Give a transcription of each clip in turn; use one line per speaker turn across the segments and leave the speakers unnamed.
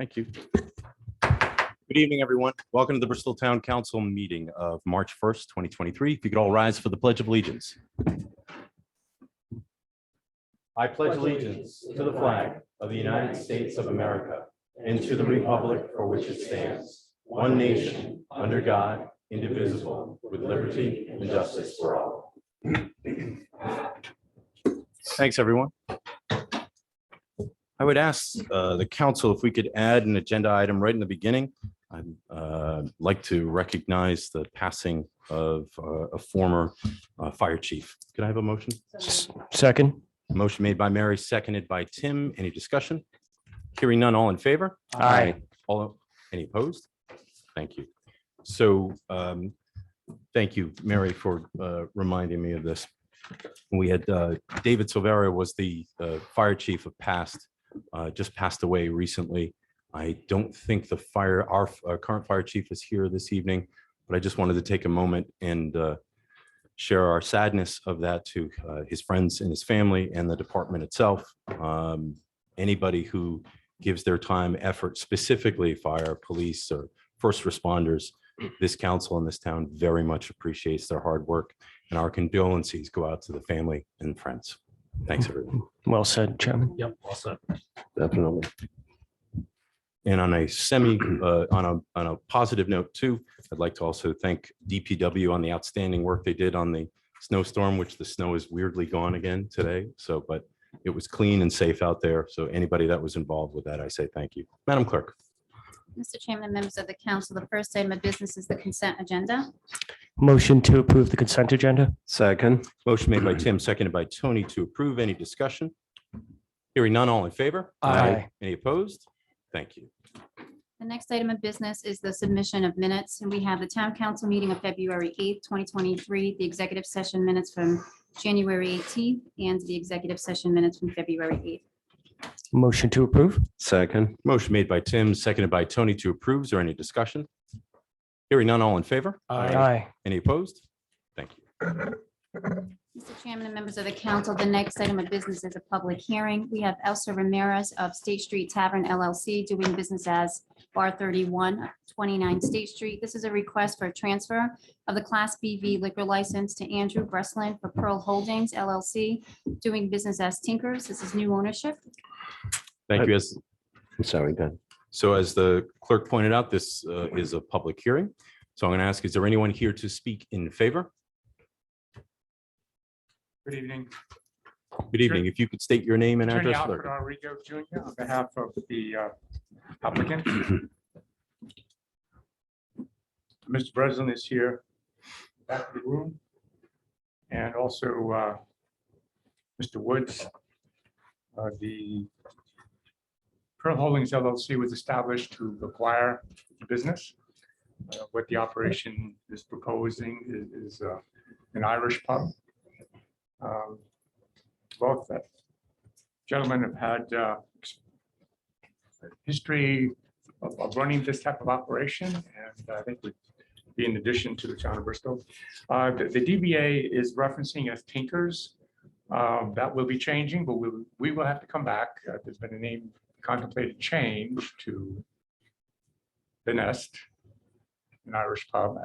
Thank you. Good evening, everyone. Welcome to the Bristol Town Council meeting of March 1st, 2023. If you could all rise for the Pledge of Allegiance. I pledge allegiance to the flag of the United States of America and to the republic for which it stands, one nation, under God, indivisible, with liberty and justice for all. Thanks, everyone. I would ask the council if we could add an agenda item right in the beginning. I'd like to recognize the passing of a former fire chief. Could I have a motion?
Second.
Motion made by Mary, seconded by Tim. Any discussion? Hearing none, all in favor?
Aye.
Any opposed? Thank you. So thank you, Mary, for reminding me of this. We had David Silvera was the fire chief of past, just passed away recently. I don't think our current fire chief is here this evening, but I just wanted to take a moment and share our sadness of that to his friends and his family and the department itself. Anybody who gives their time, effort, specifically fire, police, or first responders, this council in this town very much appreciates their hard work, and our condolences go out to the family and friends. Thanks, everyone.
Well said, Chairman.
Yep, also.
Definitely. And on a on a positive note too, I'd like to also thank DPW on the outstanding work they did on the snowstorm, which the snow is weirdly gone again today. So, but it was clean and safe out there. So anybody that was involved with that, I say thank you. Madam Clerk.
Mr. Chairman and members of the council, the first item of business is the consent agenda.
Motion to approve the consent agenda.
Second. Motion made by Tim, seconded by Tony to approve. Any discussion? Hearing none, all in favor?
Aye.
Any opposed? Thank you.
The next item of business is the submission of minutes, and we have the town council meeting of February 8th, 2023, the executive session minutes from January 18th, and the executive session minutes from February 8th.
Motion to approve.
Second. Motion made by Tim, seconded by Tony to approve. Is there any discussion? Hearing none, all in favor?
Aye.
Any opposed? Thank you.
Mr. Chairman and members of the council, the next item of business is a public hearing. We have Elsa Ramirez of State Street Tavern LLC doing business as Bar 31, 29 State Street. This is a request for a transfer of the Class BV liquor license to Andrew Breslin for Pearl Holdings LLC, doing business as Tinkers. This is new ownership.
Thank you.
I'm sorry, Ben.
So as the clerk pointed out, this is a public hearing. So I'm going to ask, is there anyone here to speak in favor?
Good evening.
Good evening. If you could state your name and
Attorney
address.
Alfred
clerk.
Rodrigo Jr. on behalf of the applicant. Mr. Breslin is here back of the room. And also Mr. Woods. The Pearl Holdings LLC was established to acquire the business. What the operation is proposing is an Irish pub. Both gentlemen have had history of running this type of operation, and I think would be in addition to the town of Bristol. The DBA is referencing as Tinkers. That will be changing, but we will have to come back. There's been a name contemplated change to the Nest, an Irish pub.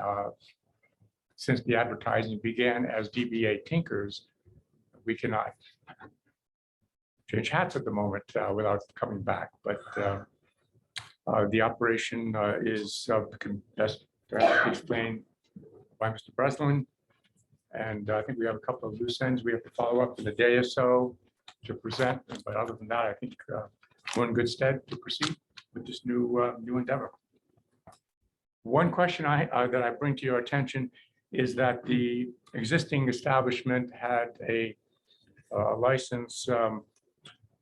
Since the advertising began as DBA Tinkers, we cannot change hats at the moment without coming back. But the operation is best explained by Mr. Breslin. And I think we have a couple of loose ends we have to follow up in a day or so to present. But other than that, I think we're in good stead to proceed with this new endeavor. One question that I bring to your attention is that the existing establishment had a license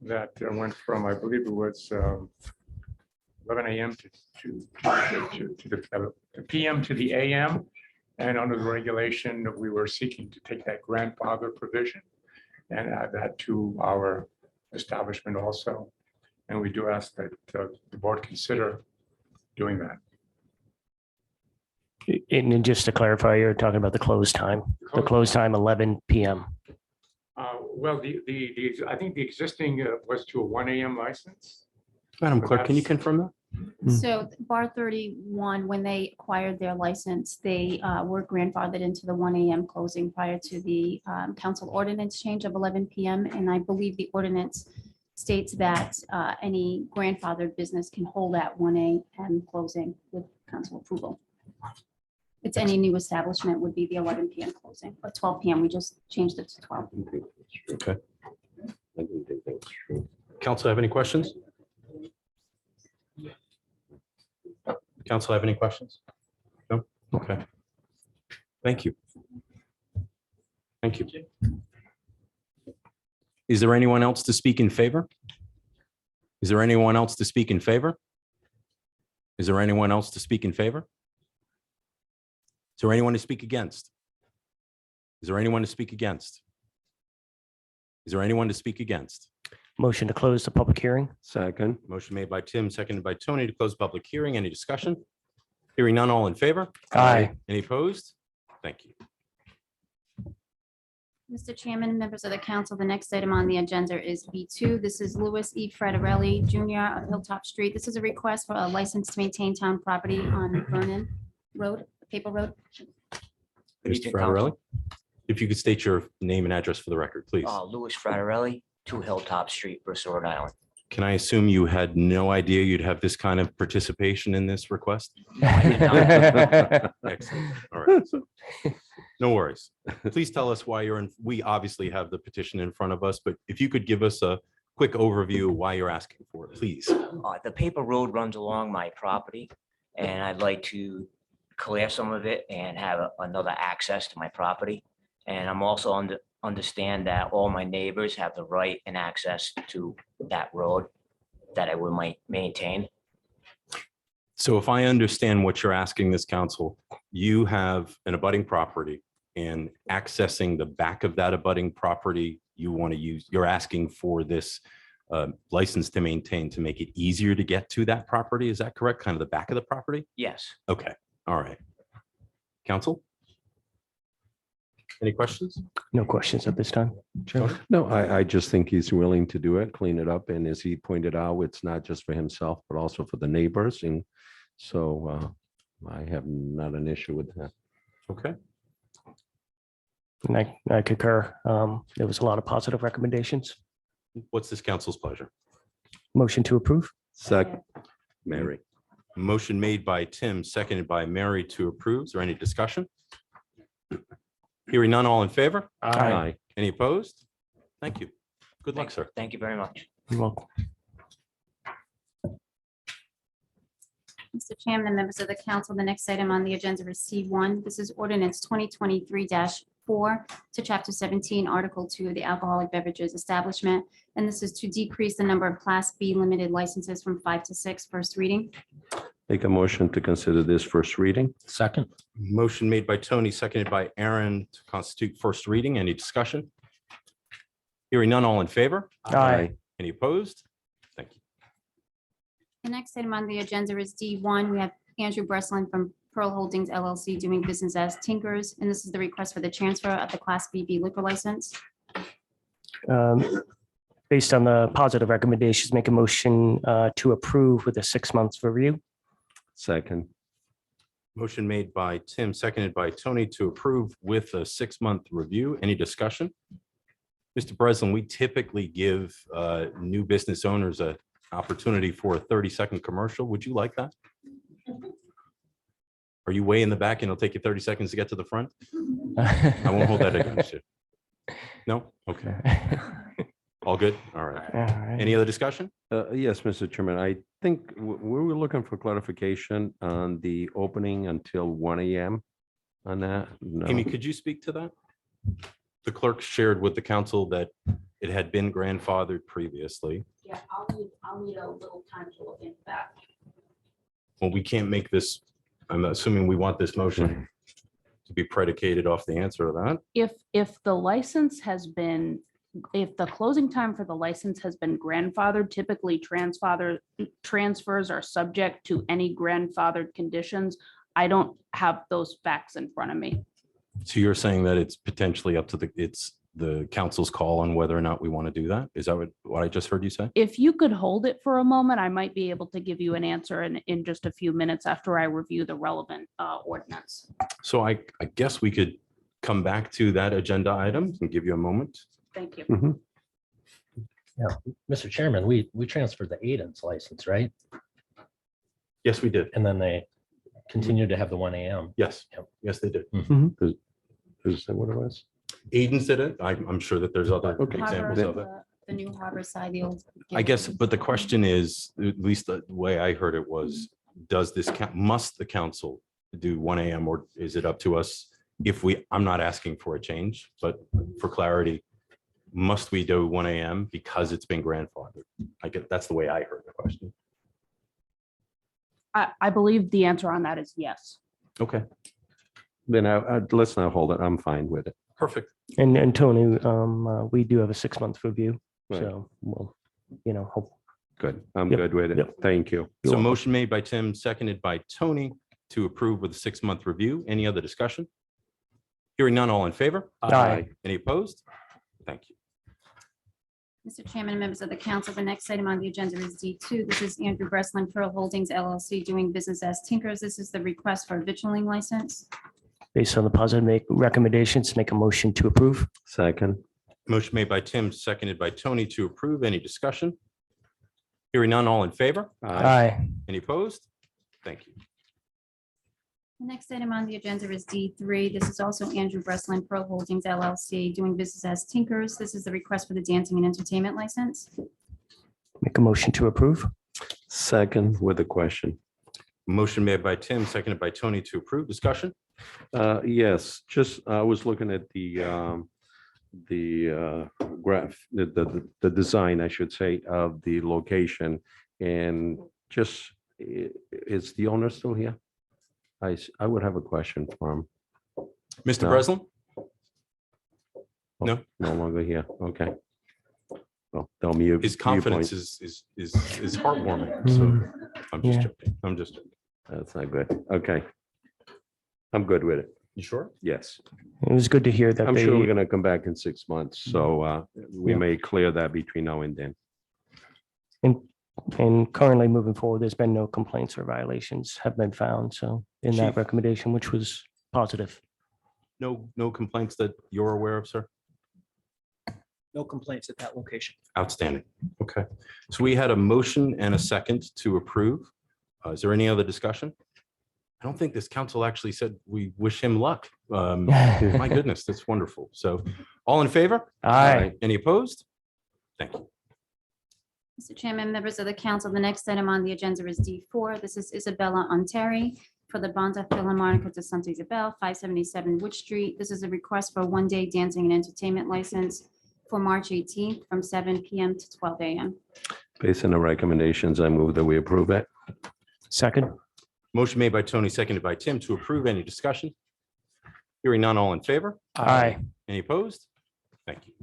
that went from, I believe it was 11 a.m. to the p.m. to the a.m. And under the regulation, we were seeking to take that grandfather provision and add that to our establishment also. And we do ask that the board consider doing that.
And just to clarify, you're talking about the close time. The close time, 11 p.m.
Well, I think the existing was to a 1 a.m. license.
Madam Clerk, can you confirm that?
So Bar 31, when they acquired their license, they were grandfathered into the 1 AM closing prior to the council ordinance change of 11 PM. And I believe the ordinance states that any grandfathered business can hold at 1 AM closing with council approval. It's any new establishment would be the 11 PM closing, or 12 PM. We just changed it to 12.
Okay. I didn't think that was true. Council have any questions? Council have any questions? No? Okay. Thank you. Thank you. Is there anyone else to speak in favor? Is there anyone else to speak in favor? Is there anyone else to speak in favor? Is there anyone to speak against? Is there anyone to speak against? Is there anyone to speak against?
Motion to close the public hearing.
Second.
Motion made by Tim, seconded by Tony to close public hearing. Any discussion? Hearing none, all in favor?
Aye.
Any opposed? Thank you.
Mr. Chairman, members of the council, the next item on the agenda is B2. This is Louis E. Frederelli Jr. of Hilltop Street. This is a request for a license to maintain town property on Vernon Road, Paper Road.
Mr. Fratarelli, if you could state your name and address for the record, please.
Louis Fratarelli, 2 Hilltop Street, Bristol, Rhode Island.
Can I assume you had no idea you'd have this kind of participation in this request? Excellent. All right. So, no worries. Please tell us why you're in. We obviously have the petition in front of us, but if you could give us a quick overview of why you're asking for it, please.
The paper road runs along my property, and I'd like to clear some of it and have another access to my property. And I'm also understand that all my neighbors have the right and access to that road that I would maintain.
So if I understand what you're asking this council, you have an abutting property and accessing the back of that abutting property, you want to use, you're asking for this license to maintain to make it easier to get to that property. Is that correct? Kind of the back of the property?
Yes.
Okay. All right. Council? Any questions?
No questions at this time. Chairman.
No, I just think he's willing to do it, clean it up. And as he pointed out, it's not just for himself, but also for the neighbors. And so I have not an issue with that.
Okay.
And I concur. There was a lot of positive recommendations.
What's this council's pleasure?
Motion to approve.
Second, Mary.
Motion made by Tim, seconded by Mary to approve. Is there any discussion? Hearing none, all in favor?
Aye.
Any opposed? Thank you. Good luck, sir.
Thank you very much.
You're welcome.
Mr. Chairman and members of the council, the next item on the agenda is C1. This is ordinance 2023-4 to Chapter 17, Article 2 of the Alcoholic Beverages Establishment. And this is to decrease the number of Class B limited licenses from 5 to 6. First reading.
Make a motion to consider this first reading.
Second.
Motion made by Tony, seconded by Aaron to constitute first reading. Any discussion? Hearing none, all in favor?
Aye.
Any opposed? Thank you.
The next item on the agenda is D1. We have Andrew Breslin from Pearl Holdings LLC doing business as Tinkers. And this is the request for the transfer of the Class BB liquor license.
Based on the positive recommendations, make a motion to approve with a 6 months review.
Second,
Motion made by Tim, seconded by Tony to approve with a 6-month review. Any discussion? Mr. Breslin, we typically give new business owners an opportunity for a 30-second commercial. Would you like that? Are you way in the back and it'll take you 30 seconds to get to the front? I won't hold that against you. No? Okay. All good? All right. Any other discussion?
yes, Mr. Chairman, I think we were looking for clarification on the opening until 1 AM on that. No.
Amy, could you speak to that? The clerk shared with the council that it had been grandfathered previously.
Yeah, I'll need a little time to look into that.
Well, we can't make this, I'm assuming we want this motion to be predicated off the answer to that.
If the license has been, if the closing time for the license has been grandfathered, typically transfers are subject to any grandfathered conditions. I don't have those facts in front of me.
So you're saying that it's potentially up to the, it's the council's call on whether or not we want to do that. Is that what I just heard you say?
If you could hold it for a moment, I might be able to give you an answer in just a few minutes after I review the relevant ordinance.
So I guess we could come back to that agenda item and give you a moment.
Thank you.
Mhm.
Mr. Chairman, we transferred the Aiden's license, right?
Yes, we did.
And then they continued to have the 1 AM.
Yes,
Yep.
yes, they did.
Is that what it was?
Aiden's did it. I'm sure that there's other
Okay.
examples of it.
The new harbor side, the old.
I guess, but the question is, at least the way I heard it was, must the council do 1 AM or is it up to us? I'm not asking for a change, but for clarity, must we do 1 AM because it's been grandfathered? That's the way I heard the question.
I believe the answer on that is yes.
Okay,
Then let's not hold it. I'm fine with it.
perfect.
And Tony, we do have a 6-month review,
Right.
so we'll, hope.
Good. I'm
Yep.
good with it.
Yep.
Thank you.
So motion made by Tim, seconded by Tony to approve with a 6-month review. Any other discussion? Hearing none, all in favor?
Aye.
Any opposed? Thank you.
Mr. Chairman and members of the council, the next item on the agenda is D2. This is Andrew Bristol Pearl Holdings LLC doing business as Tinkers. This is the request for a vitrilling license.
Based on the positive recommendations, make a motion to approve.
Second.
Motion made by Tim, seconded by Tony to approve. Any discussion? Hearing none, all in favor?
Aye.
Any opposed? Thank you.
The next item on the agenda is D3. This is also Andrew Bristol Pearl Holdings LLC doing business as Tinkers. This is the request for the dancing and entertainment license.
Make a motion to approve.
Second with a question.
Motion made by Tim, seconded by Tony to approve. Discussion?
Yes, just, I was looking at the graph, the design, I should say, of the location. And just, is the owner still here? I would have a question for him.
Mr.
No.
Breslin?
Oh,
No.
No longer here. Okay. Well, tell me. your
His
viewpoint.
confidence is heartwarming. So I'm just
Yeah.
joking. I'm just joking.
That's not good. Okay. I'm good with it.
You sure?
Yes.
It was good to hear that
I'm sure we're
they,
gonna come back in 6 months, so we
Yeah.
may clear that between now and then.
and currently moving forward, there's been no complaints or violations have been found. So in that
Chief.
recommendation, which was positive.
No complaints that you're aware of, sir?
No complaints at that location.
Outstanding. Okay. So we had a motion and a second to approve. Is there any other discussion? I don't think this council actually said we wish him luck. My goodness, that's wonderful. So all in favor?
Aye.
Any opposed? Thank you.
Mr. Chairman, members of the council, the next item on the agenda is D4. This is Isabella Onteri for the Banda Philharmonica de Santa Isabel, 577 Wood Street. This is a request for a one-day dancing and entertainment license for March 18th from 7 PM to 12 AM.
Based on the recommendations, I move that we approve it.
Second.
Motion made by Tony, seconded by Tim to approve. Any discussion? Hearing none, all in favor?
Aye.
Any opposed? Thank you.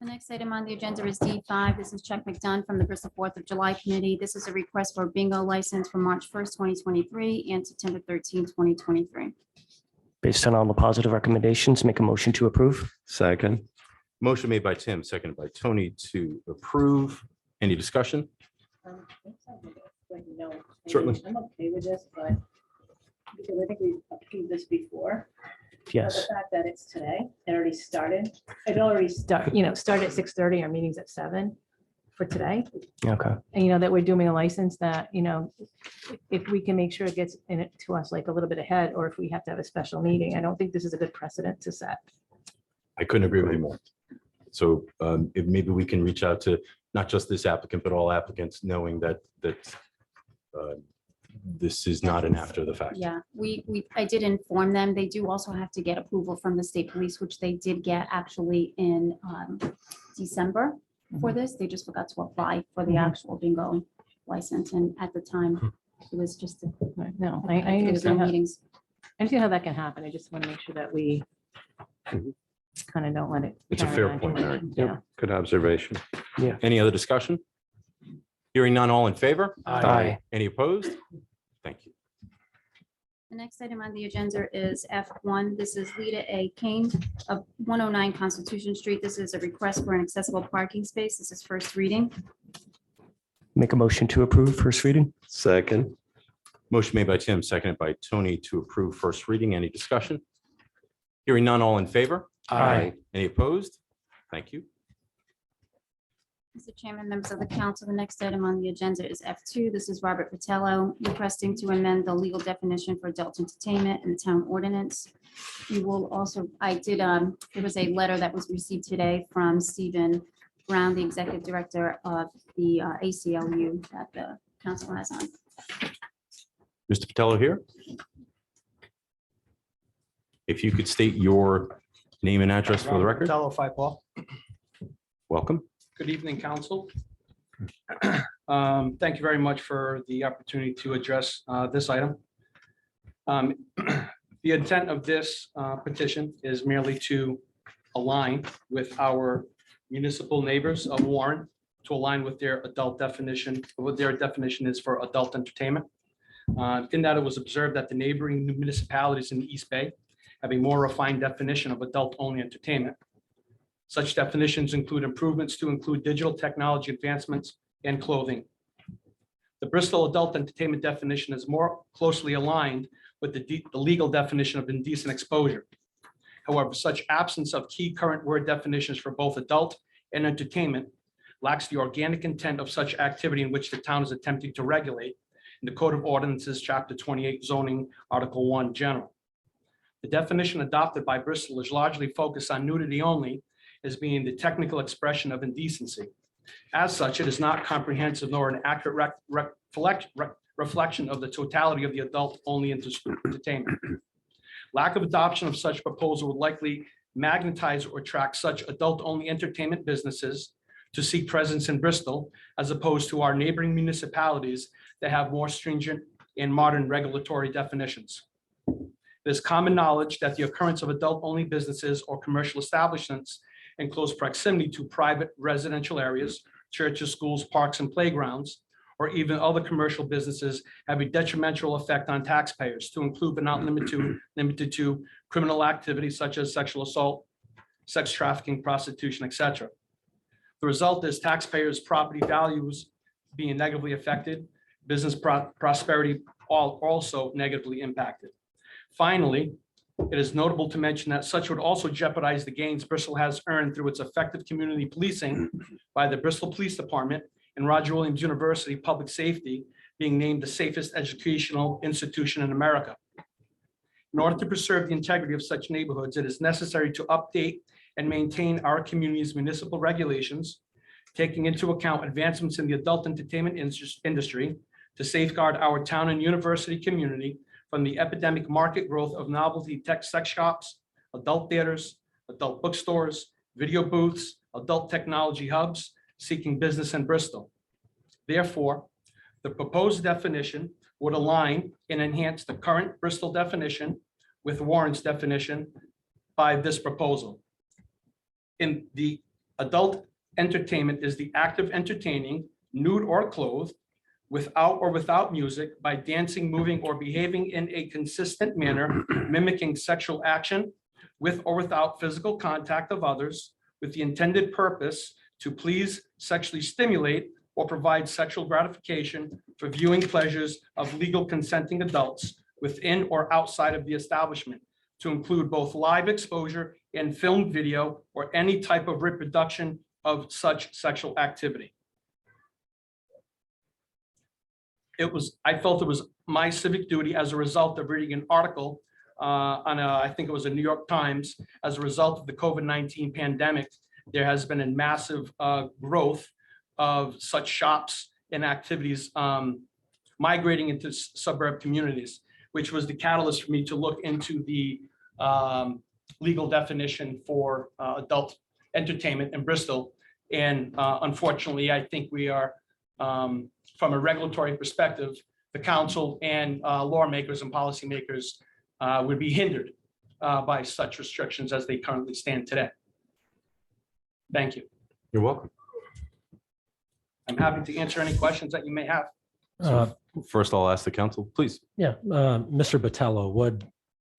The next item on the agenda is D5. This is Chuck McDunn from the Bristol 4th of July Committee. This is a request for a bingo license for March 1st, 2023 and September 13th, 2023.
Based on all the positive recommendations, make a motion to approve.
Second.
Motion made by Tim, seconded by Tony to approve. Any discussion? Certainly.
I'm okay with this, but because I think we've approved this before. But
Yes.
the fact that it's today, it already started, started at 6:30, our meeting's at 7 for today.
Okay.
And that we're doing a license that, if we can make sure it gets in it to us like a little bit ahead, or if we have to have a special meeting, I don't think this is a good precedent to set.
I couldn't agree with you more. So if maybe we can reach out to not just this applicant, but all applicants, knowing that this is not an after the fact.
Yeah, I did inform them. They do also have to get approval from the state police, which they did get actually in December for this. They just forgot to apply for the actual bingo license. And at the time, it was just.
No,
I
I
think it was no
understand how,
meetings.
I understand how that can happen. I just want to make sure that we
Mhm.
kind of don't let it.
It's a
carry
fair
on too
point,
much.
Mary.
Yeah.
Good observation.
Any other discussion? Hearing none, all in favor?
Aye.
Any opposed? Thank you.
The The next item on the agenda is F1. This is Lita A. Kane of 109 Constitution Street. This is a request for an accessible parking space. This is first reading.
Make a motion to approve first reading.
Second.
Motion made by Tim, seconded by Tony to approve first reading. Any discussion? Hearing none, all in favor?
Aye.
Any opposed? Thank you.
Mr. Chairman, members of the council, the next item on the agenda is F2. This is Robert Patello requesting to amend the legal definition for adult entertainment in the town ordinance. You will also, there was a letter that was received today from Stephen Brown, the executive director of the ACLU that the council has on.
Mr. Patello here. If you could state your name and address for the record.
Patello, 5 Paul.
Welcome.
Good evening, council. Thank you very much for the opportunity to address this item. The intent of this petition is merely to align with our municipal neighbors of Warren, to align with their adult definition, what their definition is for adult entertainment. In that, it was observed that the neighboring municipalities in the East Bay have a more refined definition of adult-only entertainment. Such definitions include improvements to include digital technology advancements and clothing. The Bristol adult entertainment definition is more closely aligned with the legal definition of indecent exposure. However, such absence of key current word definitions for both adult and entertainment lacks the organic intent of such activity in which the town is attempting to regulate in the Code of Ordinances, Chapter 28, Zoning, Article 1, General. The definition adopted by Bristol is largely focused on nudity only as being the technical expression of indecency. As such, it is not comprehensive nor an accurate reflection of the totality of the adult-only entertainment. Lack of adoption of such proposal would likely magnetize or attract such adult-only entertainment businesses to seek presence in Bristol, as opposed to our neighboring municipalities that have more stringent and modern regulatory definitions. It is common knowledge that the occurrence of adult-only businesses or commercial establishments in close proximity to private residential areas, churches, schools, parks, and playgrounds, or even other commercial businesses have a detrimental effect on taxpayers, to include but not limited to criminal activities such as sexual assault, sex trafficking, prostitution, etc. The result is taxpayers' property values being negatively affected, business prosperity also negatively impacted. Finally, it is notable to mention that such would also jeopardize the gains Bristol has earned through its effective community policing by the Bristol Police Department and Roger Williams University Public Safety being named the safest educational institution in America. In order to preserve the integrity of such neighborhoods, it is necessary to update and maintain our community's municipal regulations, taking into account advancements in the adult entertainment industry to safeguard our town and university community from the epidemic market growth of novelty tech sex shops, adult theaters, adult bookstores, video booths, adult technology hubs seeking business in Bristol. Therefore, the proposed definition would align and enhance the current Bristol definition with Warren's definition by this proposal. In the adult entertainment is the act of entertaining, nude or clothed, without music, by dancing, moving, or behaving in a consistent manner, mimicking sexual action with or without physical contact of others, with the intended purpose to please, sexually stimulate, or provide sexual gratification for viewing pleasures of legal consenting adults within or outside of the establishment, to include both live exposure and film video or any type of reproduction of such sexual activity. I felt it was my civic duty as a result of reading an article I think it was a New York Times, as a result of the COVID-19 pandemic, there has been a massive growth of such shops and activities migrating into suburb communities, which was the catalyst for me to look into the legal definition for adult entertainment in Bristol. And unfortunately, I think we are, from a regulatory perspective, the council and lawmakers and policymakers would be hindered by such restrictions as they currently stand today. Thank you.
You're welcome.
I'm happy to answer any questions that you may have.
So first, I'll ask the council, please.
Yeah, Mr. Botello, would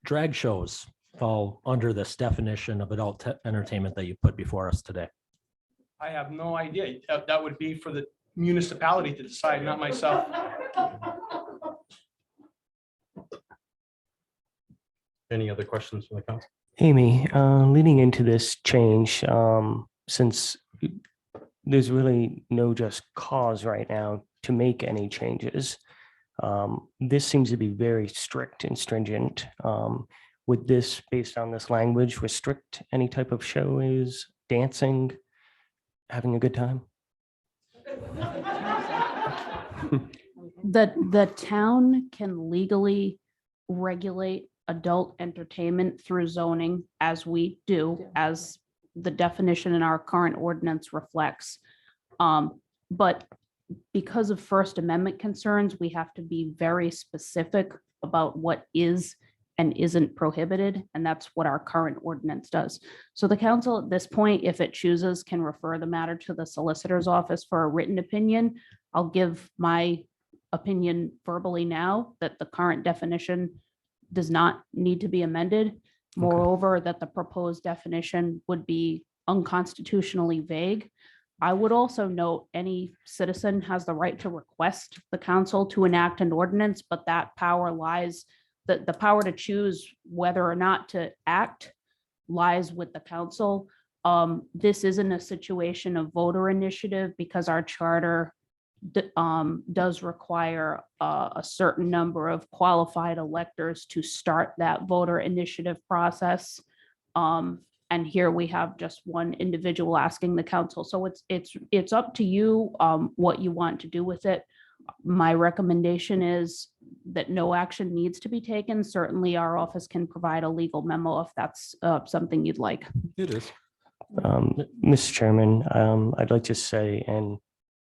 drag shows fall under this definition of adult entertainment that you put before us today?
I have no idea. That would be for the municipality to decide, not myself.
Any other questions from the council?
Amy, leading into this change, since there's really no just cause right now to make any changes, this seems to be very strict and stringent. Would this, based on this language, restrict any type of shows, dancing, having a good time?
The town can legally regulate adult entertainment through zoning as we do, as the definition in our current ordinance reflects. But because of First Amendment concerns, we have to be very specific about what is and isn't prohibited, and that's what our current ordinance does. So the council at this point, if it chooses, can refer the matter to the solicitor's office for a written opinion. I'll give my opinion verbally now that the current definition does not need to be amended. Moreover, that the proposed definition would be unconstitutionally vague. I would also note any citizen has the right to request the council to enact an ordinance, but that power lies, the power to choose whether or not to act lies with the council. This isn't a situation of voter initiative because our charter does require a certain number of qualified electors to start that voter initiative process. And here we have just one individual asking the council. So it's up to you what you want to do with it. My recommendation is that no action needs to be taken. Certainly, our office can provide a legal memo if that's something you'd like.
It is.
Mr. Chairman, I'd like to say, and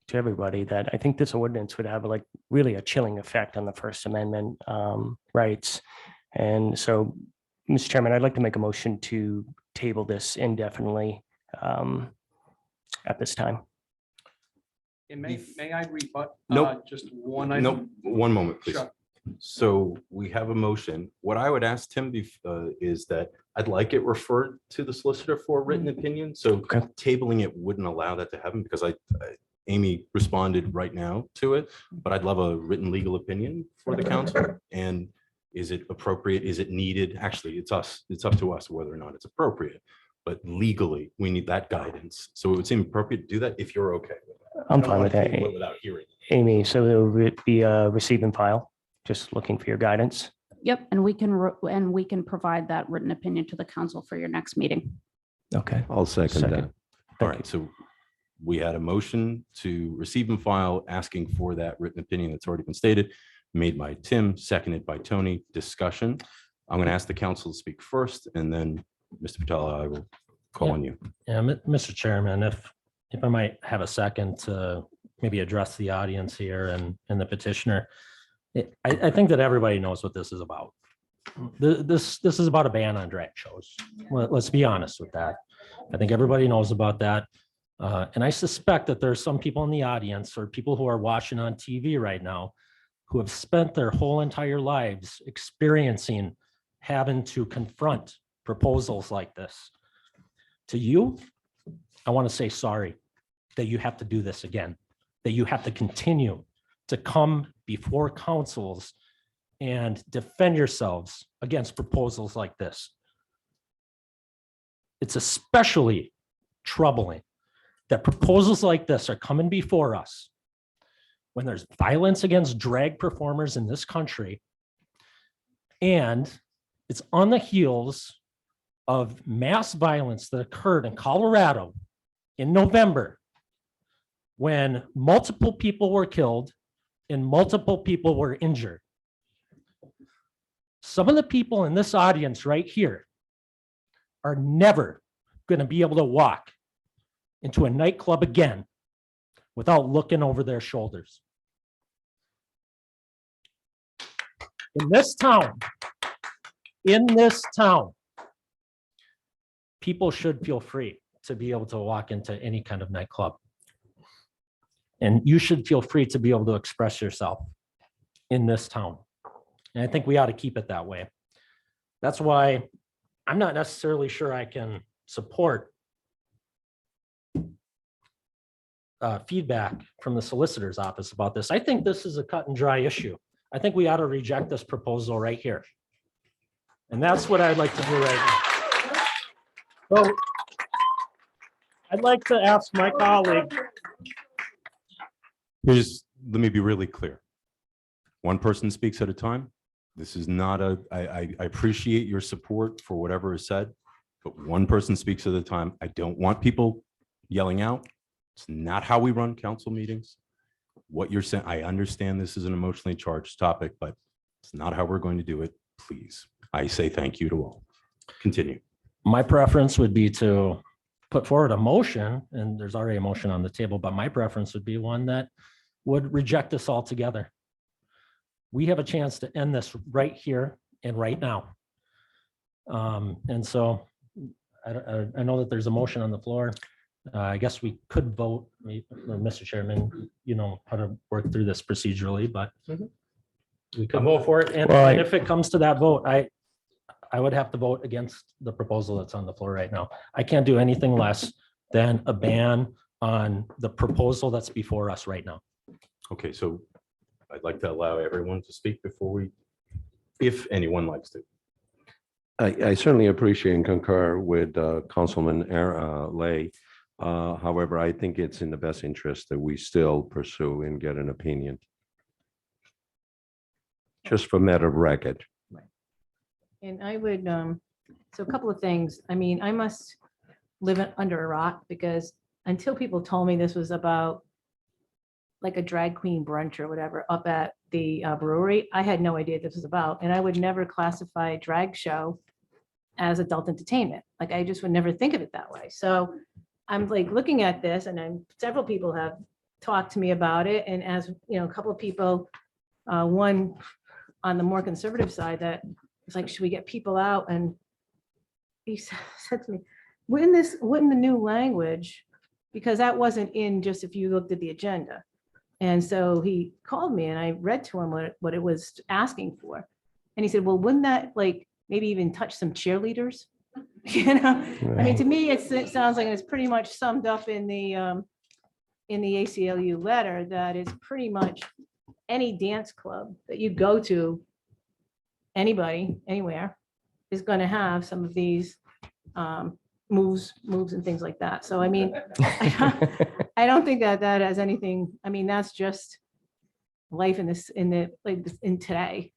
to everybody, that I think this ordinance would have like really a chilling effect on the First Amendment rights. And so, Mr. Chairman, I'd like to make a motion to table this indefinitely at this time.
And may I rebut?
Nope.
Just one item?
Nope, one moment, please.
Sure.
So we have a motion. What I would ask Tim is that I'd like it referred to the solicitor for a written opinion. So
Okay.
tabling it wouldn't allow that to happen because Amy responded right now to it, but I'd love a written legal opinion for the council. And is it appropriate? Is it needed? Actually, it's up to us whether or not it's appropriate. But legally, we need that guidance. So it would seem appropriate to do that if you're okay with that.
I'm
I don't
fine
wanna
with that.
table it without hearing.
Amy, so it would be a receive and file, just looking for your guidance.
Yep, and we can provide that written opinion to the council for your next meeting.
Okay.
I'll second that.
Second.
All right, so we had a motion to receive and file asking for that written opinion that's already been stated, made by Tim, seconded by Tony. Discussion. I'm going to ask the council to speak first, and then Mr. Patella, I will call on you.
Yeah, Mr. Chairman, if I might have a second to maybe address the audience here and the petitioner. I think that everybody knows what this is about. This is about a ban on drag shows. Let's be honest with that. I think everybody knows about that. And I suspect that there's some people in the audience or people who are watching on TV right now who have spent their whole entire lives experiencing having to confront proposals like this. To you, I want to say sorry that you have to do this again, that you have to continue to come before councils and defend yourselves against proposals like this. It's especially troubling that proposals like this are coming before us when there's violence against drag performers in this country. And it's on the heels of mass violence that occurred in Colorado in November, when multiple people were killed and multiple people were injured. Some of the people in this audience right here are never going to be able to walk into a nightclub again without looking over their shoulders. In this town, people should feel free to be able to walk into any kind of nightclub. And you should feel free to be able to express yourself in this town. And I think we ought to keep it that way. That's why I'm not necessarily sure I can support feedback from the solicitor's office about this. I think this is a cut and dry issue. I think we ought to reject this proposal right here. And that's what I'd like to do right now. So I'd like to ask my colleague.
Let me be really clear. One person speaks at a time. This is not I appreciate your support for whatever is said, but one person speaks at a time. I don't want people yelling out. It's not how we run council meetings. What you're saying, I understand this is an emotionally charged topic, but it's not how we're going to do it. Please. I say thank you to all. Continue.
My preference would be to put forward a motion, and there's already a motion on the table, but my preference would be one that would reject this altogether. We have a chance to end this right here and right now. And so I know that there's a motion on the floor. I guess we could vote, Mr. Chairman, you know how to work through this procedurally, but we could vote for it. And if it comes to that vote, I would have to vote against the proposal that's on the floor right now. I can't do anything less than a ban on the proposal that's before us right now.
Okay, so I'd like to allow everyone to speak before we, if anyone likes to.
I certainly appreciate and concur with Councilman Lay. However, I think it's in the best interest that we still pursue and get an opinion. Just for matter of record.
And I would, so a couple of things. I mean, I must live under a rock because until people told me this was about like a drag queen brunch or whatever up at the brewery, I had no idea this was about. And I would never classify a drag show as adult entertainment. Like I just would never think of it that way. So I'm like looking at this and several people have talked to me about it. And as you know, a couple of people, one on the more conservative side that was like, should we get people out? And he said to me, wouldn't the new language, because that wasn't in just if you looked at the agenda. And so he called me and I read to him what it was asking for. And he said, well, wouldn't that like maybe even touch some cheerleaders? You know, I mean, to me, it sounds like it's pretty much summed up in the ACLU letter that it's pretty much any dance club that you go to, anybody, anywhere, is going to have some of these moves and things like that. So, I mean, I don't think that has anything, I mean, that's just life in today.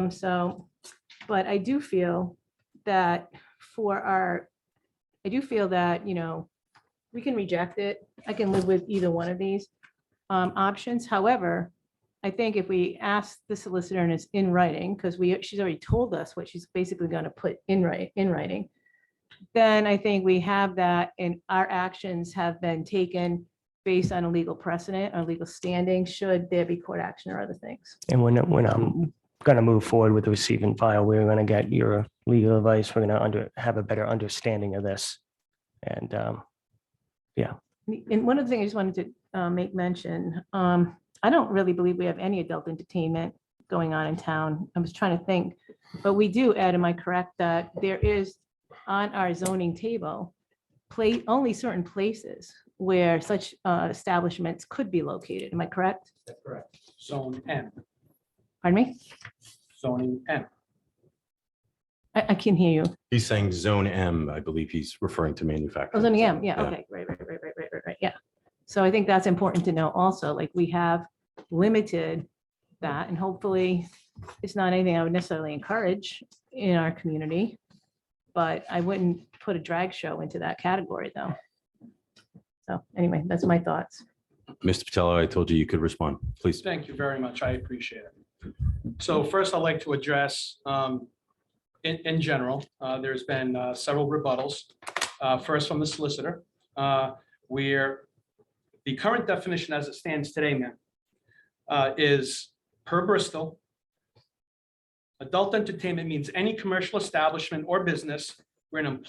So, but I do feel that you know, we can reject it. I can live with either one of these options. However, I think if we ask the solicitor and it's in writing, because she's already told us what she's basically going to put in writing, then I think we have that and our actions have been taken based on a legal precedent or legal standing, should there be court action or other things.
And when I'm going to move forward with the receive and file, we're going to get your legal advice. We're going to have a better understanding of this. And yeah.
And one of the things I just wanted to make mention, I don't really believe we have any adult entertainment going on in town. I was trying to think, but we do, Ed, am I correct that there is on our zoning table, only certain places where such establishments could be located. Am I correct?
That's correct. Zone M,
Pardon me?
zoning M.
I can hear you.
He's saying zone M, I believe he's referring to
Oh,
manufacturing.
zoning M, yeah, okay, right, yeah. So I think that's important to know also, like we have limited that and hopefully it's not anything I would necessarily encourage in our community. But I wouldn't put a drag show into that category though. So anyway, that's my thoughts.
Mr. Patello, I told you you could respond, please.
Thank you very much. I appreciate it. So first, I'd like to address, in general, there's been several rebuttals. First from the solicitor, where the current definition as it stands today, ma'am, is per Bristol. Adult entertainment means any commercial establishment or business where an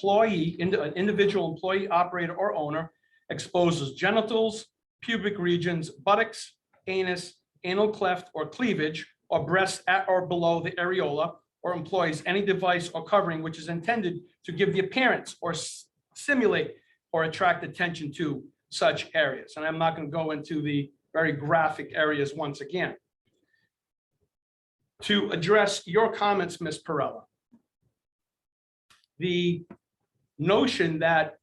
individual employee, operator, or owner exposes genitals, pubic regions, buttocks, anus, anal cleft or cleavage, or breast at or below the areola, or employs any device or covering which is intended to give the appearance or simulate or attract attention to such areas. And I'm not going to go into the very graphic areas once again. To address your comments, Ms. Perella, the notion that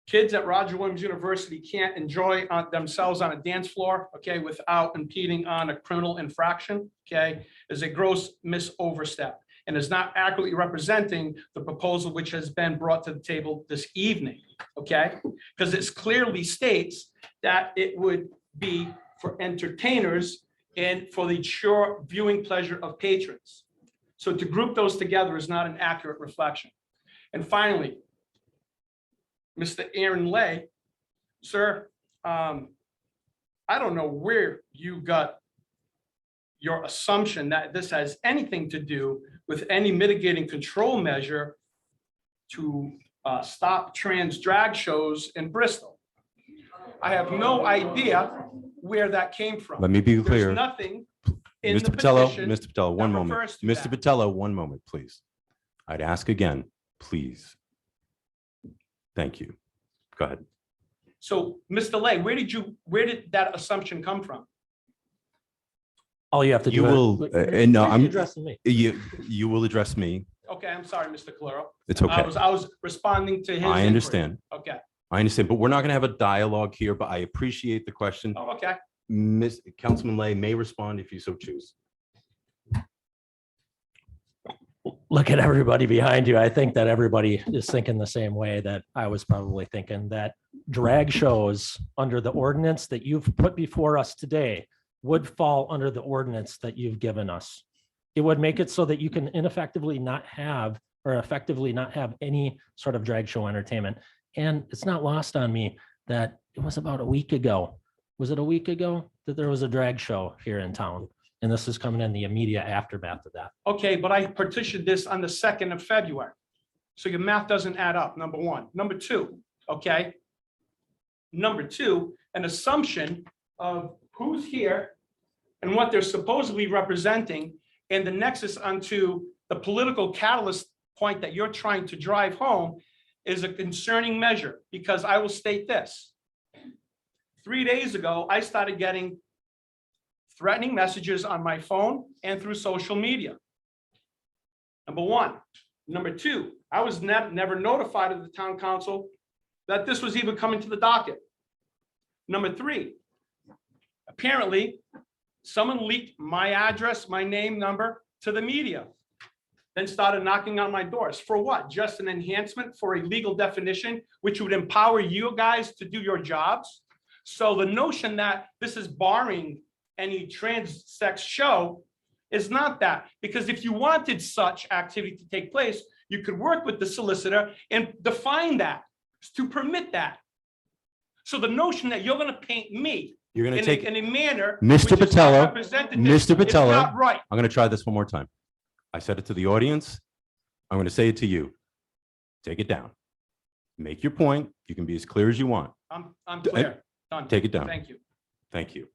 kids at Roger Williams University can't enjoy themselves on a dance floor, okay, without impeding on a criminal infraction, okay, is a gross misoverstep and is not accurately representing the proposal which has been brought to the table this evening, okay? Because it clearly states that it would be for entertainers and for the sure viewing pleasure of patrons. So to group those together is not an accurate reflection. And finally, Mr. Aaron Lay, sir, I don't know where you got your assumption that this has anything to do with any mitigating control measure to stop trans drag shows in Bristol. I have no idea where that came from.
Let me be clear.
There's nothing in
Mr.
the
Patello,
petition
Mr. Patello, one
that
moment.
refers to
Mr.
that.
Patello, one moment, please. I'd ask again, please. Thank you. Go ahead.
So, Mr. Lay, where did that assumption come from?
All you have to do.
You will, and no, I'm,
Addressing me.
you will address me.
Okay, I'm sorry, Mr. Calero.
It's okay.
I was responding to his.
I
inquiry.
understand.
Okay.
I understand, but we're not going to have a dialogue here, but I appreciate the question.
Oh, okay.
Councilman Lay may respond if you so choose.
Look at everybody behind you. I think that everybody is thinking the same way that I was probably thinking, that drag shows under the ordinance that you've put before us today would fall under the ordinance that you've given us. It would make it so that you can effectively not have any sort of drag show entertainment. And it's not lost on me that it was about a week ago. Was it a week ago that there was a drag show here in town? And this is coming in the immediate aftermath of that.
Okay, but I petitioned this on the 2nd of February. So your math doesn't add up, number one. Number two, okay? Number two, an assumption of who's here and what they're supposedly representing and the nexus onto the political catalyst point that you're trying to drive home is a concerning measure, because I will state this. 3 days ago, I started getting threatening messages on my phone and through social media. Number one. Number two, I was never notified of the town council that this was even coming to the docket. Number three, apparently someone leaked my address, my name, number to the media, then started knocking on my doors. For what? Just an enhancement for a legal definition, which would empower you guys to do your jobs. So the notion that this is barring any trans sex show is not that, because if you wanted such activity to take place, you could work with the solicitor and define that, to permit that. So the notion that you're going to paint me
You're going to
in
take,
a manner.
Mr.
which is not
Patello,
representative
Mr.
is
Patello,
not right.
I'm going to try this one more time. I said it to the audience. I'm going to say it to you. Take it down. Make your point. You can be as clear as you want.
I'm clear. Done.
Take it down.
Thank you.
Thank you.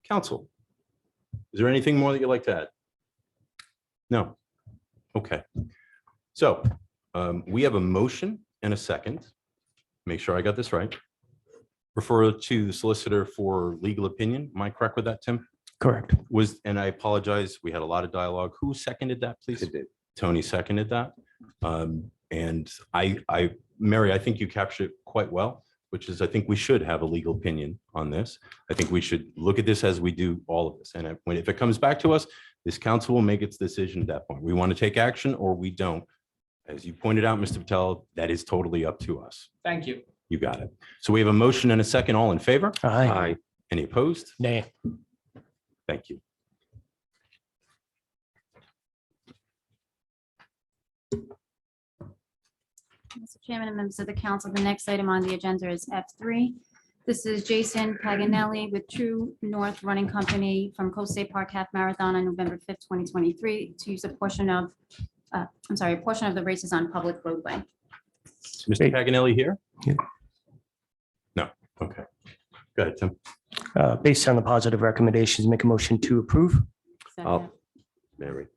Council, is there anything more that you'd like to add? No? Okay. So we have a motion and a second. Make sure I got this right. Refer to the solicitor for legal opinion. Am I correct with that, Tim?
Correct.
And I apologize, we had a lot of dialogue. Who seconded that, please?
I did.
Tony seconded that. And Mary, I think you captured it quite well, which is I think we should have a legal opinion on this. I think we should look at this as we do all of this. And if it comes back to us, this council will make its decision at that point. We want to take action or we don't. As you pointed out, Mr. Patel, that is totally up to us.
Thank you.
You got it. So we have a motion and a second. All in favor?
Aye.
Any opposed?
Nay.
Thank you.
Mr. Chairman and members of the council, the next item on the agenda is F3. This is Jason Paganelli with True North Running Company from Coast State Park Half Marathon on November 5th, 2023, to use a portion of the races on public roadway.
Mr. Paganelli here?
Yeah.
No. Okay. Go ahead, Tim.
Based on the positive recommendations, make a motion to approve.
Second.
Mary.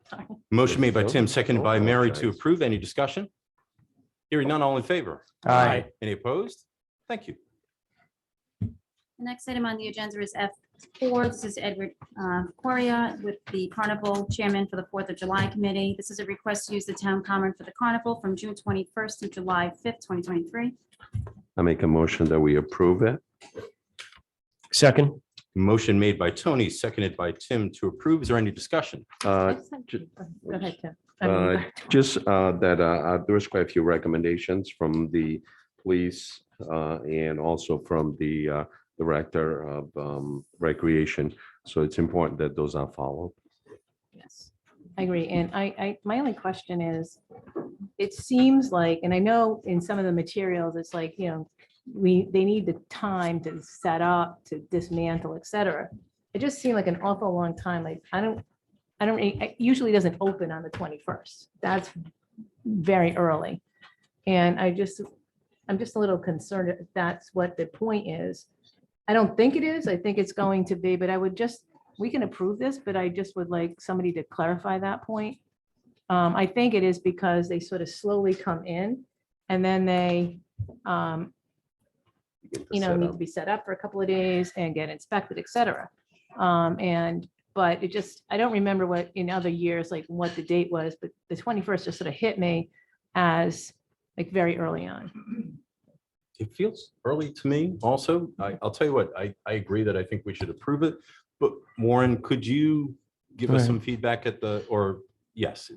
Motion made by Tim,
Don't
seconded by Mary to
apologize.
approve. Any discussion? Hearing none, all in favor?
Aye.
Any opposed? Thank you.
The next item on the agenda is F4. This is Edward Coria with the Carnival Chairman for the 4th of July Committee. This is a request to use the town common for the carnival from June 21st to July 5th, 2023.
I make a motion that we approve it.
Second.
Motion made by Tony, seconded by Tim to approve. Is there any discussion?
Go ahead, Tim. I mean,
Just that there was quite a few recommendations from the police and also from the director of recreation. So it's important that those are followed.
Yes, I agree. And my only question is, it seems like, and I know in some of the materials, it's like, they need the time to set up, to dismantle, et cetera. It just seemed like an awful long time. Like, it usually doesn't open on the 21st. That's very early. And I'm just a little concerned if that's what the point is. I don't think it is. I think it's going to be, but we can approve this, but I just would like somebody to clarify that point. I think it is because they sort of slowly come in and then they, need to be set up for a couple of days and get inspected, et cetera. But I don't remember what in other years, like what the date was, but the 21st just sort of hit me as like very early on.
It feels early to me also. I'll tell you what, I agree that I think we should approve it. But Warren, could you give us some feedback yes,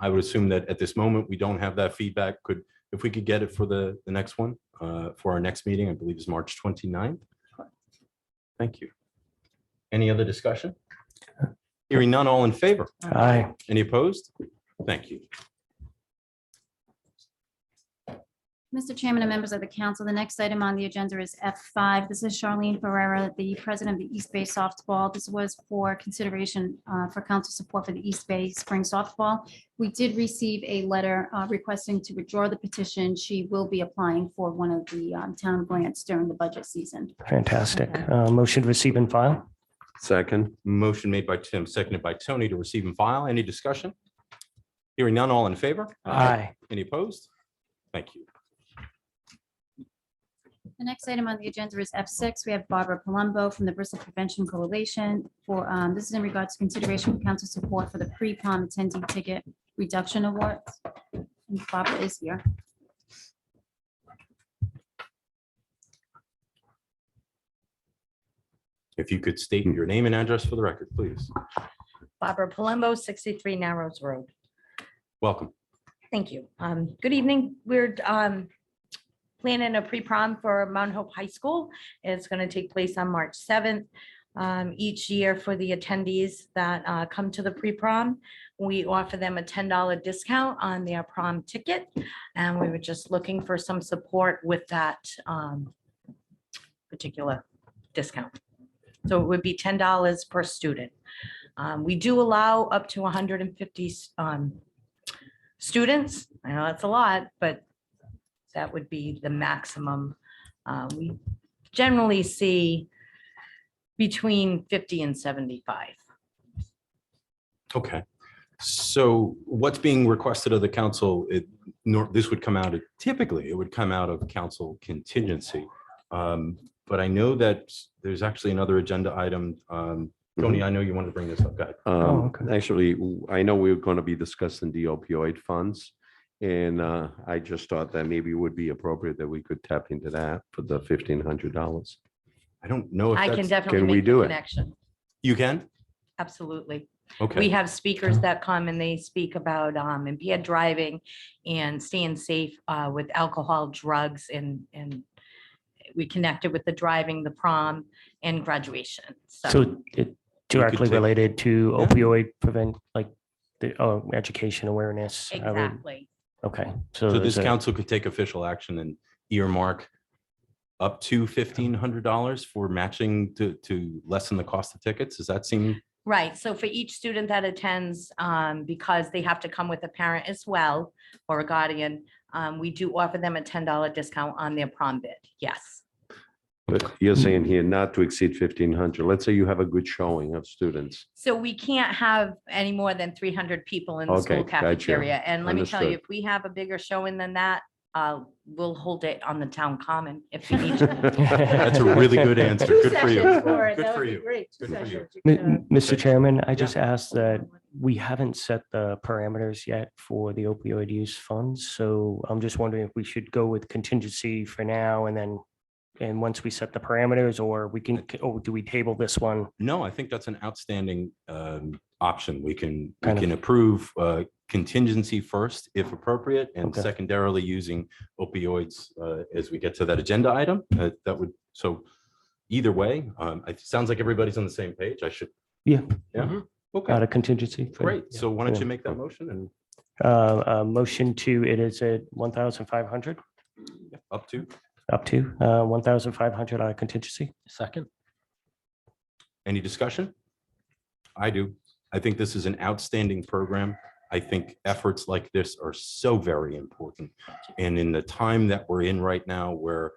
I would assume that at this moment, we don't have that feedback. If we could get it for the next one, for our next meeting, I believe is March 29th. Thank you. Any other discussion? Hearing none, all in favor?
Aye.
Any opposed? Thank you.
Mr. Chairman and members of the council, the next item on the agenda is F5. This is Charlene Ferreira, the president of the East Bay Softball. This was for consideration for council support for the East Bay Spring Softball. We did receive a letter requesting to withdraw the petition. She will be applying for one of the town grants during the budget season.
Fantastic. Motion to receive and file.
Second.
Motion made by Tim, seconded by Tony to receive and file. Any discussion? Hearing none, all in favor?
Aye.
Any opposed? Thank you.
The next item on the agenda is F6. We have Barbara Palumbo from the Bristol Prevention Coalition for, this is in regards to consideration for council support for the pre-prom attendee ticket reduction awards. And Barbara is here.
If you could state your name and address for the record, please.
Barbara Palumbo, 63 Narrows Road.
Welcome.
Thank you. Good evening. We're planning a pre-prom for Mount Hope High School. It's going to take place on March 7th. Each year for the attendees that come to the pre-prom, we offer them a $10 discount on their prom ticket. And we were just looking for some support with that particular discount. So it would be $10 per student. We do allow up to 150 students. I know that's a lot, but that would be the maximum. We generally see between 50 and 75.
Okay. So what's being requested of the council, this would come out, typically it would come out of council contingency. But I know that there's actually another agenda item. Tony, I know you wanted to bring this up. Go ahead.
Actually, I know we were going to be discussing the opioid funds. And I just thought that maybe it would be appropriate that we could tap into that for the $1,500.
I don't know if
I can
that's,
definitely
can we
make
do
the
it?
connection.
you can?
Absolutely.
Okay.
We have speakers that come and they speak about impaired driving and staying safe with alcohol, drugs, and we connected with the driving, the prom, and graduation.
So it directly
take-
related to
Yeah.
opioid prevent, like the education awareness. I would-
Exactly.
Okay.
So this
there's a-
council could take official action and earmark up to $1,500 for matching to lessen the cost of tickets. Does that seem?
Right. So for each student that attends, because they have to come with a parent as well or a guardian, we do offer them a $10 discount on their prom bid. Yes.
But you're saying here not to exceed 1,500. Let's say you have a good showing of students.
So we can't have any more than 300 people in the
Okay,
school
gotcha.
cafeteria. And let me tell you,
Understood.
if we have a bigger showing than that, we'll hold it on the town common if we need to.
That's a really good answer.
Two
Good for you.
sessions for it.
Good
That
for
would be
you.
great. Two
Good for you.
sessions. You could,
Mr. Chairman, I just asked that we haven't set the parameters yet for the opioid use funds. So I'm just wondering if we should go with contingency for now and once we set the parameters, or do we table this one?
No, I think that's an outstanding option. We can
Kind of-
approve contingency first if appropriate, and
Okay.
secondarily using opioids as we get to that agenda item. That would, so either way, it sounds like everybody's on the same page. I should,
Yeah,
yeah, okay,
out of contingency.
great. So why don't
Yeah.
you make that motion and
Motion to, it is at 1,500
up to?
up to 1,500 out of contingency.
Second.
Any discussion? I do. I think this is an outstanding program. I think efforts like this are so very important. And in the time that we're in right now, where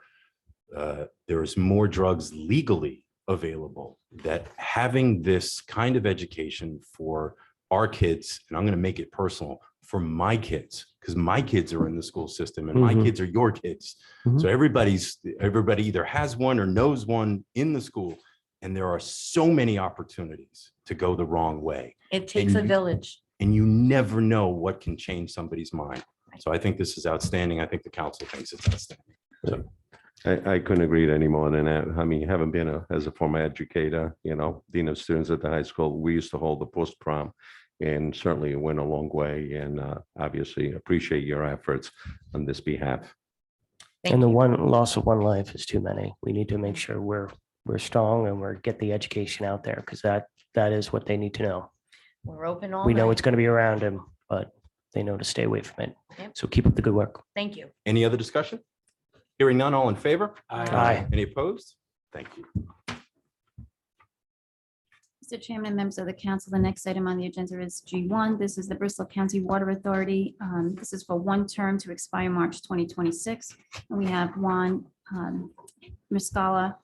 there is more drugs legally available, that having this kind of education for our kids, and I'm going to make it personal, for my kids, because my kids are in the school system and my
Mhm.
kids are your kids.
Mhm.
So everybody either has one or knows one in the school. And there are so many opportunities to go the wrong way.
It takes a
And you-
village.
And you never know what can change somebody's mind. So I think this is outstanding. I think the council thinks it's outstanding. So
I couldn't agree any more than that. I mean, having been as a former educator, dean of students at the high school, we used to hold the post-prom, and certainly it went a long way, and obviously appreciate your efforts on this behalf.
Thank
And the
you.
one loss of one life is too many. We need to make sure we're strong and get the education out there, because that is what they need to know.
We're open all
We know
night.
it's going to be around them, but they know to stay away from it.
Yep.
So keep up the good work.
Thank you.
any other discussion? Hearing none, all in favor?
Aye.
Any opposed? Thank you.
Mr. Chairman and members of the council, the next item on the agenda is G1. This is the Bristol County Water Authority. This is for one term to expire March 2026. And we have Juan Muscala,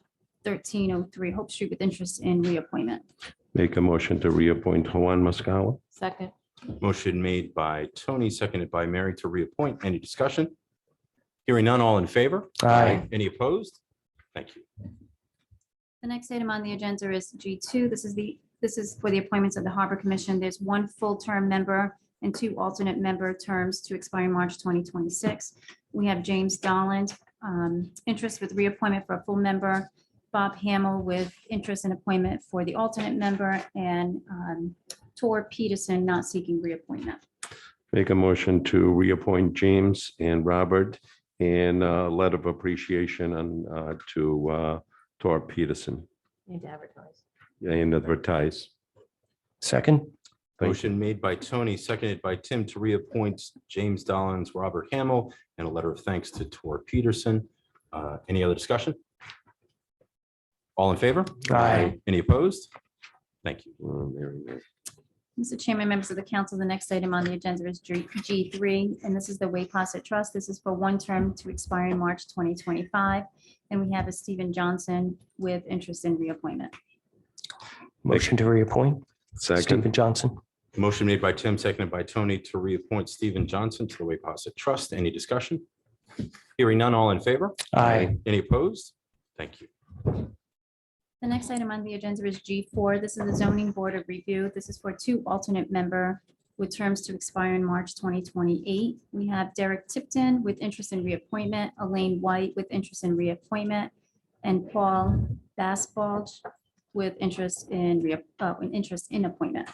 1303 Hope Street, with interest in reappointment.
Make a motion to reappoint Juan Mascala.
Second.
Motion made by Tony, seconded by Mary to reappoint. Any discussion? Hearing none, all in favor?
Aye.
Any opposed? Thank you.
The next item on the agenda is G2. This is for the appointments of the Harbor Commission. There's one full-term member and two alternate member terms to expire March 2026. We have James Dolland, interest with reappointment for a full member, Bob Hamill with interest in appointment for the alternate member, and Tor Peterson not seeking reappointment.
Make a motion to reappoint James and Robert, and a letter of appreciation to Tor Peterson
Need to advertise.
and advertise.
Second.
Thank
Motion made by Tony, seconded by Tim to reappoint James Dollins, Robert Hamill, and a letter of thanks to Tor Peterson. Any other discussion? All in favor?
Aye.
Any opposed? Thank you.
Very good.
Mr. Chairman, members of the council, the next item on the agenda is G3, and this is the Waycosset Trust. This is for one term to expire in March 2025. And we have a Stephen Johnson with interest in reappointment.
Motion to reappoint
Second.
Stephen Johnson.
Motion made by Tim, seconded by Tony to reappoint Stephen Johnson to the Waycosset Trust. Any discussion? Hearing none, all in favor?
Aye.
Any opposed? Thank you.
The next item on the agenda is G4. This is the zoning board of review. This is for two alternate member with terms to expire in March 2028. We have Derek Tipton with interest in reappointment, Elaine White with interest in reappointment, and Paul Bassbalch with interest in appointment.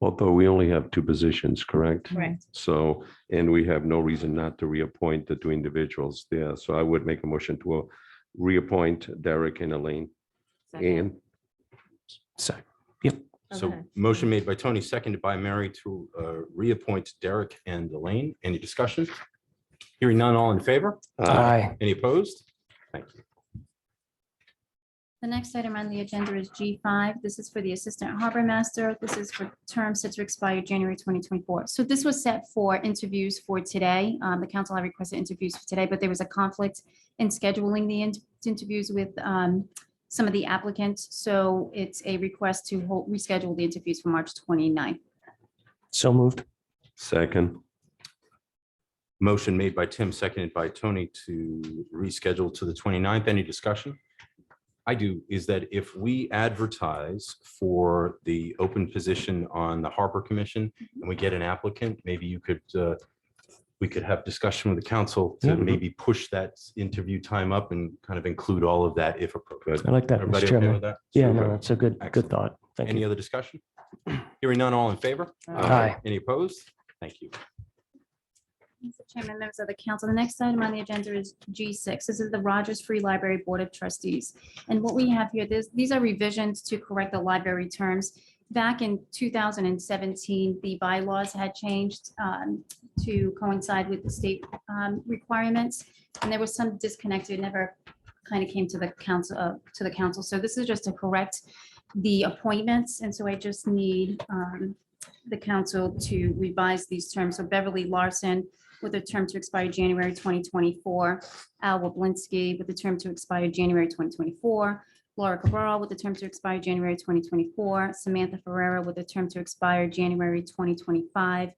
Although we only have two positions, correct?
Correct.
So, and we have no reason not to reappoint the two individuals there. So I would make a motion to reappoint Derek and Elaine. And
Second.
So
Okay.
motion made by Tony, seconded by Mary to reappoint Derek and Elaine. Any discussion? Hearing none, all in favor?
Aye.
Any opposed? Thank you.
The next item on the agenda is G5. This is for the Assistant Harbor Master. This is for term set to expire January 2024. So this was set for interviews for today. The council had requested interviews for today, but there was a conflict in scheduling the interviews with some of the applicants. So it's a request to reschedule the interviews for March 29th.
So moved.
Second.
Motion made by Tim, seconded by Tony to reschedule to the 29th. Any discussion? I do, is that if we advertise for the open position on the Harbor Commission and we get an applicant, maybe you could, we could have discussion with the council to
Yeah.
maybe push that interview time up and kind of include all of that if appropriate.
I like that, Mr.
Everybody okay
Chairman.
with that?
Yeah,
Super.
no, that's a good
Excellent.
thought. Thank
Any
you.
other discussion? Hearing none, all in favor?
Aye.
Any opposed? Thank you.
Mr. Chairman, members of the council, the next item on the agenda is G6. This is the Rogers Free Library Board of Trustees. And what we have here, these are revisions to correct the library terms. Back in 2017, the bylaws had changed to coincide with the state requirements. And there was some disconnect. It never kind of came to the council. So this is just to correct the appointments. And so I just need the council to revise these terms. So Beverly Larson with a term to expire January 2024, Al Wablinski with a term to expire January 2024, Laura Cabral with a term to expire January 2024, Samantha Ferrera with a term to expire January 2025,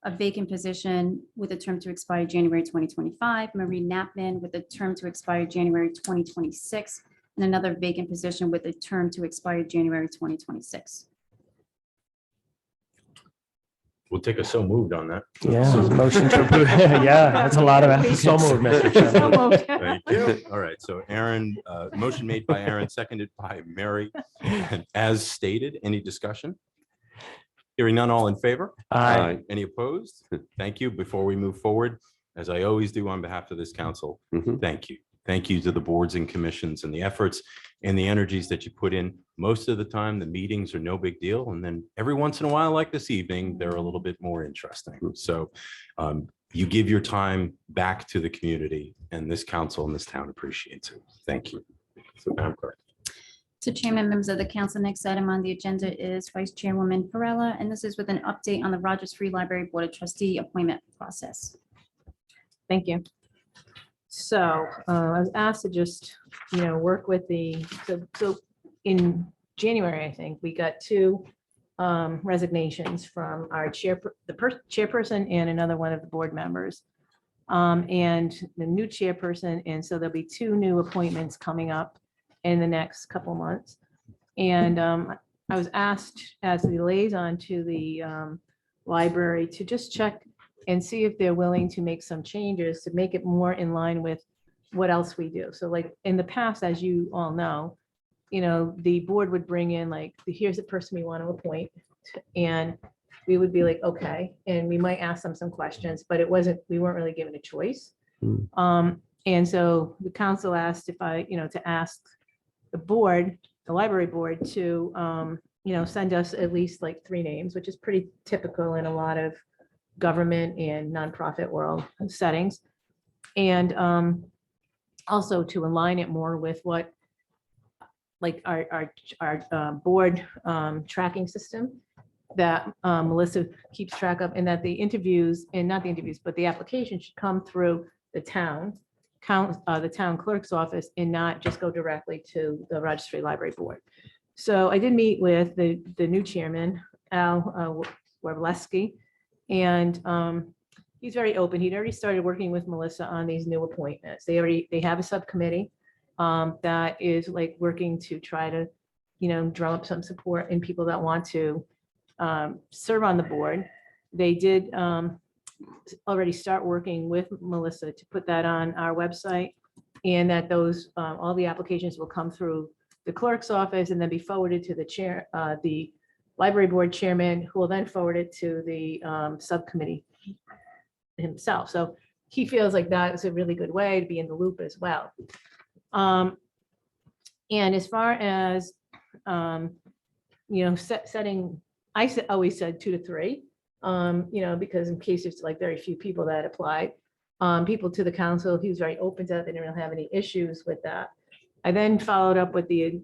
a vacant position with a term to expire January 2025, Marie Knappman with a term to expire January 2026, and another vacant position with a term to expire January 2026.
We'll take a so moved on that.
Yeah, motion to approve. Yeah, that's a lot of applicants.
So moved, Mr. Chairman.
Thank you. All right, so Aaron, motion made by Aaron, seconded by Mary. And as stated, any discussion? Hearing none, all in favor?
Aye.
Any opposed? Thank you. Before we move forward, as I always do on behalf of this council,
Mhm.
thank you. Thank you to the boards and commissions and the efforts and the energies that you put in. Most of the time, the meetings are no big deal. And then every once in a while, like this evening, they're a little bit more interesting. So you give your time back to the community, and this council and this town appreciates it. Thank you. So Madam Clerk.
So Chairman, members of the council, next item on the agenda is Vice Chairwoman Perrella, and this is with an update on the Rogers Free Library Board of Trustee appointment process.
Thank you. So I was asked to just, work with so in January, I think, we got two resignations from our chairperson and another one of the board members. And the new chairperson, and so there'll be two new appointments coming up in the next couple months. And I was asked as the liaison to the library to just check and see if they're willing to make some changes to make it more in line with what else we do. So like in the past, as you all know, the board would bring in like, here's the person we want to appoint. And we would be like, okay, and we might ask them some questions, but we weren't really given a choice. And so the council asked if to ask the board, the library board to, send us at least like 3 names, which is pretty typical in a lot of government and nonprofit world settings. And also to align it more with what like our board tracking system that Melissa keeps track of, and that the interviews, and not the interviews, but the application should come through the town clerk's office and not just go directly to the Rogers Free Library Board. So I did meet with the new chairman, Al Wablinski, and he's very open. He'd already started working with Melissa on these new appointments. They have a subcommittee that is like working to try to, drum up some support in people that want to serve on the board. They did already start working with Melissa to put that on our website, and that those all the applications will come through the clerk's office and then be forwarded to the chair, the library board chairman, who will then forward it to the subcommittee himself. So he feels like that is a really good way to be in the loop as well. And as far as setting, always said 2 to 3. Because in case there's like very few people that applied, people to the council, he was very open to that. They didn't really have any issues with that. I then followed up with the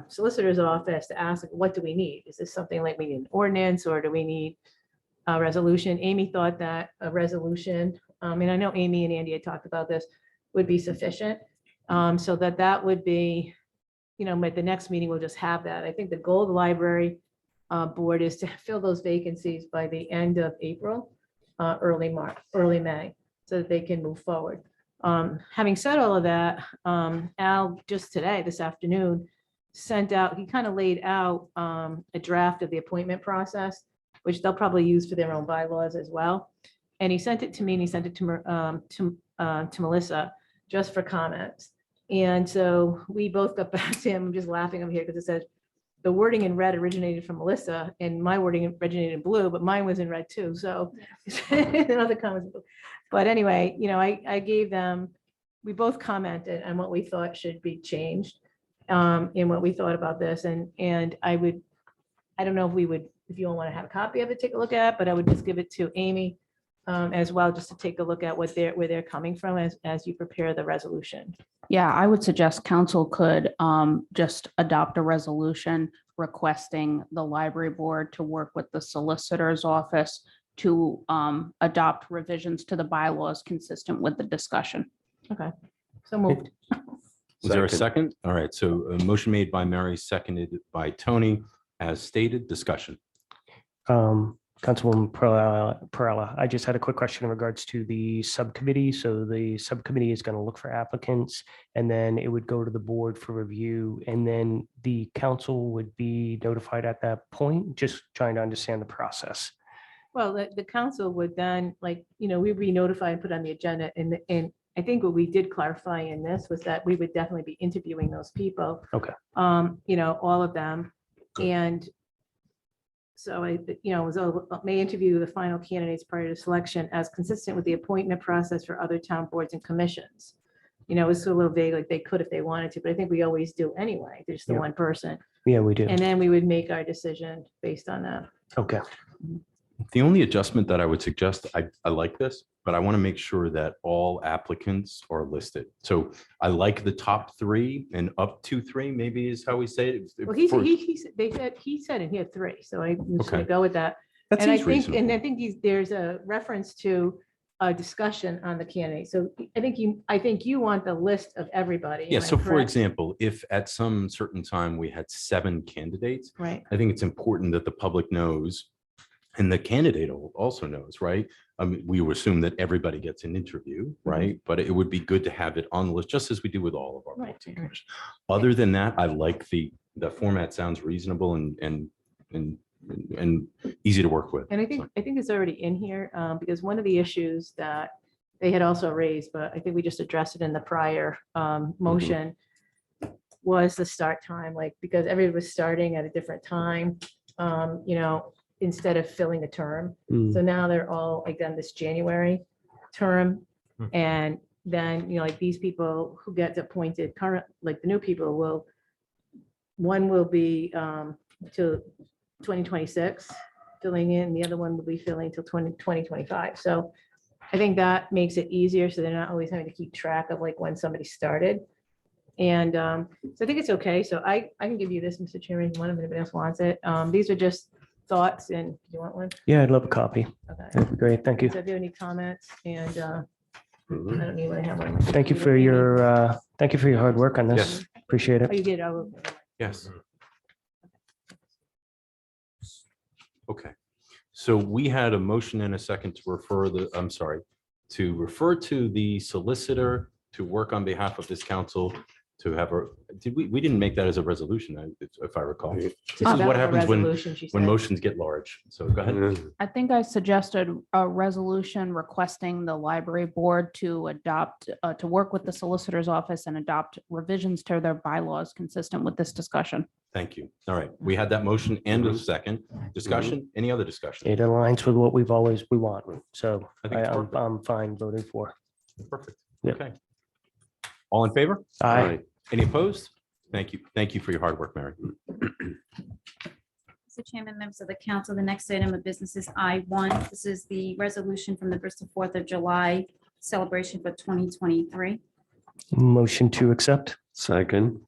solicitor's office to ask, like, what do we need? Is this something like we need an ordinance or do we need a resolution? Amy thought that a resolution, and I know Amy and Andy had talked about this, would be sufficient. So that would be, at the next meeting, we'll just have that. I think the goal of the library board is to fill those vacancies by the end of April, early May, so that they can move forward. Having said all of that, Al just today, this afternoon, sent out, he kind of laid out a draft of the appointment process, which they'll probably use for their own bylaws as well. And he sent it to me and he sent it to Melissa just for comments. And so we both got back to him. I'm just laughing over here because it says the wording in red originated from Melissa and my wording originated in blue, but mine was in red too. So another comment. But anyway, I gave them, we both commented on what we thought should be changed in what we thought about this. And I don't know if you all want to have a copy of it, take a look at, but I would just give it to Amy as well, just to take a look at where they're coming from as you prepare the resolution.
Yeah, I would suggest council could just adopt a resolution requesting the library board to work with the solicitor's office to adopt revisions to the bylaws consistent with the discussion.
Okay, so moved.
Is there a second? All right, so a motion made by Mary, seconded by Tony, as stated, discussion.
Councilwoman Perella, I just had a quick question in regards to the subcommittee. So the subcommittee is going to look for applicants and then it would go to the board for review and then the council would be notified at that point, just trying to understand the process.
Well, the council would then, we'd be notified and put on the agenda. And I think what we did clarify in this was that we would definitely be interviewing those people.
Okay.
All of them. And so may interview the final candidates prior to selection as consistent with the appointment process for other town boards and commissions. It's a little vague, like they could if they wanted to, but I think we always do anyway. There's the
Yeah.
one person.
Yeah, we do.
And then we would make our decision based on that.
Okay.
The only adjustment that I would suggest, I like this, but I want to make sure that all applicants are listed. So I like the top 3 and up to 3, maybe is how we say it.
Well,
For-
he said it, he had 3, so I'm just gonna
Okay.
go with that.
That
And I
seems
think,
reasonable.
there's a reference to a discussion on the candidate. So I think you want the list of everybody.
Yeah,
am I
so for
correct?
example, if at some certain time we had 7 candidates,
Right,
I think it's important that the public knows and the candidate also knows, right? I mean, we would assume that everybody gets an interview, right? But it would be good to have it on the list, just as we do with all of our
Right.
boards and commissions. Other than that, I like the format sounds reasonable and easy to work with.
and I think it's already in here, because one of the issues that they had also raised, but I think we just addressed it in the prior motion, was the start time, because everybody was starting at a different time, instead of filling a term.
Mm.
So now they're all on this January term. And then, these people who get appointed current, the new people one will be till 2026 filling in, the other one will be filling till 2025. So I think that makes it easier. So they're not always having to keep track of when somebody started. And so I think it's okay. So I can give you this, Mr. Chairman, if anybody else wants it. These are just thoughts, and do you want one?
Yeah, I'd love a copy.
Okay.
That'd be great. Thank you.
So if you have any comments, and I
Mhm.
don't need to have one.
Thank you for your hard work on this.
Yes.
Appreciate
Oh,
it.
you did. Oh,
Yes. Okay, so we had a motion and a second to refer to the solicitor to work on behalf of this council to have we didn't make that as a resolution, if I recall. This is
That
what
was a
happens when
resolution, she
when
said.
motions get large. So go ahead.
I think I suggested a resolution requesting the library board to adopt, to work with the solicitor's office and adopt revisions to their bylaws consistent with this discussion.
Thank you. All right, we had that motion and a second discussion. Any other discussion?
It aligns with what we want. So
I think it's
I'm
perfect.
fine voting for.
Perfect.
Yeah.
Okay. All in favor?
Aye.
Any opposed? Thank you. Thank you for your hard work, Mary.
Mr. Chairman, members of the council, the next item of business is I1. This is the resolution from the Bristol 4th of July celebration for 2023.
Motion to accept.
Second,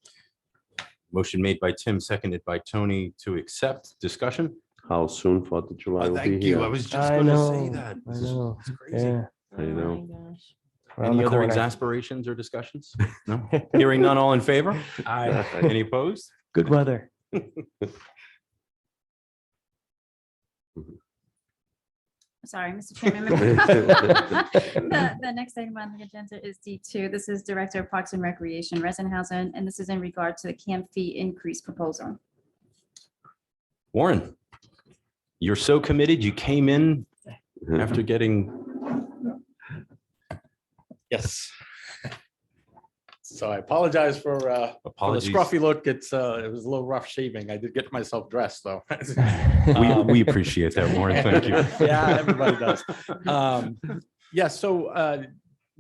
Motion made by Tim, seconded by Tony to accept. Discussion?
how soon 4th of July will be
Thank you. I
here?
was just
I
going to say
know,
that.
I
This is-
know.
it's crazy.
Yeah.
I know.
around
Any
the
other
corner.
exasperations or discussions? No? Hearing none, all in favor?
Aye.
Any opposed?
Good weather.
Sorry, Mr. Chairman. The next item on the agenda is D2. This is Director of Parks and Recreation, Resenhausen, and this is in regard to the camp fee increase proposal.
Warren, you're so committed. You came in after getting,
Yes. So I apologize for the
apologies.
scruffy look. It was a little rough shaving. I did get myself dressed though.
We appreciate that, Warren. Thank you.
Yeah, everybody does. Yeah, so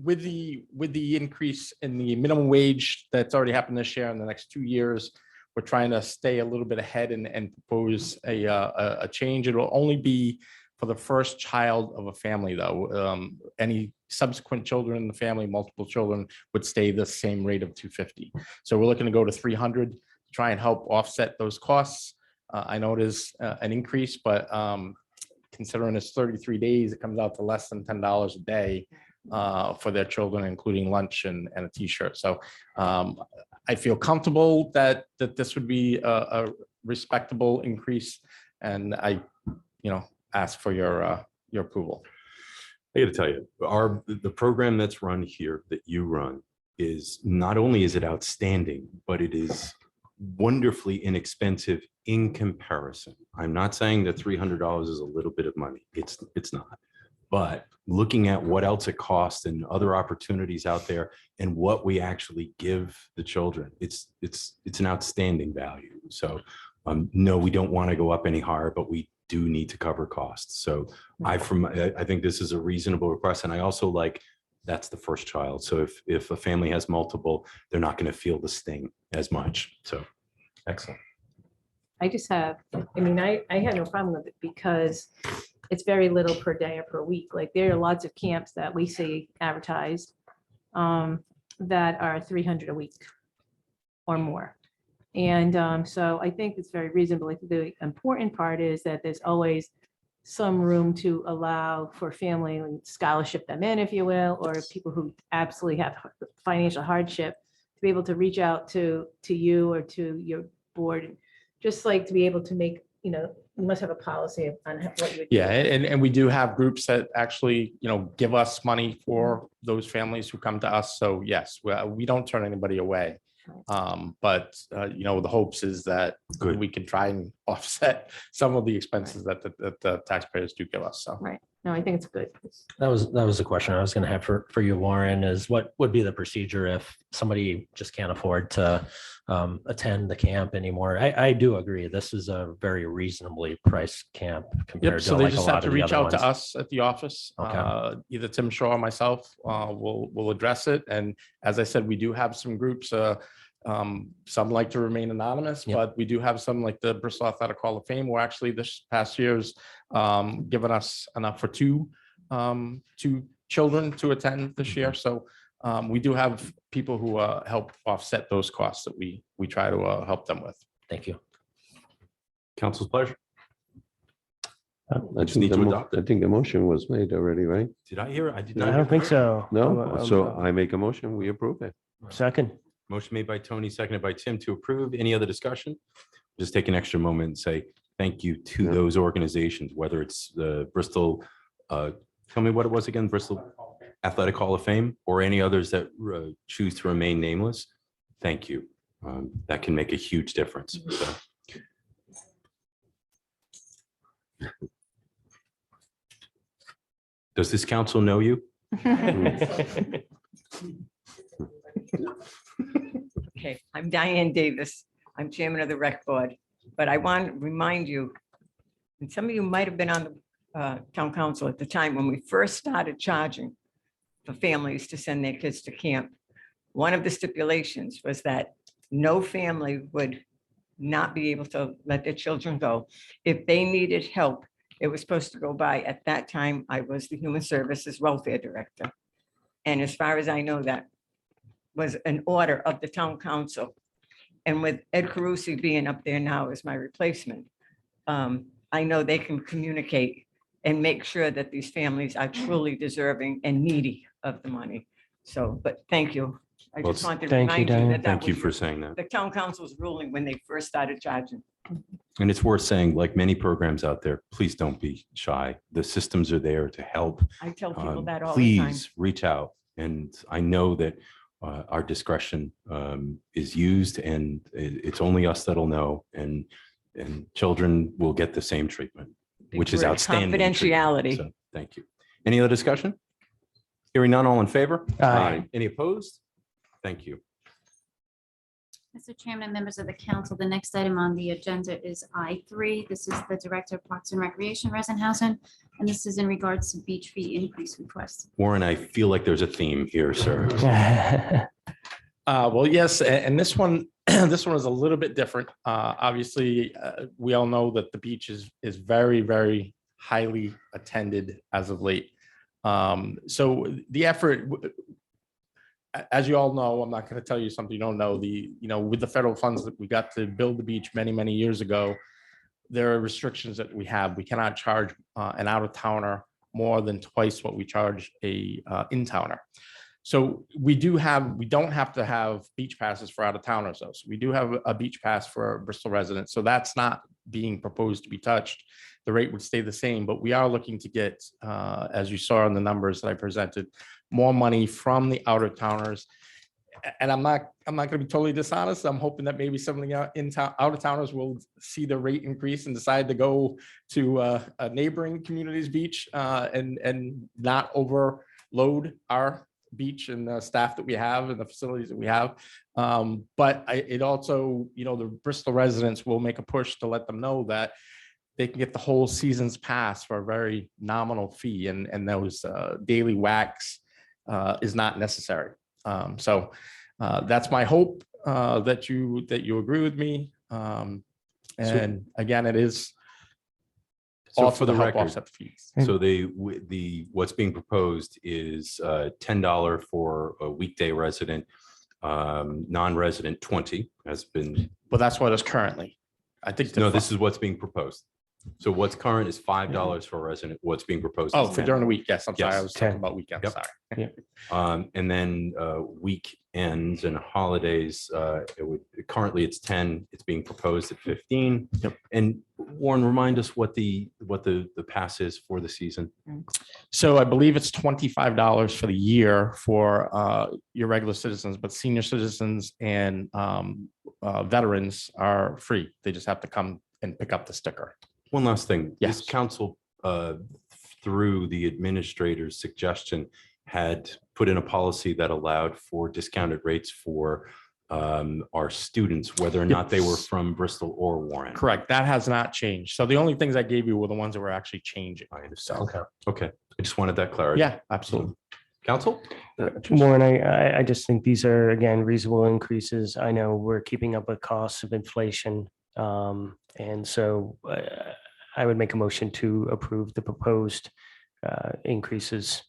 with the increase in the minimum wage that's already happened this year, in the next 2 years, we're trying to stay a little bit ahead and propose a change. It'll only be for the first child of a family, though. Any subsequent children in the family, multiple children, would stay the same rate of 250. So we're looking to go to 300 to try and help offset those costs. I know it is an increase, but considering it's 33 days, it comes out to less than $10 a day for their children, including lunch and a t-shirt. So I feel comfortable that this would be a respectable increase, and I, ask for your approval.
I got to tell you, the program that's run here that you run is not only is it outstanding, but it is wonderfully inexpensive in comparison. I'm not saying that $300 is a little bit of money. It's not. But looking at what else it costs and other opportunities out there and what we actually give the children, it's an outstanding value. So no, we don't want to go up any higher, but we do need to cover costs. So I think this is a reasonable request. And I also like, that's the first child. So if a family has multiple, they're not going to feel the sting as much. So excellent.
I just have, I had no problem with it because it's very little per day or per week. Like there are lots of camps that we see advertised that are 300 a week or more. And so I think it's very reasonable. I think the important part is that there's always some room to allow for family and scholarship them in, if you will, or people who absolutely have financial hardship to be able to reach out to you or to your board, just like to be able to make, you must have a policy on what you would.
Yeah, and we do have groups that actually, give us money for those families who come to us. So yes, we don't turn anybody away. But the hopes is that we can try and offset some of the expenses that the taxpayers do give us. So.
Right. No, I think it's good.
That was the question I was going to have for you, Warren, is what would be the procedure if somebody just can't afford to attend the camp anymore? I do agree. This is a very reasonably priced camp compared
Yep,
to
so they
like a
just have
lot
to
of the
reach
other
out to
ones.
us at the office.
Okay.
Either Tim Shaw or myself will address it. And as I said, we do have some groups. Some like to remain anonymous,
Yep.
but we do have some like the Bristol Athletic Hall of Fame, who actually this past year's given us enough for two children to attend this year. So we do have people who help offset those costs that we try to help them with.
Thank you.
Council's pleasure.
I
just need to adopt it.
I think the motion was made already, right?
Did I hear? I did
I
not.
don't think so.
No, so I make a motion, we approve it.
Second.
Motion made by Tony, seconded by Tim to approve. Any other discussion? Just take an extra moment and say thank you to
Yeah.
those organizations, whether it's the Bristol, tell me what it was again, Bristol Athletic Hall of Fame, or any others that choose to remain nameless. Thank you. That can make a huge difference. So. Does this council know you?
Okay, I'm Diane Davis. I'm chairman of the rec board, but I want to remind you, and some of you might have been on the town council at the time when we first started charging for families to send their kids to camp. One of the stipulations was that no family would not be able to let their children go. If they needed help, it was supposed to go by. At that time, I was the Human Services Welfare Director. And as far as I know, that was an order of the town council. And with Ed Carusi being up there now as my replacement, I know they can communicate and make sure that these families are truly deserving and needy of the money. So, but thank you. I
Well,
just wanted to
thank you,
remind you
Diane.
that that
Thank you
was
for saying that.
the town council's ruling when they first started charging.
And it's worth saying, like many programs out there, please don't be shy. The systems are there to help.
I tell people that all the time.
Please reach out. And I know that our discretion is used, and it's only us that'll know. And children will get the same treatment, which is
Word,
outstanding. treatment.
confidentiality.
So, thank you. Any other discussion? Hearing none, all in favor?
Aye.
Any opposed? Thank you.
Mr. Chairman and members of the council, the next item on the agenda is I3. This is the Director of Parks and Recreation, Resenhausen, and this is in regards to beach fee increase request.
Warren, I feel like there's a theme here, sir.
Well, yes, and this one, this one is a little bit different. Obviously, we all know that the beach is very, very highly attended as of late. So the effort, as you all know, I'm not going to tell you something you don't know. With the federal funds that we got to build the beach many, many years ago, there are restrictions that we have. We cannot charge an out-of-towner more than twice what we charge a in-towner. So we don't have to have beach passes for out-of-towners though. So we do have a beach pass for Bristol residents. So that's not being proposed to be touched. The rate would stay the same, but we are looking to get, as you saw in the numbers that I presented, more money from the out-of-towners. And I'm not going to be totally dishonest. I'm hoping that maybe some of the out-of-towners will see the rate increase and decide to go to a neighboring community's beach and not overload our beach and the staff that we have and the facilities that we have. But it also, the Bristol residents will make a push to let them know that they can get the whole season's pass for a very nominal fee, and those daily wax is not necessary. So that's my hope that you agree with me. And again, it is
So
all
for
for
the
the help
record,
offset the fees.
so what's being proposed is $10 for a weekday resident, non-resident 20 has been,
But that's what it is currently. I think.
no, this is what's being proposed. So what's current is $5 for a resident. What's being proposed. is
For
10.
during the week. Yes, I'm sorry. I
Yes.
was talking
10.
about weekends.
Yep.
Sorry.
And then weekends and holidays, currently it's 10, it's being proposed at 15.
Yep.
And Warren, remind us what the pass is for the season.
So I believe it's $25 for the year for your regular citizens, but senior citizens and veterans are free. They just have to come and pick up the sticker.
One last thing, this
Yes.
council, through the administrator's suggestion, had put in a policy that allowed for discounted rates for our students, whether or not they were
Yes.
from Bristol or Warren.
Correct. That has not changed. So the only things I gave you were the ones that were actually changing.
I understand.
Okay.
Okay, I just wanted that clarity.
Yeah, absolutely.
Council?
Warren, I just think these are, again, reasonable increases. I know we're keeping up with costs of inflation. And so I would make a motion to approve the proposed increases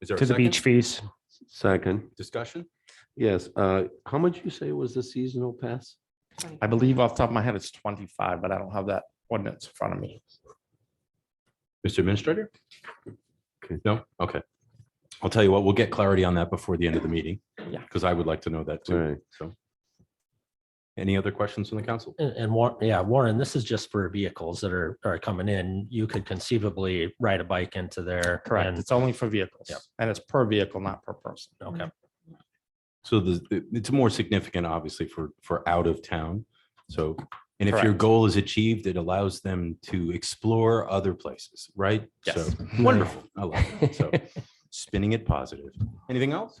Is there a
to the
second?
beach fees.
Second,
Discussion?
yes. How much you say was the seasonal pass?
I believe off the top of my head, it's 25, but I don't have that ordinance in front of me.
Mr. Administrator?
Okay.
No? Okay. I'll tell you what, we'll get clarity on that before the end of the meeting.
Yeah.
Because I would like to know that too.
Right.
So. Any other questions from the council?
And Warren, this is just for vehicles that are coming in. You could conceivably ride a bike into there.
Correct.
and-
It's only for vehicles.
Yep.
And it's per vehicle, not per person.
Okay.
So it's more significant, obviously, for out of town. So, and if your
Correct.
goal is achieved, it allows them to explore other places, right?
Yes.
So wonderful. I love it. So spinning it positive. Anything else?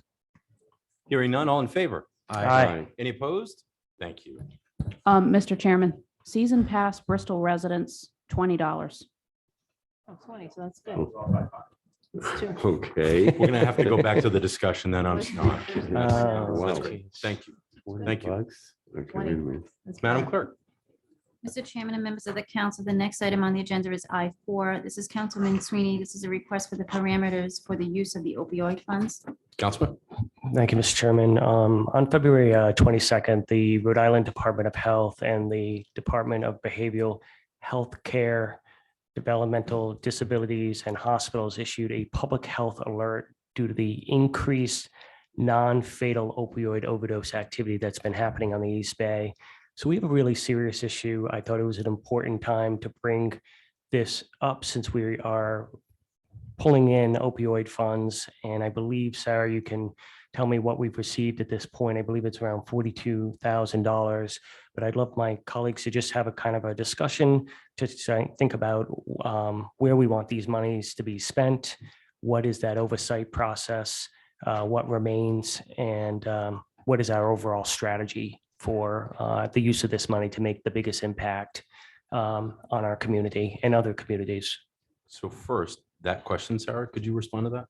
Hearing none, all in favor?
Aye.
Any opposed? Thank you.
Mr. Chairman, season pass Bristol residents, $20.
Oh, 20, so that's good. It's two.
Okay.
We're gonna have to go back to the discussion then. I'm not.
Oh,
That's
wow.
great. Thank you. Thank you.
Okay, wait a minute.
That's
Madam
fine.
Clerk.
Mr. Chairman and members of the council, the next item on the agenda is I4. This is Councilman Sweeney. This is a request for the parameters for the use of the opioid funds.
Councilman?
Thank you, Mr. Chairman. On February 22nd, the Rhode Island Department of Health and the Department of Behavioral Health Care, Developmental Disabilities and Hospitals issued a public health alert due to the increased non-fatal opioid overdose activity that's been happening on the East Bay. So we have a really serious issue. I thought it was an important time to bring this up since we are pulling in opioid funds. And I believe, Sarah, you can tell me what we've received at this point. I believe it's around $42,000. But I'd love my colleagues to just have a kind of a discussion to think about where we want these monies to be spent. What is that oversight process? What remains? And what is our overall strategy for the use of this money to make the biggest impact on our community and other communities?
So first, that question, Sarah, could you respond to that?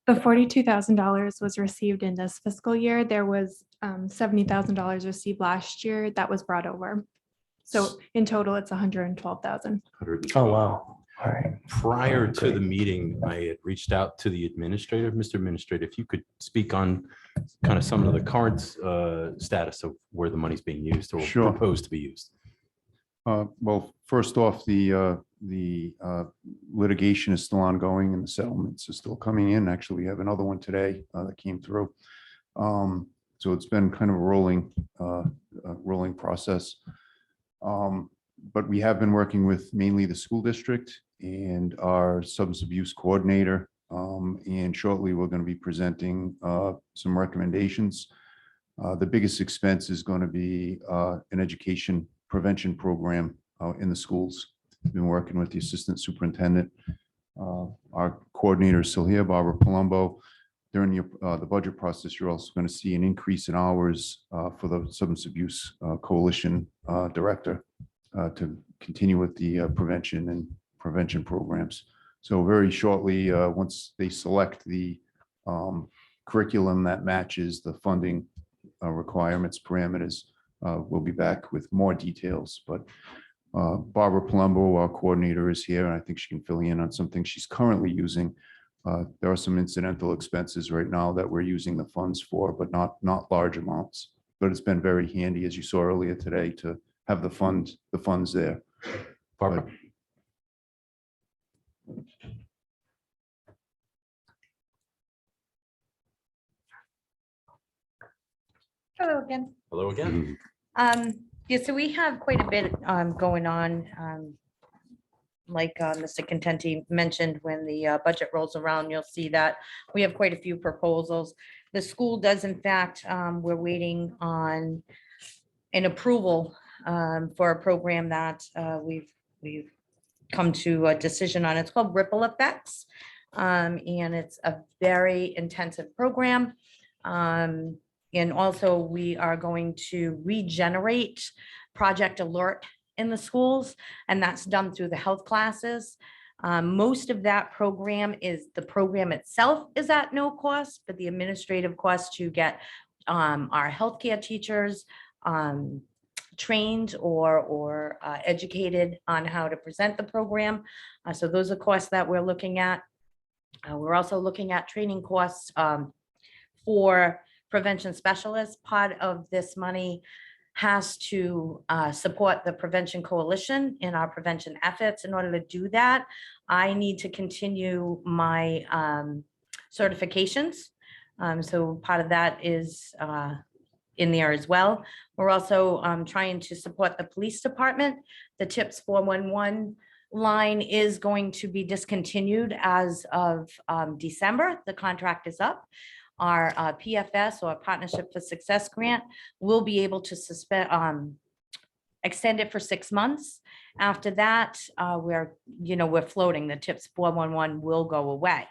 The $42,000 was received in this fiscal year. There was $70,000 received last year that was brought over. So in total, it's $112,000.
Oh, wow. All right.
Prior to the meeting, I had reached out to the administrator. Mr. Administrator, if you could speak on kind of some of the current status of where the money's being used or
Sure.
proposed to be used.
Well, first off, the litigation is still ongoing and the settlements are still coming in. Actually, we have another one today that came through. So it's been kind of a rolling process. But we have been working with mainly the school district and our substance abuse coordinator. And shortly, we're going to be presenting some recommendations. The biggest expense is going to be an education prevention program in the schools. We've been working with the assistant superintendent. Our coordinator is still here, Barbara Palumbo. During the budget process, you're also going to see an increase in hours for the Substance Abuse Coalition director to continue with the prevention programs. So very shortly, once they select the curriculum that matches the funding requirements, parameters, we'll be back with more details. But Barbara Palumbo, our coordinator, is here, and I think she can fill you in on something she's currently using. There are some incidental expenses right now that we're using the funds for, but not large amounts. But it's been very handy, as you saw earlier today, to have the funds there.
Barbara.
Hello again.
Hello again.
Yeah, so we have quite a bit going on. Like Mr. Contenti mentioned, when the budget rolls around, you'll see that we have quite a few proposals. The school does, in fact, we're waiting on an approval for a program that we've come to a decision on. It's called Ripple Effects. And it's a very intensive program. And also we are going to regenerate Project Alert in the schools, and that's done through the health classes. Most of that program is, the program itself is at no cost, but the administrative cost to get our healthcare teachers trained or educated on how to present the program. So those are costs that we're looking at. We're also looking at training costs for prevention specialists. Part of this money has to support the Prevention Coalition in our prevention efforts. In order to do that, I need to continue my certifications. So part of that is in there as well. We're also trying to support the police department. The TIPS 411 line is going to be discontinued as of December. The contract is up. Our PFS, or Partnership for Success grant, will be able to extend it for 6 months. After that, we're floating. The TIPS 411 will go away.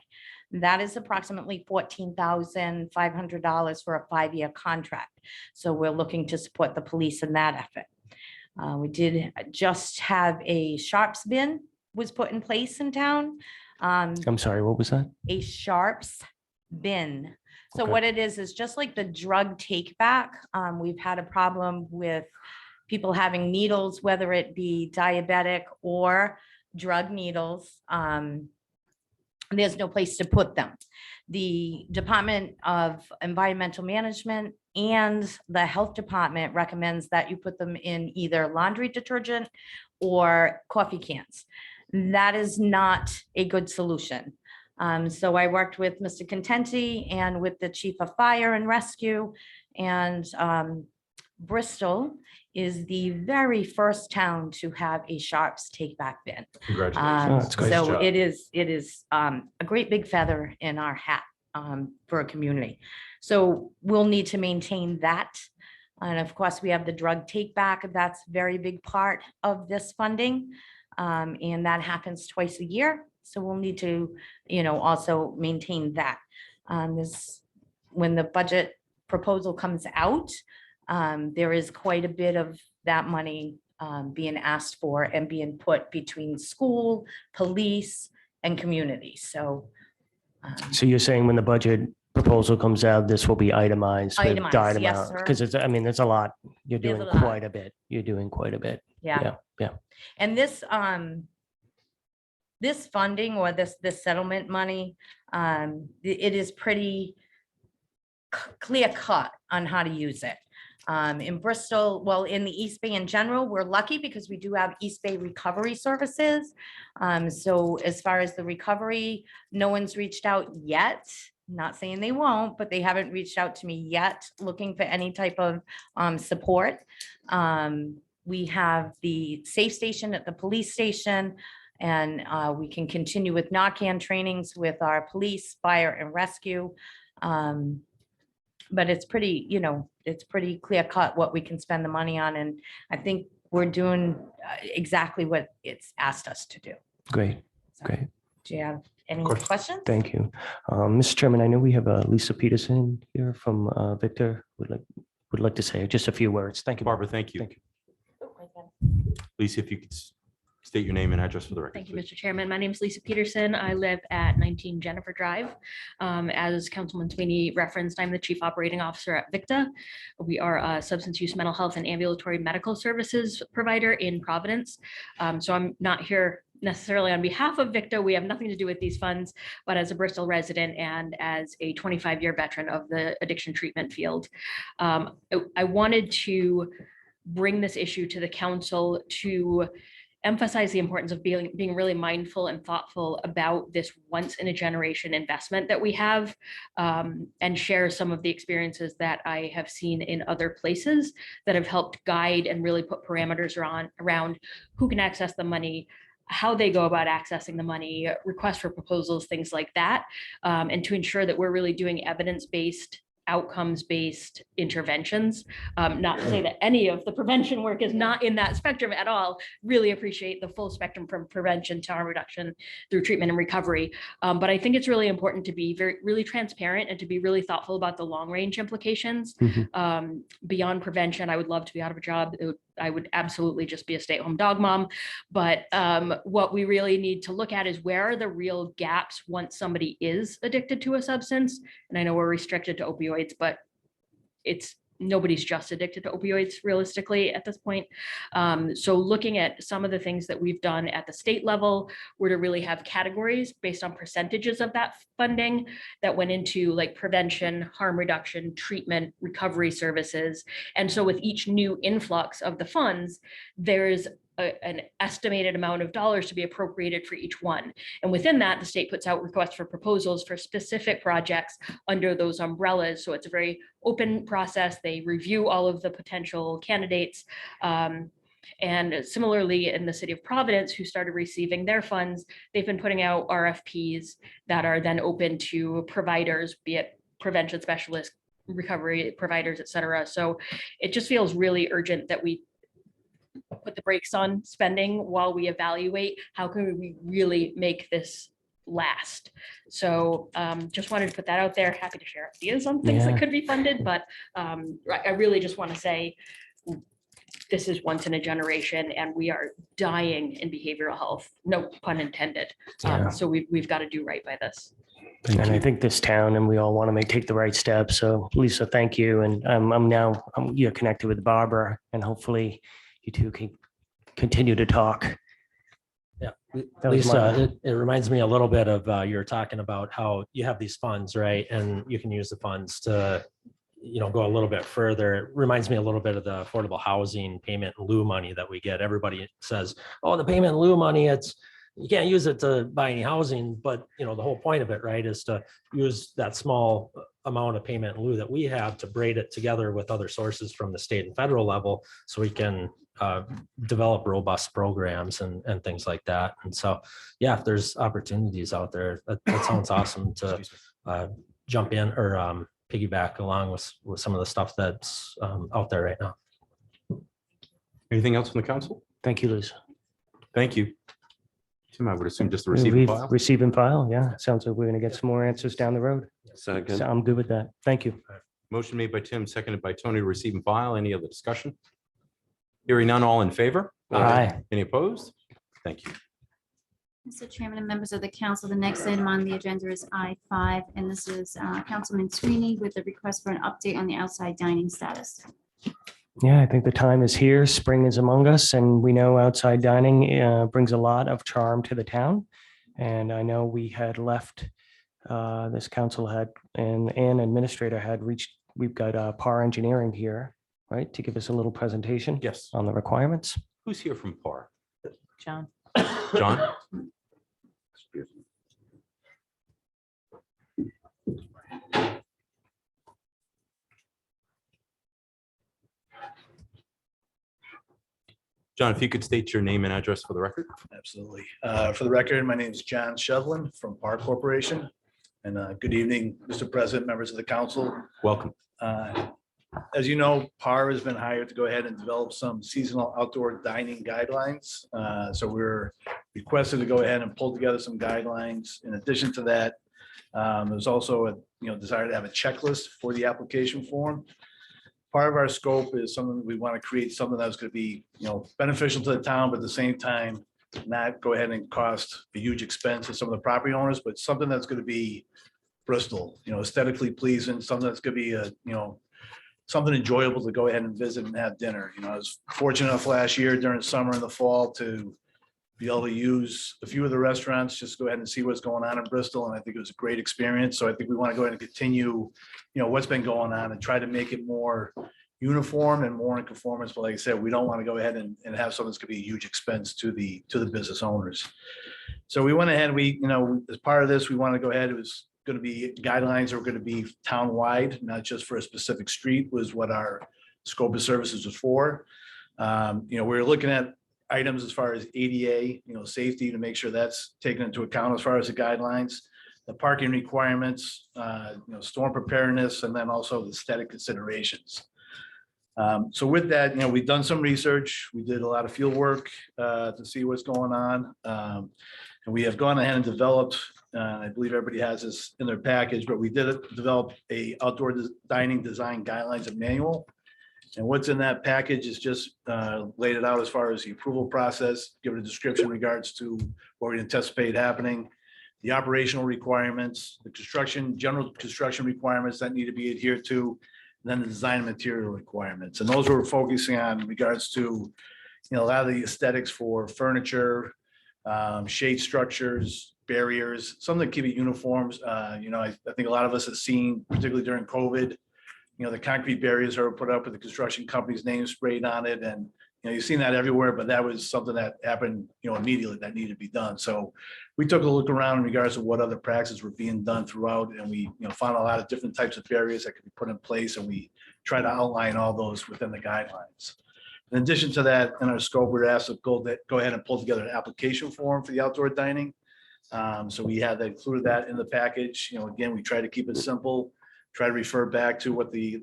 That is approximately $14,500 for a 5-year contract. So we're looking to support the police in that effort. We did just have a Sharps bin was put in place in town.
I'm sorry, what was that?
A Sharps bin. So
Okay.
what it is just like the drug take back. We've had a problem with people having needles, whether it be diabetic or drug needles, there's no place to put them. The Department of Environmental Management and the Health Department recommends that you put them in either laundry detergent or coffee cans. That is not a good solution. So I worked with Mr. Contenti and with the Chief of Fire and Rescue, and Bristol is the very first town to have a Sharps take back bin.
Congratulations.
that's great.
Nice
So
job.
it is a great big feather in our hat for a community. So we'll need to maintain that. And of course, we have the drug take back. That's a very big part of this funding. And that happens twice a year. So we'll need to, also maintain that. When the budget proposal comes out, there is quite a bit of that money being asked for and being put between school, police, and community. So
So you're saying when the budget proposal comes out, this will be itemized with
Itemized,
diet
yes,
amount?
sir.
Because it's, I mean, there's a lot. You're
There's
doing
a lot.
quite a bit. You're doing quite a bit.
yeah.
Yeah.
And this funding or this settlement money, it is pretty clear cut on how to use it. In Bristol, well, in the East Bay in general, we're lucky because we do have East Bay recovery services. So as far as the recovery, no one's reached out yet. Not saying they won't, but they haven't reached out to me yet looking for any type of support. We have the safe station at the police station, and we can continue with Narcan trainings with our police, fire, and rescue. But it's pretty, it's pretty clear cut what we can spend the money on. And I think we're doing exactly what it's asked us to do.
Great.
So,
Great.
do you have any
course.
questions?
Thank you. Mr. Chairman, I know we have Lisa Peterson here from Victor. Would like to say just a few words. Thank you.
Barbara, thank you.
Thank you.
Lisa, if you could state your name and address for the record.
Thank you,
please.
Mr. Chairman. My name is Lisa Peterson. I live at 19 Jennifer Drive. As Councilman Sweeney referenced, I'm the Chief Operating Officer at VICTA. We are a substance use, mental health, and ambulatory medical services provider in Providence. So I'm not here necessarily on behalf of VICTA. We have nothing to do with these funds, but as a Bristol resident and as a 25-year veteran of the addiction treatment field, I wanted to bring this issue to the council to emphasize the importance of being really mindful and thoughtful about this once in a generation investment that we have, and share some of the experiences that I have seen in other places that have helped guide and really put parameters around who can access the money, how they go about accessing the money, requests for proposals, things like that, and to ensure that we're really doing evidence-based, outcomes-based interventions. Not to say that any of the prevention work is not in that spectrum at all. Really appreciate the full spectrum from prevention to harm reduction through treatment and recovery. But I think it's really important to be really transparent and to be really thoughtful about the long range implications. Beyond prevention, I would love to be out of a job. I would absolutely just be a stay-at-home dog mom. But what we really need to look at is where are the real gaps once somebody is addicted to a substance. And I know we're restricted to opioids, but nobody's just addicted to opioids realistically at this point. So looking at some of the things that we've done at the state level were to really have categories based on percentages of that funding that went into like prevention, harm reduction, treatment, recovery services. And so with each new influx of the funds, there's an estimated amount of dollars to be appropriated for each one. And within that, the state puts out requests for proposals for specific projects under those umbrellas. So it's a very open process. They review all of the potential candidates. And similarly, in the city of Providence, who started receiving their funds, they've been putting out RFPs that are then open to providers, be it prevention specialists, recovery providers, et cetera. So it just feels really urgent that we put the brakes on spending while we evaluate how can we really make this last. So just wanted to put that out there. Happy to share ideas on things that could be funded, but I really just want to say this is once in a generation and we are dying in behavioral health, no pun intended. So we've got to do right by this.
Thank
And I
you.
think this town and we all want to take the right steps. So Lisa, thank you. And you're connected with Barbara and hopefully you two can continue to talk.
Yeah,
That was my-
Lisa, it reminds me a little bit of, you were talking about how you have these funds, right? And you can use the funds to, go a little bit further. It reminds me a little bit of the affordable housing payment in lieu money that we get. Everybody says, oh, the payment in lieu money, you can't use it to buy any housing, but the whole point of it, right, is to use that small amount of payment in lieu that we have to braid it together with other sources from the state and federal level so we can develop robust programs and things like that. And so, yeah, if there's opportunities out there, that sounds awesome to jump in or piggyback along with some of the stuff that's out there right now.
Anything else from the council?
Thank you, Lisa.
Thank you. Tim, I would assume just the receive and file.
Receive and file. Yeah. Sounds like we're going to get some more answers down the road.
Second.
So I'm good with that. Thank you.
Motion made by Tim, seconded by Tony to receive and file. Any other discussion? Hearing none, all in favor?
Aye.
Any opposed? Thank you.
Mr. Chairman and members of the council, the next item on the agenda is I-5, and this is Councilman Sweeney with a request for an update on the outside dining status.
Yeah, I think the time is here. Spring is among us, and we know outside dining brings a lot of charm to the town. And I know we had left, this council had, and administrator had reached, we've got PAR Engineering here, right, to give us a little presentation
Yes.
on the requirements.
Who's here from PAR?
John.
John?
Excuse me.
John, if you could state your name and address for the record.
Absolutely. For the record, my name is John Shevlin from Park Corporation. And good evening, Mr. President, members of the council.
Welcome.
As you know, PAR has been hired to go ahead and develop some seasonal outdoor dining guidelines. So we're requested to go ahead and pull together some guidelines. In addition to that, there's also a desire to have a checklist for the application form. Part of our scope is something we want to create something that's going to be, beneficial to the town, but at the same time, not go ahead and cost a huge expense to some of the property owners, but something that's going to be Bristol, aesthetically pleasing, something that's going to be something enjoyable to go ahead and visit and have dinner. I was fortunate enough last year during summer and the fall to be able to use a few of the restaurants, just go ahead and see what's going on in Bristol. And I think it was a great experience. So I think we want to go ahead and continue, what's been going on and try to make it more uniform and more in conformance. But like I said, we don't want to go ahead and have something that's going to be a huge expense to the business owners. So we went ahead, as part of this, we want to go ahead, it was going to be guidelines that were going to be town-wide, not just for a specific street, was what our scope of services was for. We're looking at items as far as ADA, safety, to make sure that's taken into account as far as the guidelines, the parking requirements, storm preparedness, and then also the aesthetic considerations. So with that, we've done some research. We did a lot of field work to see what's going on. And we have gone ahead and developed, I believe everybody has this in their package, but we did develop a outdoor dining design guidelines and manual. And what's in that package is just laid it out as far as the approval process, give it a description in regards to what we anticipate happening, the operational requirements, the general construction requirements that need to be adhered to, and then the design and material requirements. And those we're focusing on in regards to, a lot of the aesthetics for furniture, shade structures, barriers, something that keep it uniforms. I think a lot of us have seen, particularly during COVID, the concrete barriers that were put up with the construction company's name sprayed on it. And, you've seen that everywhere, but that was something that happened, immediately that needed to be done. So we took a look around in regards to what other practices were being done throughout. And we, found a lot of different types of barriers that could be put in place. And we try to outline all those within the guidelines. In addition to that, in our scope, we're asked to go ahead and pull together an application form for the outdoor dining. So we had that included that in the package. Again, we try to keep it simple, try to refer back to what the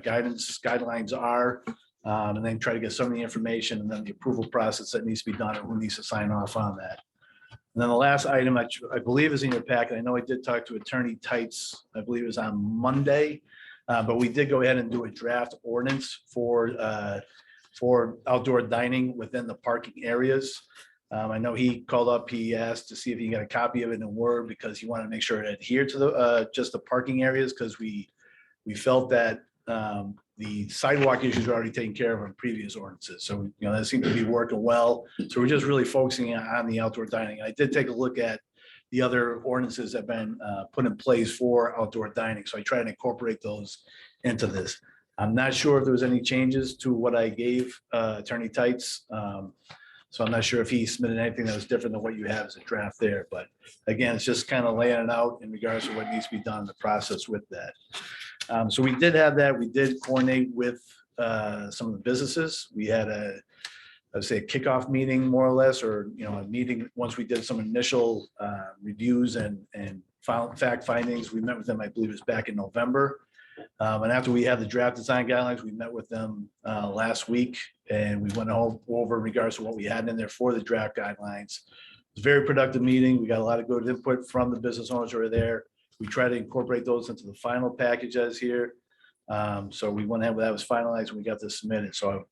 guidelines are, and then try to get some of the information and then the approval process that needs to be done and who needs to sign off on that. And then the last item, I believe is in your packet. I know I did talk to Attorney Tights, I believe it was on Monday, but we did go ahead and do a draft ordinance for outdoor dining within the parking areas. I know he called up, he asked to see if he got a copy of it in Word because he wanted to make sure it adhered to the, just the parking areas, because we felt that the sidewalk issues are already taken care of in previous ordinances. So, that seemed to be working well. So we're just really focusing on the outdoor dining. I did take a look at the other ordinances that have been put in place for outdoor dining. So I try to incorporate those into this. I'm not sure if there was any changes to what I gave Attorney Tights. So I'm not sure if he submitted anything that was different than what you have as a draft there. But again, it's just kind of laying it out in regards to what needs to be done in the process with that. So we did have that. We did coordinate with some of the businesses. We had I'd say a kickoff meeting more or less, or, a meeting once we did some initial reviews and fact findings. We met with them, I believe it was back in November. And after we had the draft design guidelines, we met with them last week and we went over in regards to what we had in there for the draft guidelines. It was a very productive meeting. We got a lot of good input from the business owners who are there. We try to incorporate those into the final package as here. So we went ahead, that was finalized and we got this submitted. So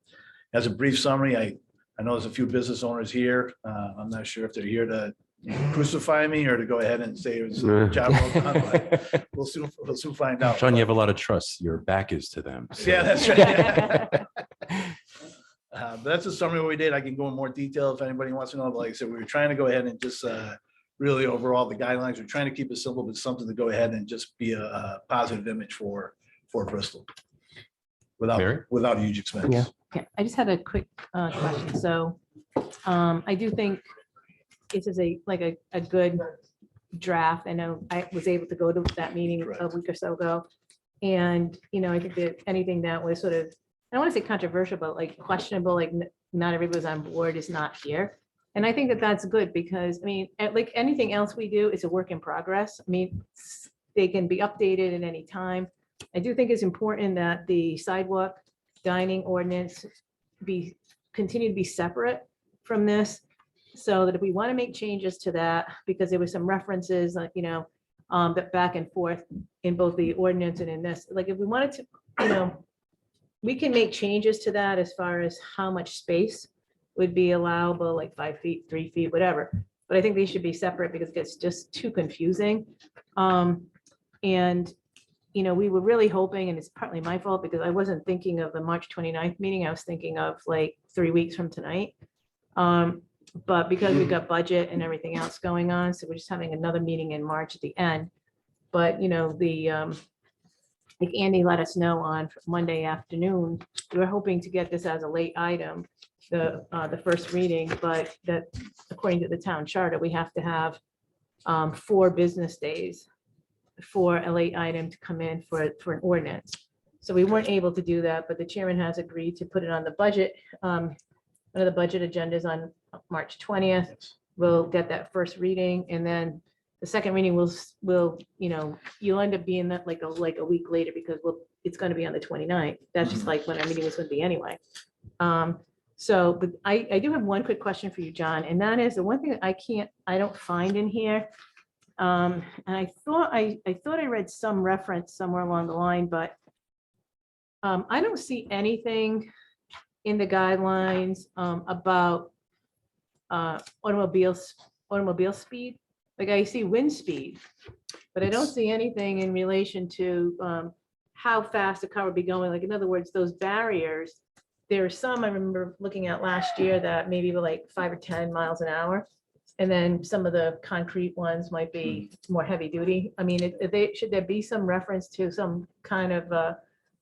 as a brief summary, I know there's a few business owners here. I'm not sure if they're here to crucify me or to go ahead and say it was a job well done, but we'll soon find out.
John, you have a lot of trust. Your back is to them. so-
Yeah, that's right. But that's a summary of what we did. I can go in more detail if anybody wants to know. But like I said, we were trying to go ahead and just really overall the guidelines. We're trying to keep it simple, but something to go ahead and just be a positive image for Bristol
Mary?
without a huge expense.
Yeah.
Okay, I just had a quick question. So I do think this is a good draft. I know I was able to go to that meeting a
Correct.
week or so ago. And, I think that anything that was sort of, I don't want to say controversial, but like questionable, like not everybody's on board is not here. And I think that that's good because, like anything else we do, it's a work in progress. They can be updated at any time. I do think it's important that the sidewalk dining ordinance continue to be separate from this. So that if we want to make changes to that, because there were some references, that back and forth in both the ordinance and in this, like if we wanted to, we can make changes to that as far as how much space would be allowable, like 5 feet, 3 feet, whatever. But I think they should be separate because it gets just too confusing. And we were really hoping, and it's partly my fault because I wasn't thinking of the March 29th meeting. I was thinking of like 3 weeks from tonight. But because we've got budget and everything else going on, so we're just having another meeting in March at the end. But, like Andy let us know on Monday afternoon, we were hoping to get this as a late item, the first reading, but that according to the town charter, we have to have 4 business days for a late item to come in for an ordinance. So we weren't able to do that, but the chairman has agreed to put it on the budget. One of the budget agendas on March 20th. We'll get that first reading and then the second reading will you'll end up being that like a week later because it's going to be on the 29th. That's just like when our meeting was going to be anyway. So, but I do have one quick question for you, John, and that is the one thing that I don't find in here. And I thought I read some reference somewhere along the line, but I don't see anything in the guidelines about automobile speed. Like I see wind speed, but I don't see anything in relation to how fast a car would be going. Like in other words, those barriers, there are some I remember looking at last year that maybe were like 5 or 10 miles an hour. And then some of the concrete ones might be more heavy duty. Should there be some reference to some kind of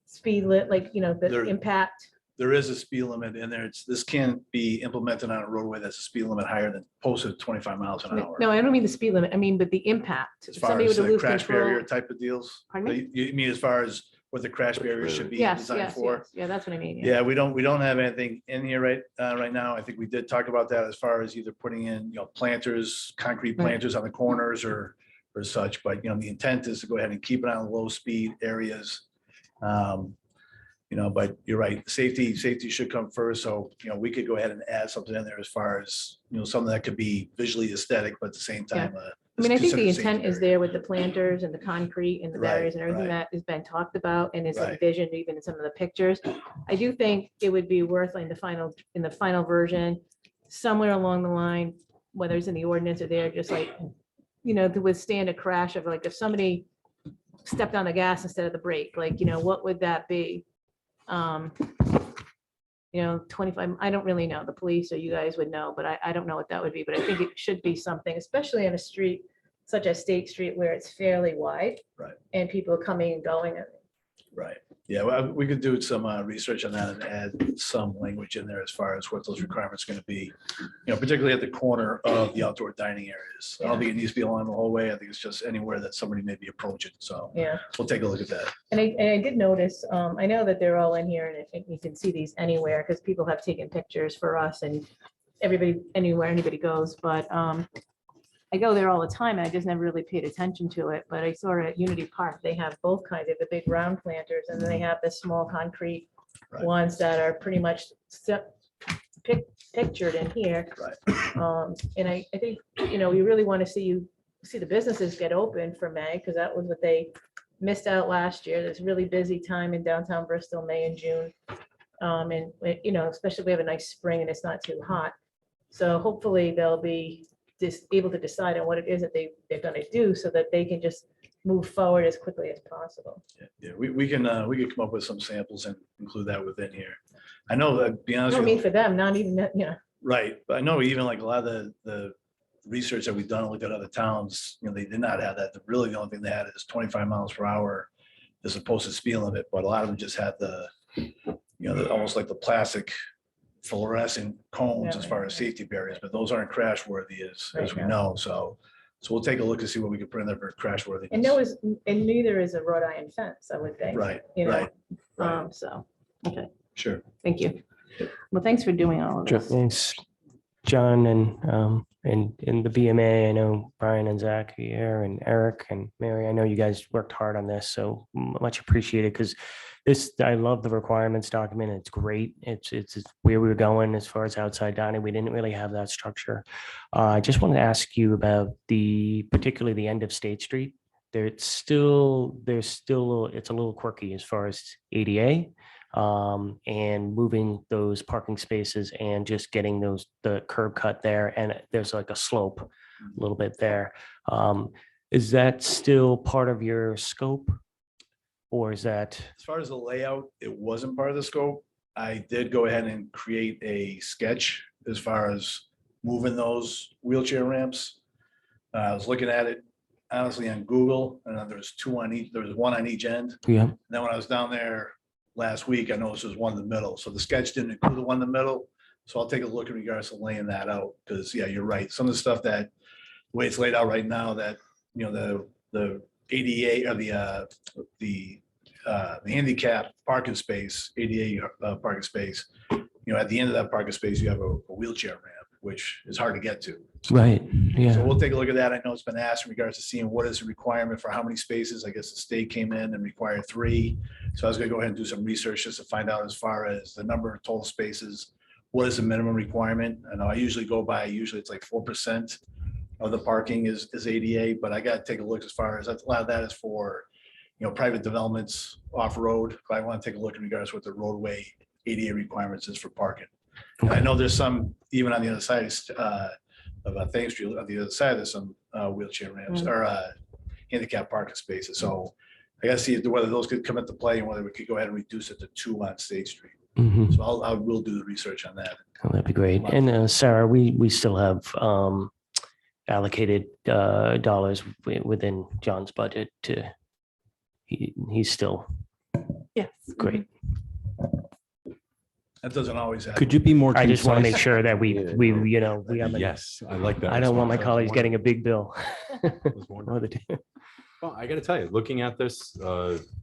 speed limit, like, the impact?
There is a speed limit in there. This can't be implemented on a roadway that's a speed limit higher than posted 25 miles an hour.
No, I don't mean the speed limit. I mean, but the impact.
As
If
far
somebody
as
were to
the
lose
crash barrier
control.
type of deals?
Pardon me?
You mean as far as what the crash barrier should be
Yes,
designed
yes,
for?
yes. Yeah, that's what I mean.
Yeah, we don't have anything in here right now. I think we did talk about that as far as either putting in, planters, concrete
Right.
planters on the corners or such, but the intent is to go ahead and keep it on low speed areas. But you're right, safety should come first. So, we could go ahead and add something in there as far as, something that could be visually aesthetic, but at the same time.
I mean, I think the
considered a safety
intent is
barrier.
there with the planters and the concrete and the
Right,
barriers and everything
right.
that has been talked about and is
Right.
envisioned even in some of the pictures. I do think it would be worth in the final version, somewhere along the line, whether it's in the ordinance or there, just like, to withstand a crash of like, if somebody stepped on the gas instead of the brake, like, what would that be? 25, I don't really know, the police or you guys would know, but I don't know what that would be, but I think it should be something, especially on a street such as State Street where it's fairly wide.
Right.
And people are coming and going.
Right. Yeah, well, we could do some research on that and add some language in there as far as what those requirements are going to be, particularly at the corner of the outdoor dining areas. I don't think it needs to be along the whole way. I think it's just anywhere that somebody may be approaching. So
Yeah.
we'll take a look at that.
And I did notice, I know that they're all in here and I think you can see these anywhere because people have taken pictures for us and everybody, anywhere anybody goes, but I go there all the time and I just never really paid attention to it, but I saw at Unity Park, they have both kinds of the big round planters and then they have the small concrete
Right.
ones that are pretty much pictured in here.
Right.
And I think, we really want to see the businesses get open for May, because that was what they missed out last year. There's really busy time in downtown Bristol, May and June. And, especially if we have a nice spring and it's not too hot. So hopefully they'll be just able to decide on what it is that they're going to do so that they can just move forward as quickly as possible.
Yeah, we can come up with some samples and include that within here. I know that, to be
I
honest
don't
with
mean
you.
for them, not even,
Right, but I know even like a lot of the research that we've done, looked at other towns, they did not have that. Really, the only thing they had is 25 miles per hour as opposed to speed limit, but a lot of them just had almost like the plastic fluorescent cones as far as safety barriers, but those aren't crash worthy as we know. So we'll take a look and see what we can put in there for crash worthy.
and neither is a wrought iron fence, I would think.
Right,
Right.
right.
So, okay,
Sure.
thank you. Well, thanks for doing all of this.
Thanks, John and the BMA. I know Brian and Zach are here and Eric and Mary. I know you guys worked hard on this, so much appreciated because I love the requirements document. It's great. It's where we were going as far as outside dining. We didn't really have that structure. I just wanted to ask you about particularly the end of State Street. It's a little quirky as far as ADA. And moving those parking spaces and just getting the curb cut there, and there's like a slope a little bit there. Is that still part of your scope? Or is that?
As far as the layout, it wasn't part of the scope. I did go ahead and create a sketch as far as moving those wheelchair ramps. I was looking at it honestly on Google, and then there was one on each end.
Yeah.
And then when I was down there last week, I noticed there's one in the middle. So the sketch didn't include the one in the middle. So I'll take a look in regards to laying that out, because yeah, you're right. Some of the stuff the way it's laid out right now, that, the ADA or the handicap parking space, ADA parking space, at the end of that parking space, you have a wheelchair ramp, which is hard to get to.
Right, yeah.
So we'll take a look at that. I know it's been asked in regards to seeing what is the requirement for how many spaces. I guess the state came in and required 3. So I was gonna go ahead and do some research just to find out as far as the number of total spaces, what is the minimum requirement? I know I usually go by, it's like 4% of the parking is ADA, but I gotta take a look as far as, a lot of that is for, private developments off-road. But I want to take a look in regards to what the roadway ADA requirements is for parking. And I know there's some, even on the other side of Thames Street, on the other side, there's some wheelchair ramps or handicap parking spaces. So I gotta see whether those could come into play and whether we could go ahead and reduce it to 2 on State Street.
Mhm.
So I will do the research on that.
Oh, that'd be great. And Sarah, we still have allocated dollars within John's budget he's still
Yes.
great.
That doesn't always happen.
Could you be more?
I just want to make
concise?
sure that we have.
Yes, I like that.
I don't want my
response.
colleagues getting a big bill.
was wonderful. Well, I got to tell you, looking at this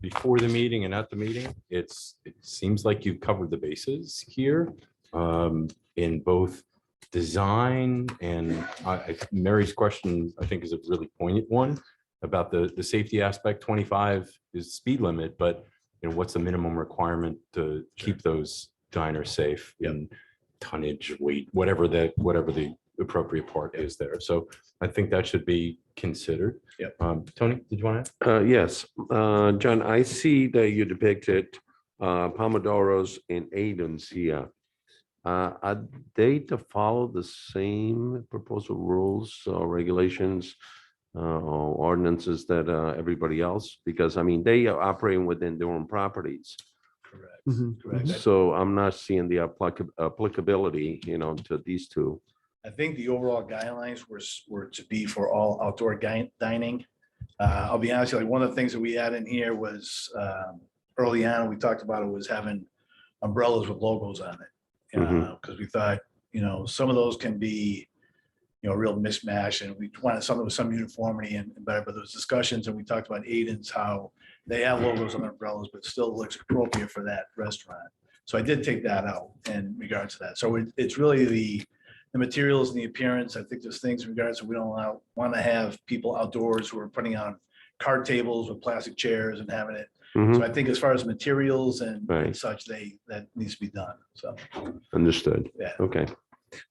before the meeting and at the meeting, it seems like you've covered the bases here in both design and Mary's question, I think, is a really poignant one about the safety aspect. 25 is speed limit, but what's the minimum requirement to keep those diners safe and tonnage, weight, whatever the appropriate part is there. So I think that should be considered.
Yep.
Tony, did you want to?
Yes, John, I see that you depicted Pomodoros and Adams here. Are they to follow the same proposal rules or regulations or ordinances that everybody else? Because I mean, they are operating within their own properties.
Correct. Correct.
So I'm not seeing the applicability, to these two.
I think the overall guidelines were to be for all outdoor dining. I'll be honest, like one of the things that we had in here was early on, we talked about it was having umbrellas with logos on it. Because we thought, some of those can be, a real mismatch, and we wanted something with some uniformity and better, but those discussions, and we talked about Aiden's, how they have logos on their umbrellas, but still looks appropriate for that restaurant. So I did take that out in regards to that. So it's really the materials and the appearance. I think there's things in regards to we don't want to have people outdoors who are putting on card tables with plastic chairs and having it. So I think as far as materials and such, that needs to be done. So.
Understood.
Yeah.
Okay.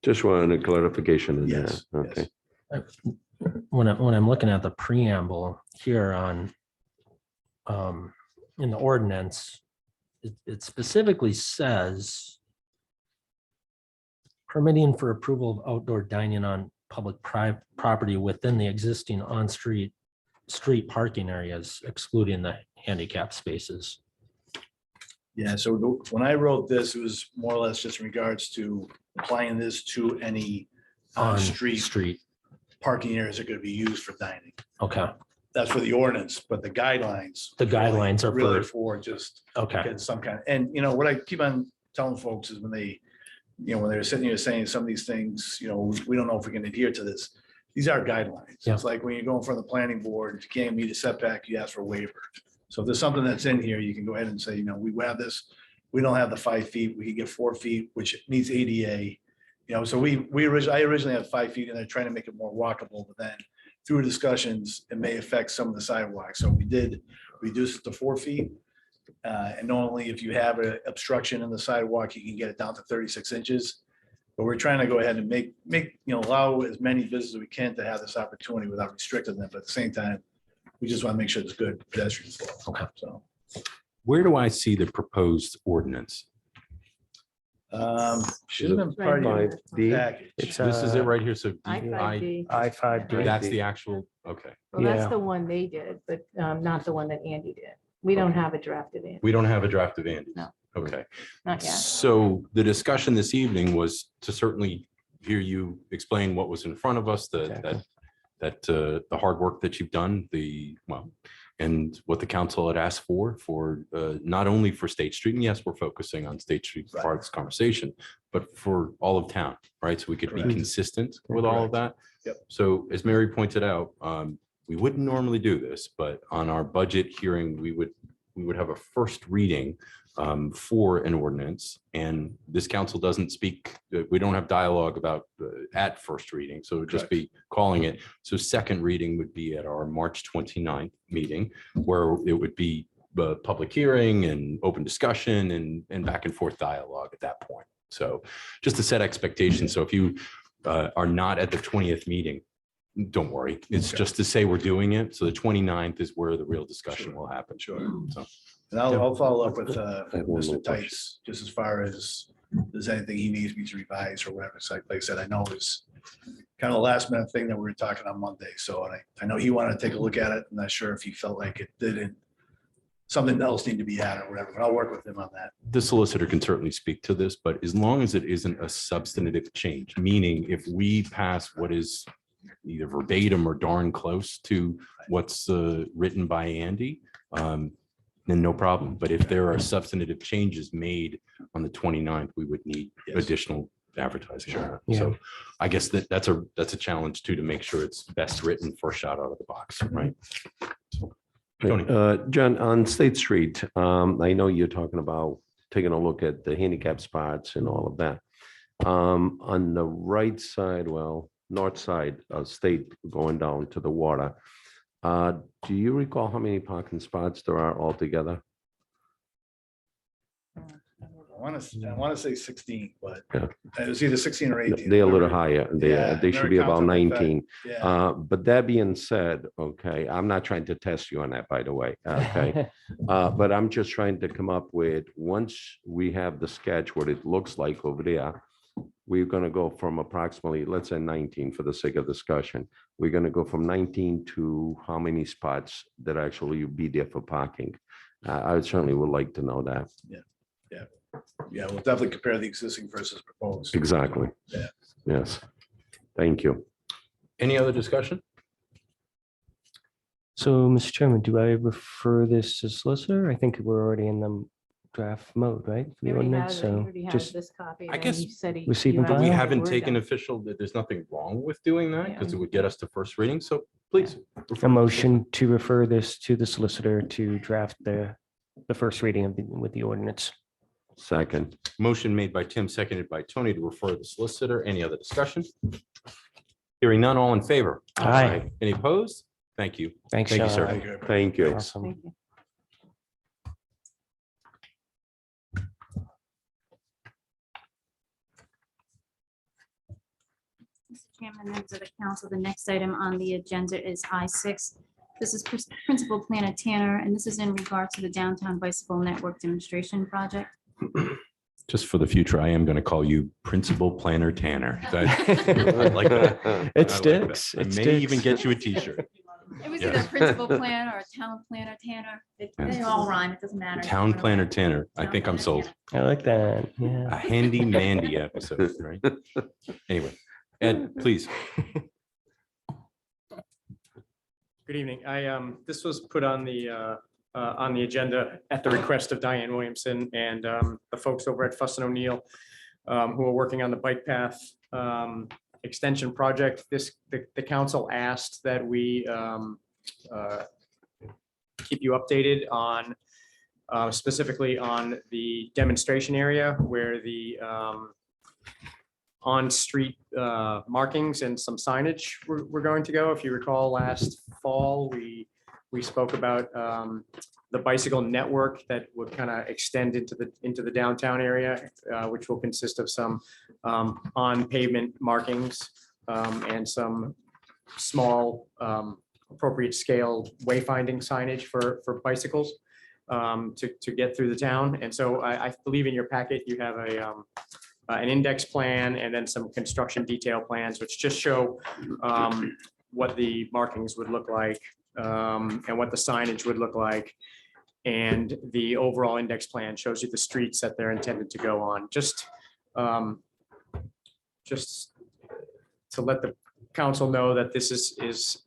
Just wanted a clarification in
Yes,
that. Okay.
When I'm looking at the preamble here on in the ordinance, it specifically says permitting for approval of outdoor dining on public property within the existing on-street parking areas, excluding the handicap spaces.
Yeah, so when I wrote this, it was more or less just in regards to applying this to any street parking areas that are going to be used for dining.
Okay.
That's for the ordinance, but the guidelines.
The guidelines are
really for just
okay.
get some kind of, and what I keep on telling folks is when they, when they're sitting here saying some of these things, we don't know if we can adhere to this. These are guidelines. It's like when you go in front of the planning board, if you can't meet a setback, you ask for a waiver. So if there's something that's in here, you can go ahead and say, we have this, we don't have the 5 feet, we can get 4 feet, which meets ADA. So I originally had 5 feet and they're trying to make it more walkable, but then through discussions, it may affect some of the sidewalks. So we did reduce it to 4 feet. And normally if you have an obstruction in the sidewalk, you can get it down to 36 inches. But we're trying to go ahead and make, allow as many visitors as we can to have this opportunity without restricting them. But at the same time, we just want to make sure there's good pedestrian flow.
Okay.
So.
Where do I see the proposed ordinance?
Should have been part of the package.
This is it right here. So
I-5D.
I-5D.
that's the actual, okay.
Well, that's
Yeah.
the one they did, but not the one that Andy did. We don't have it drafted in.
We don't have a draft of Andy's.
No.
Okay.
Not yet.
So the discussion this evening was to certainly hear you explain what was in front of us, the hard work that you've done, and what the council had asked for not only for State Street, and yes, we're focusing on State Street as part of this conversation, but for all of town, right? So we could be consistent with all of that.
Yep.
So as Mary pointed out, we wouldn't normally do this, but on our budget hearing, we would have a first reading for an ordinance, and this council doesn't speak, we don't have dialogue about at first reading, so it would just be calling it. So second reading would be at our March 29th meeting, where it would be the public hearing and open discussion and back and forth dialogue at that point. So just to set expectations. So if you are not at the 20th meeting, don't worry. It's just to say we're doing it. So the 29th is where the real discussion will happen.
Sure.
So.
And I'll follow up with
have one more
Mr. Tice, just as far as there's anything he needs me to revise or whatever. So like I said, I know it's kind of the last minute thing that we were talking on Monday. So I know he wanted to take a look at it. I'm not sure if he felt like it didn't, something else need to be added or whatever, but I'll work with him on that.
The solicitor can certainly speak to this, but as long as it isn't a substantive change, meaning if we pass what is either verbatim or darn close to what's written by Andy, then no problem. But if there are substantive changes made on the 29th, we would need additional advertising.
Sure.
So I guess that's a challenge too, to make sure it's best written first shot out of the box, right? So, Tony.
John, on State Street, I know you're talking about taking a look at the handicap spots and all of that. On the right side, north side of State going down to the water, do you recall how many parking spots there are altogether?
I want to say 16, but
Yeah.
it was either 16 or 18.
They're a little higher.
Yeah,
They should
very
be about
confident that-
19.
Yeah.
But that being said, okay, I'm not trying to test you on that, by the way, okay? But I'm just trying to come up with, once we have the sketch, what it looks like over there, we're gonna go from approximately, let's say 19 for the sake of discussion. We're gonna go from 19 to how many spots that actually will be there for parking? I certainly would like to know that.
Yeah, we'll definitely compare the existing versus proposed.
Exactly.
Yeah.
Yes. Thank you.
Any other discussion?
So, Mr. Chairman, do I refer this to solicitor? I think we're already in the draft mode, right? for the ordinance? So just
This copy.
I
and
guess
he said he-
receive
you
and
asked
file?
We
him to
haven't
word
taken
them.
official, there's nothing wrong with doing that because
Yeah.
it would get us to first reading. So please. refer
a
to
motion to refer this to the solicitor to draft the first reading of with the ordinance.
Second.
Motion made by Tim, seconded by Tony to refer to the solicitor. Any other discussion? Hearing none, all in favor?
Aye.
Any opposed? Thank you.
Thanks,
Thank you, sir.
Sean.
Thank you.
Awesome.
Thank you.
Mr. Chairman, members of the council, the next item on the agenda is I6. This is Principal Planner Tanner, and this is in regard to the Downtown Bicycle Network Demonstration Project.
Just for the future, I am going to call you Principal Planner Tanner. I like that. I like
It
that.
sticks.
I
It
may even
sticks.
get you a t-shirt.
It was
Yes.
either Principal Planner or Town Planner Tanner. They all rhyme, it doesn't matter.
Town Planner Tanner. I think I'm sold.
I like that.
A
Yeah.
handy mandy episode, right? Anyway, Ed, please.
Good evening. This was put on the agenda at the request of Diane Williamson and the folks over at Fuss and O'Neill who are working on the bike path extension project. The council asked that we keep you updated on specifically on the demonstration area where the on-street markings and some signage we're going to go. If you recall, last fall, we spoke about the bicycle network that would kind of extend into the downtown area, which will consist of some on pavement markings and some small appropriate scale wayfinding signage for bicycles to get through the town. And so I believe in your packet, you have an index plan and then some construction detail plans, which just show what the markings would look like and what the signage would look like. And the overall index plan shows you the streets that they're intended to go on. Just to let the council know that this is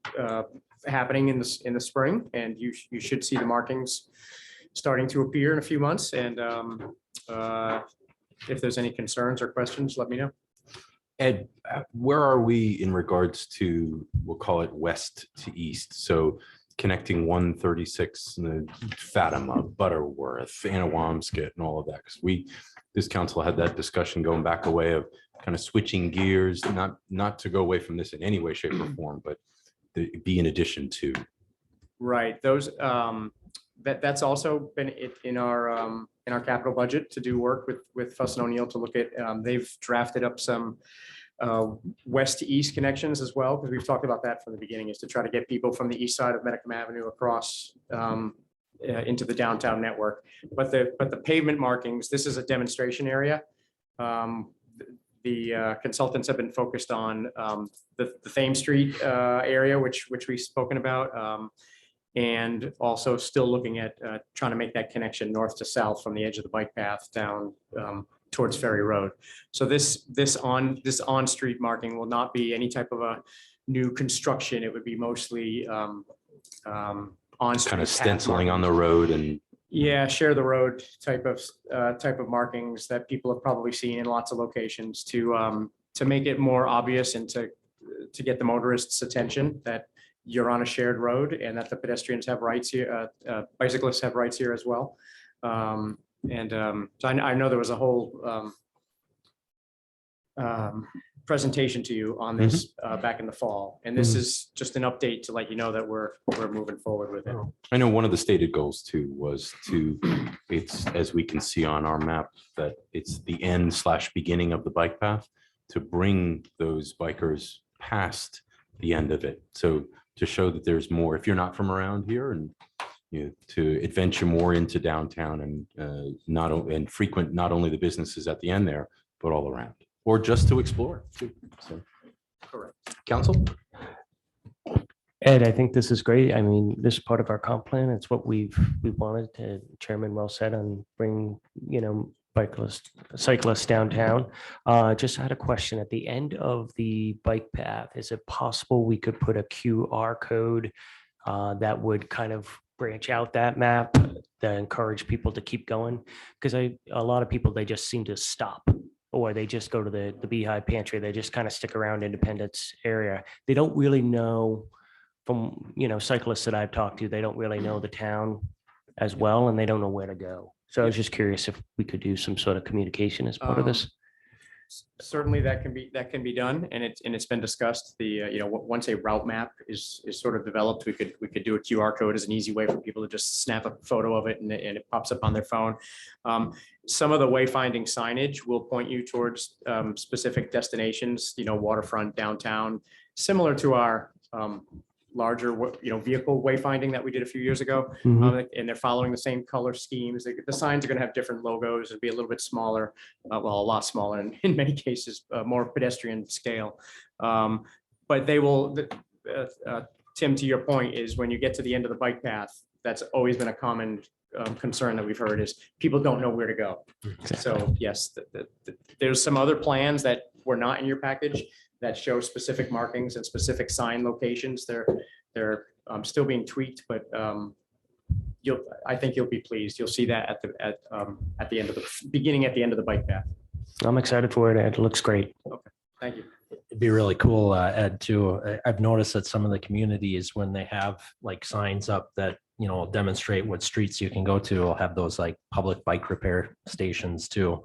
happening in the spring, and you should see the markings starting to appear in a few months. And if there's any concerns or questions, let me know.
Ed, where are we in regards to, we'll call it west to east? So connecting 136, Fatima, Butterworth, Anawamsket and all of that. Because this council had that discussion going back a way of kind of switching gears, not to go away from this in any way, shape or form, but be in addition to.
Right, those, that's also been in our capital budget to do work with Fuss and O'Neill to look at, they've drafted up some west to east connections as well, because we've talked about that from the beginning, is to try to get people from the east side of Medicum Avenue across into the downtown network. But the pavement markings, this is a demonstration area. The consultants have been focused on the Thames Street area, which we've spoken about. And also still looking at trying to make that connection north to south from the edge of the bike path down towards Ferry Road. So this on-street marking will not be any type of a new construction. It would be mostly on-street.
Kind of stenciling on the road and.
Yeah, share the road type of markings that people have probably seen in lots of locations to make it more obvious and to get the motorists' attention that you're on a shared road and that the pedestrians have rights here, bicyclists have rights here as well. So I know there was a whole
presentation to you on this back in the fall. And this is just an update to let you know that we're moving forward with it.
I know one of the stated goals too was it's, as we can see on our map, that it's the end/beginning of the bike path to bring those bikers past the end of it. So to show that there's more, if you're not from around here, and to adventure more into downtown and frequent not only the businesses at the end there, but all around, or just to explore too. So,
correct.
Council?
Ed, I think this is great. I mean, this is part of our comp plan. It's what we wanted to, Chairman well said, on bring, cyclists downtown. Just had a question at the end of the bike path. Is it possible we could put a QR code that would kind of branch out that map that encourage people to keep going? Because a lot of people, they just seem to stop, or they just go to the Beehive Pantry. They just kind of stick around Independence area. They don't really know, from cyclists that I've talked to, they don't really know the town as well, and they don't know where to go. So I was just curious if we could do some sort of communication as part of this.
Certainly that can be done, and it's been discussed. Once a route map is sort of developed, we could do a QR code as an easy way for people to just snap a photo of it and it pops up on their phone. Some of the wayfinding signage will point you towards specific destinations, waterfront, downtown, similar to our larger, vehicle wayfinding that we did a few years ago. And they're following the same color schemes. The signs are going to have different logos and be a little bit smaller, a lot smaller in many cases, more pedestrian scale. But they will, Tim, to your point, is when you get to the end of the bike path, that's always been a common concern that we've heard, is people don't know where to go. So yes, there's some other plans that were not in your package that show specific markings and specific sign locations. They're still being tweaked, but I think you'll be pleased. You'll see that at the end of the bike path.
I'm excited for it, Ed. It looks great.
Okay, thank you.
It'd be really cool, Ed, too. I've noticed that some of the communities, when they have like signs up that, demonstrate what streets you can go to, will have those like public bike repair stations too.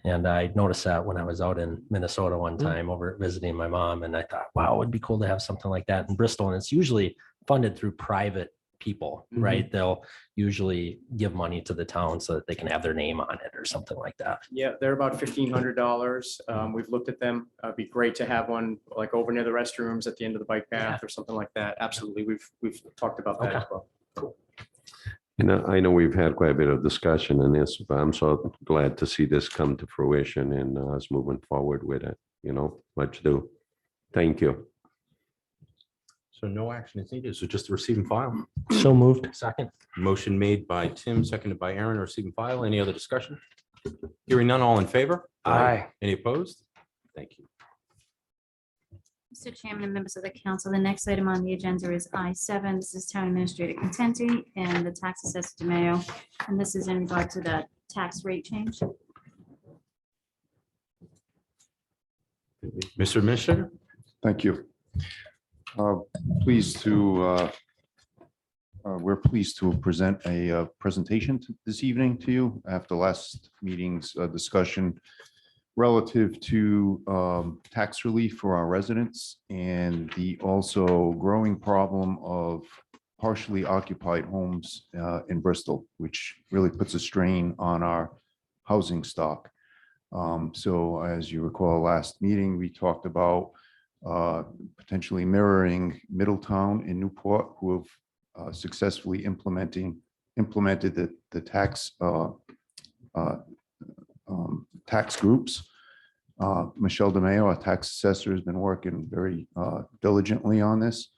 And I noticed that when I was out in Minnesota one time over visiting my mom, and I thought, wow, it would be cool to have something like that in Bristol. And it's usually funded through private people, right? They'll usually give money to the town so that they can have their name on it or something like that.
Yeah, they're about $1,500. We've looked at them. It'd be great to have one like over near the restrooms at the end of the bike path or something like that. Absolutely. We've talked about that as well. Cool.
And I know we've had quite a bit of discussion on this, but I'm so glad to see this come to fruition and us moving forward with it. Much ado. Thank you.
So no action is needed. So just to receive and file.
So moved.
Second. Motion made by Tim, seconded by Aaron. Receive and file. Any other discussion? Hearing none, all in favor?
Aye.
Any opposed? Thank you.
Mr. Chairman and members of the council, the next item on the agenda is I-7. This is Town Administrator Contenti and the Tax Assessor DeMayo. And this is in regard to the tax rate change.
Mr. Administrator?
Thank you. We're pleased to present a presentation this evening to you after last meeting's discussion relative to tax relief for our residents and the also growing problem of partially occupied homes in Bristol, which really puts a strain on our housing stock. So as you recall, last meeting, we talked about potentially mirroring Middletown and Newport, who have successfully implemented the tax groups. Michelle DeMayo, our tax assessor, has been working very diligently on this.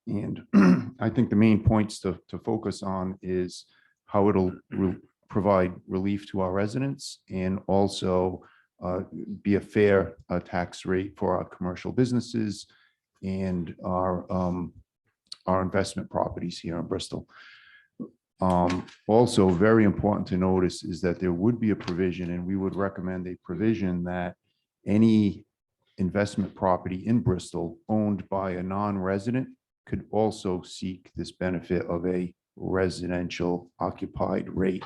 And I think the main points to focus on is how it'll provide relief to our residents and also be a fair tax rate for our commercial businesses and our investment properties here in Bristol. Also, very important to notice is that there would be a provision, and we would recommend a provision that any investment property in Bristol owned by a non-resident could also seek this benefit of a residential occupied rate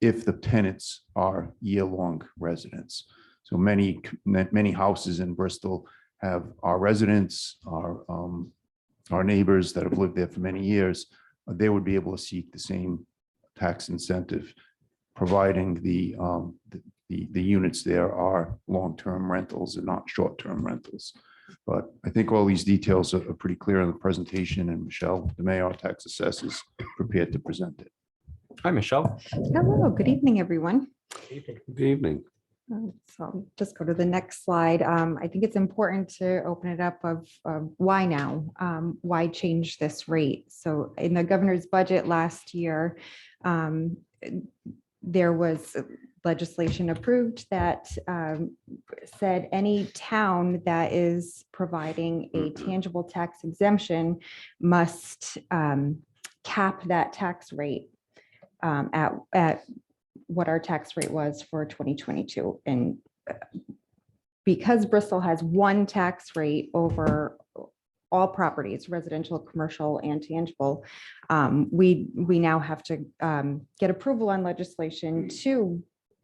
if the tenants are year-long residents. So many houses in Bristol have our residents, our neighbors that have lived there for many years. They would be able to seek the same tax incentive, providing the units there are long-term rentals and not short-term rentals. But I think all these details are pretty clear in the presentation, and Michelle, the mayor, our tax assessor, is prepared to present it.
Hi, Michelle.
Hello, good evening, everyone.
Good evening.
So I'll just go to the next slide. I think it's important to open it up of why now? Why change this rate? So in the governor's budget last year, there was legislation approved that said any town that is providing a tangible tax exemption must cap that tax rate at what our tax rate was for 2022. And because Bristol has one tax rate over all properties, residential, commercial, and tangible, we now have to get approval on legislation to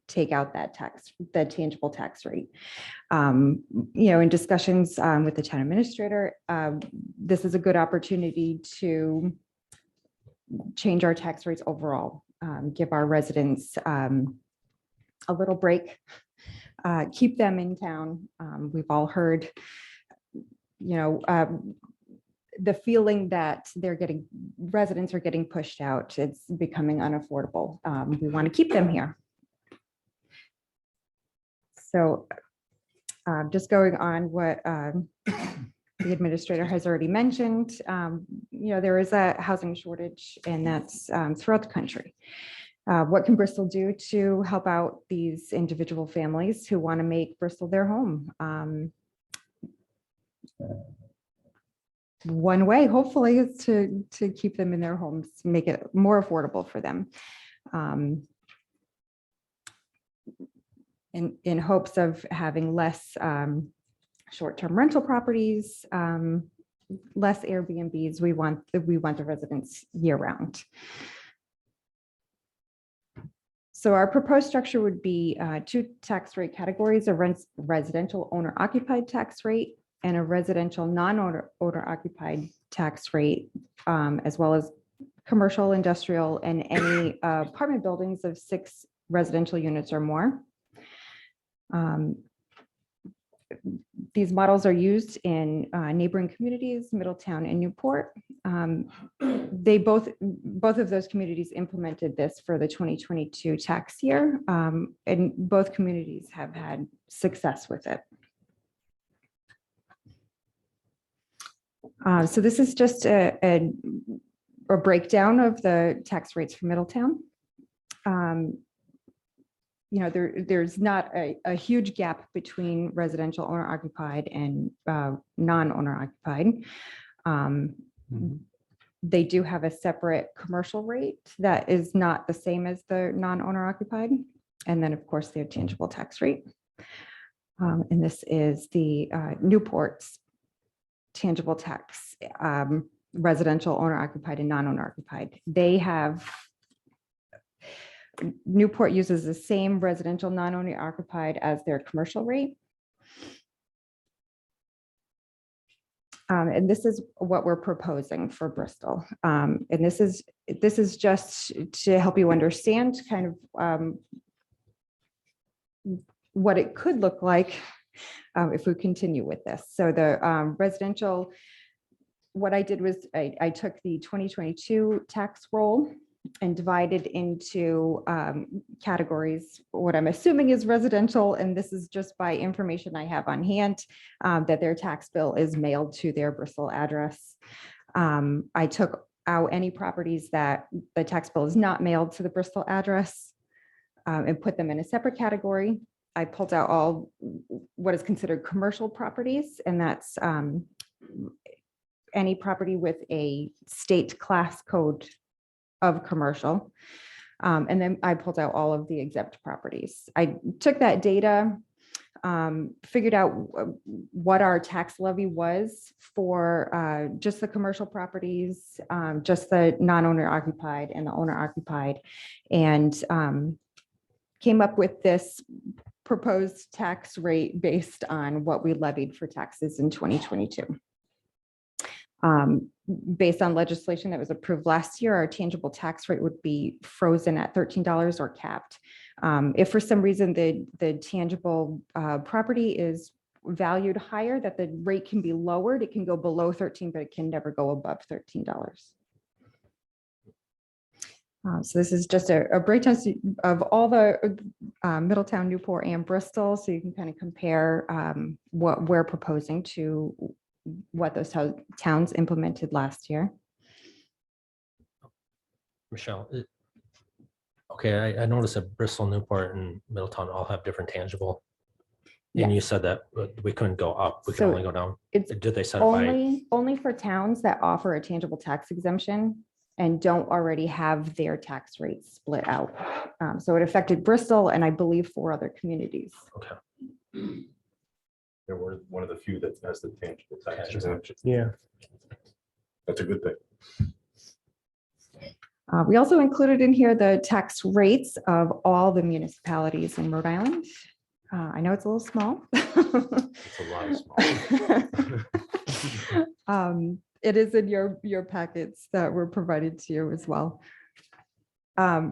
take out that tax, the tangible tax rate. In discussions with the town administrator, this is a good opportunity to change our tax rates overall, give our residents a little break, keep them in town. We've all heard, the feeling that residents are getting pushed out. It's becoming unaffordable. We want to keep them here. So just going on what the administrator has already mentioned, there is a housing shortage, and that's throughout the country. What can Bristol do to help out these individual families who want to make Bristol their home? One way, hopefully, is to keep them in their homes, make it more affordable for them. In hopes of having less short-term rental properties, less Airbnbs. We want the residents year-round. So our proposed structure would be two tax rate categories: a residential owner-occupied tax rate and a residential non-owner occupied tax rate, as well as commercial, industrial, and any apartment buildings of 6 residential units or more. These models are used in neighboring communities, Middletown and Newport. Both of those communities implemented this for the 2022 tax year, and both communities have had success with it. So this is just a breakdown of the tax rates for Middletown. There's not a huge gap between residential owner occupied and non-owner occupied. They do have a separate commercial rate that is not the same as the non-owner occupied. And then, of course, their tangible tax rate. And this is the Newport's tangible tax, residential owner occupied and non-owner occupied. Newport uses the same residential non-owner occupied as their commercial rate. And this is what we're proposing for Bristol. And this is just to help you understand kind of what it could look like if we continue with this. So the residential, what I did was I took the 2022 tax roll and divided into categories, what I'm assuming is residential, and this is just by information I have on hand, that their tax bill is mailed to their Bristol address. I took out any properties that the tax bill is not mailed to the Bristol address and put them in a separate category. I pulled out all what is considered commercial properties, and that's any property with a state class code of commercial. And then I pulled out all of the exempt properties. I took that data, figured out what our tax levy was for just the commercial properties, just the non-owner occupied and the owner occupied, and came up with this proposed tax rate based on what we levied for taxes in 2022. Based on legislation that was approved last year, our tangible tax rate would be frozen at $13 or capped. If for some reason the tangible property is valued higher, that the rate can be lowered. It can go below 13, but it can never go above $13. So this is just a breakdown of all the Middletown, Newport, and Bristol, so you can kind of compare what we're proposing to what those towns implemented last year.
Michelle, okay, I noticed that Bristol, Newport, and Middletown all have different tangible. And you
Yes.
said that we couldn't go up, we could
So
only go down.
It's
Did they set it by?
only for towns that offer a tangible tax exemption and don't already have their tax rates split out. So it affected Bristol and I believe 4 other communities.
Okay.
There were one of the few that has the tangible tax exemption.
Yeah.
That's a good thing.
We also included in here the tax rates of all the municipalities in Rhode Island. I know it's a little small.
It's a lot of small.
It is in your packets that were provided to you as well.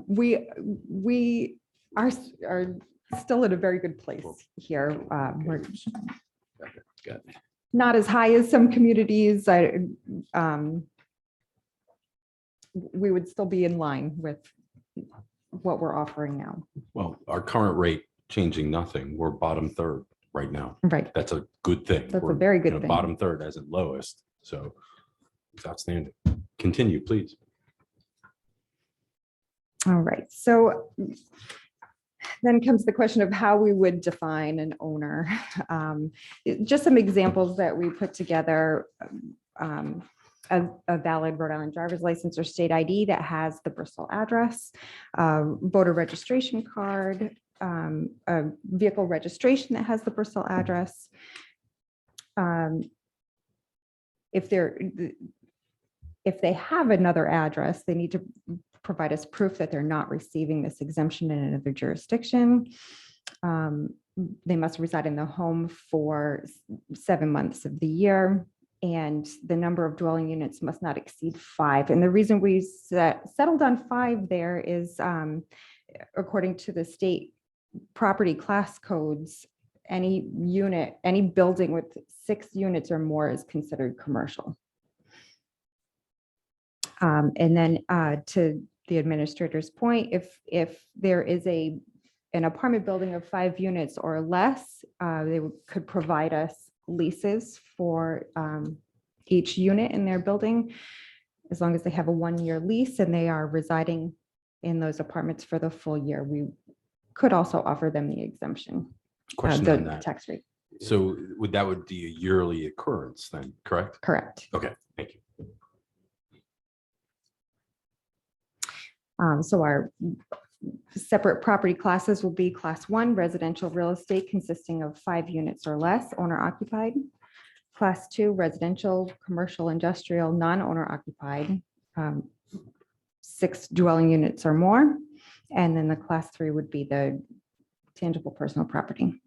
We are still in a very good place here. We're not as high as some communities. We would still be in line with what we're offering now.
Well, our current rate changing nothing. We're bottom third right now.
Right.
That's a good thing.
That's a
We're,
very good
you know,
thing.
Bottom third as in lowest. So it's outstanding. Continue, please.
All right, so then comes the question of how we would define an owner. Just some examples that we put together. A valid Rhode Island driver's license or state ID that has the Bristol address, voter registration card, a vehicle registration that has the Bristol address. If they have another address, they need to provide us proof that they're not receiving this exemption in another jurisdiction. They must reside in the home for 7 months of the year, and the number of dwelling units must not exceed 5. And the reason we settled on 5 there is, according to the state property class codes, any building with 6 units or more is considered commercial. And then to the administrator's point, if there is an apartment building of 5 units or less, they could provide us leases for each unit in their building, as long as they have a 1-year lease and they are residing in those apartments for the full year. We could also offer them the exemption,
Question
the
on that.
tax rate.
So that would be a yearly occurrence then, correct?
Correct.
Okay, thank you.
So our separate property classes will be class 1, residential real estate consisting of 5 units or less, owner occupied. Class 2, residential, commercial, industrial, non-owner occupied, 6 dwelling units or more. And then the class 3 would be the tangible personal property.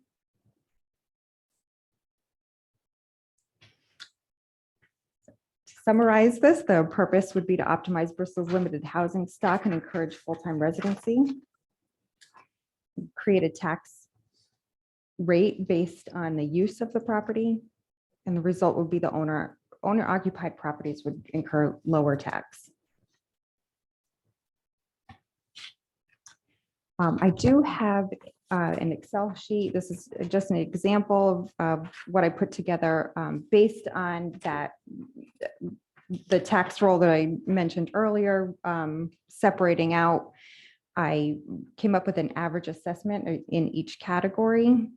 To summarize this, the purpose would be to optimize Bristol's limited housing stock and encourage full-time residency. Create a tax rate based on the use of the property. And the result would be the owner occupied properties would incur lower tax. I do have an Excel sheet. This is just an example of what I put together based on the tax roll that I mentioned earlier, separating out. I came up with an average assessment in each category,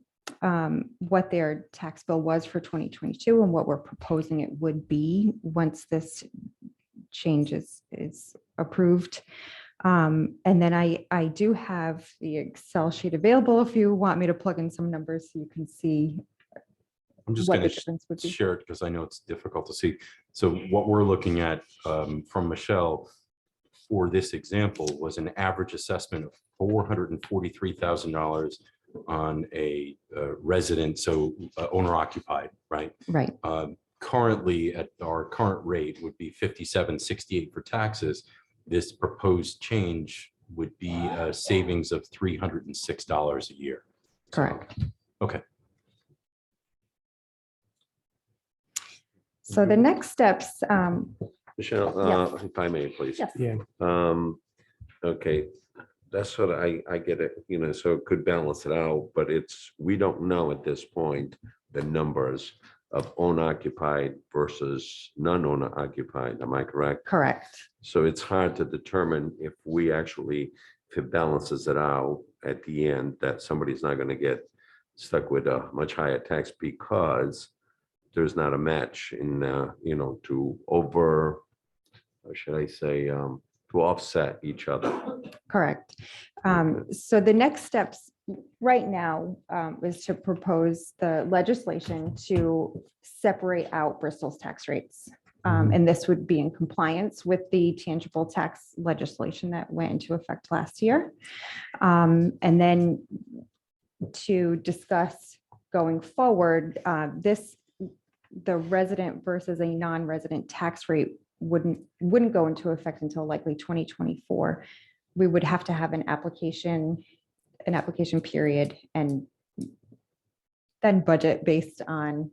what their tax bill was for 2022 and what we're proposing it would be once this change is approved. And then I do have the Excel sheet available if you want me to plug in some numbers so you can see
I'm just
what
going
the
to
difference would be.
share it because I know it's difficult to see. So what we're looking at from Michelle for this example was an average assessment of $443,000 on a resident, so owner occupied, right?
Right.
Currently, at our current rate would be $57.68 for taxes. This proposed change would be a savings of $306 a year.
Correct.
Okay.
So the next steps,
Michelle,
Yeah.
if I may, please.
Yes.
Yeah.
Okay, that's what I get it, so it could balance it out, but we don't know at this point the numbers of owner occupied versus non-owner occupied. Am I correct?
correct.
So it's hard to determine if it balances it out at the end, that somebody's not going to get stuck with a much higher tax because there's not a match in, to or should I say, to offset each other.
Correct. So the next steps right now is to propose the legislation to separate out Bristol's tax rates. And this would be in compliance with the tangible tax legislation that went into effect last year. And then to discuss going forward, the resident versus a non-resident tax rate wouldn't go into effect until likely 2024. We would have to have an application period and then budget based on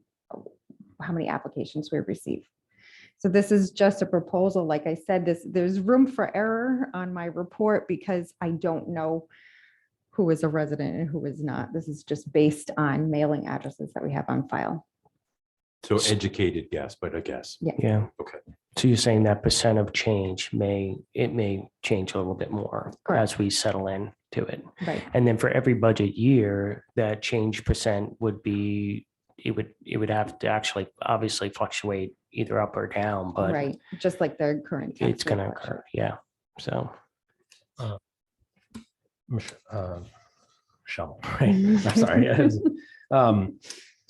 how many applications we receive. So this is just a proposal. Like I said, there's room for error on my report because I don't know who is a resident and who is not. This is just based on mailing addresses that we have on file.
So educated guess, but a guess.
Yeah.
Okay.
So you're saying that percent of change may change a little bit more as we settle in to it.
Right.
And then for every budget year, that change percent would be, it would have to actually obviously fluctuate either up or down, but
Right, just like the current. tax
it's going to
rate
occur. Yeah. So.
Michelle, right? I'm sorry.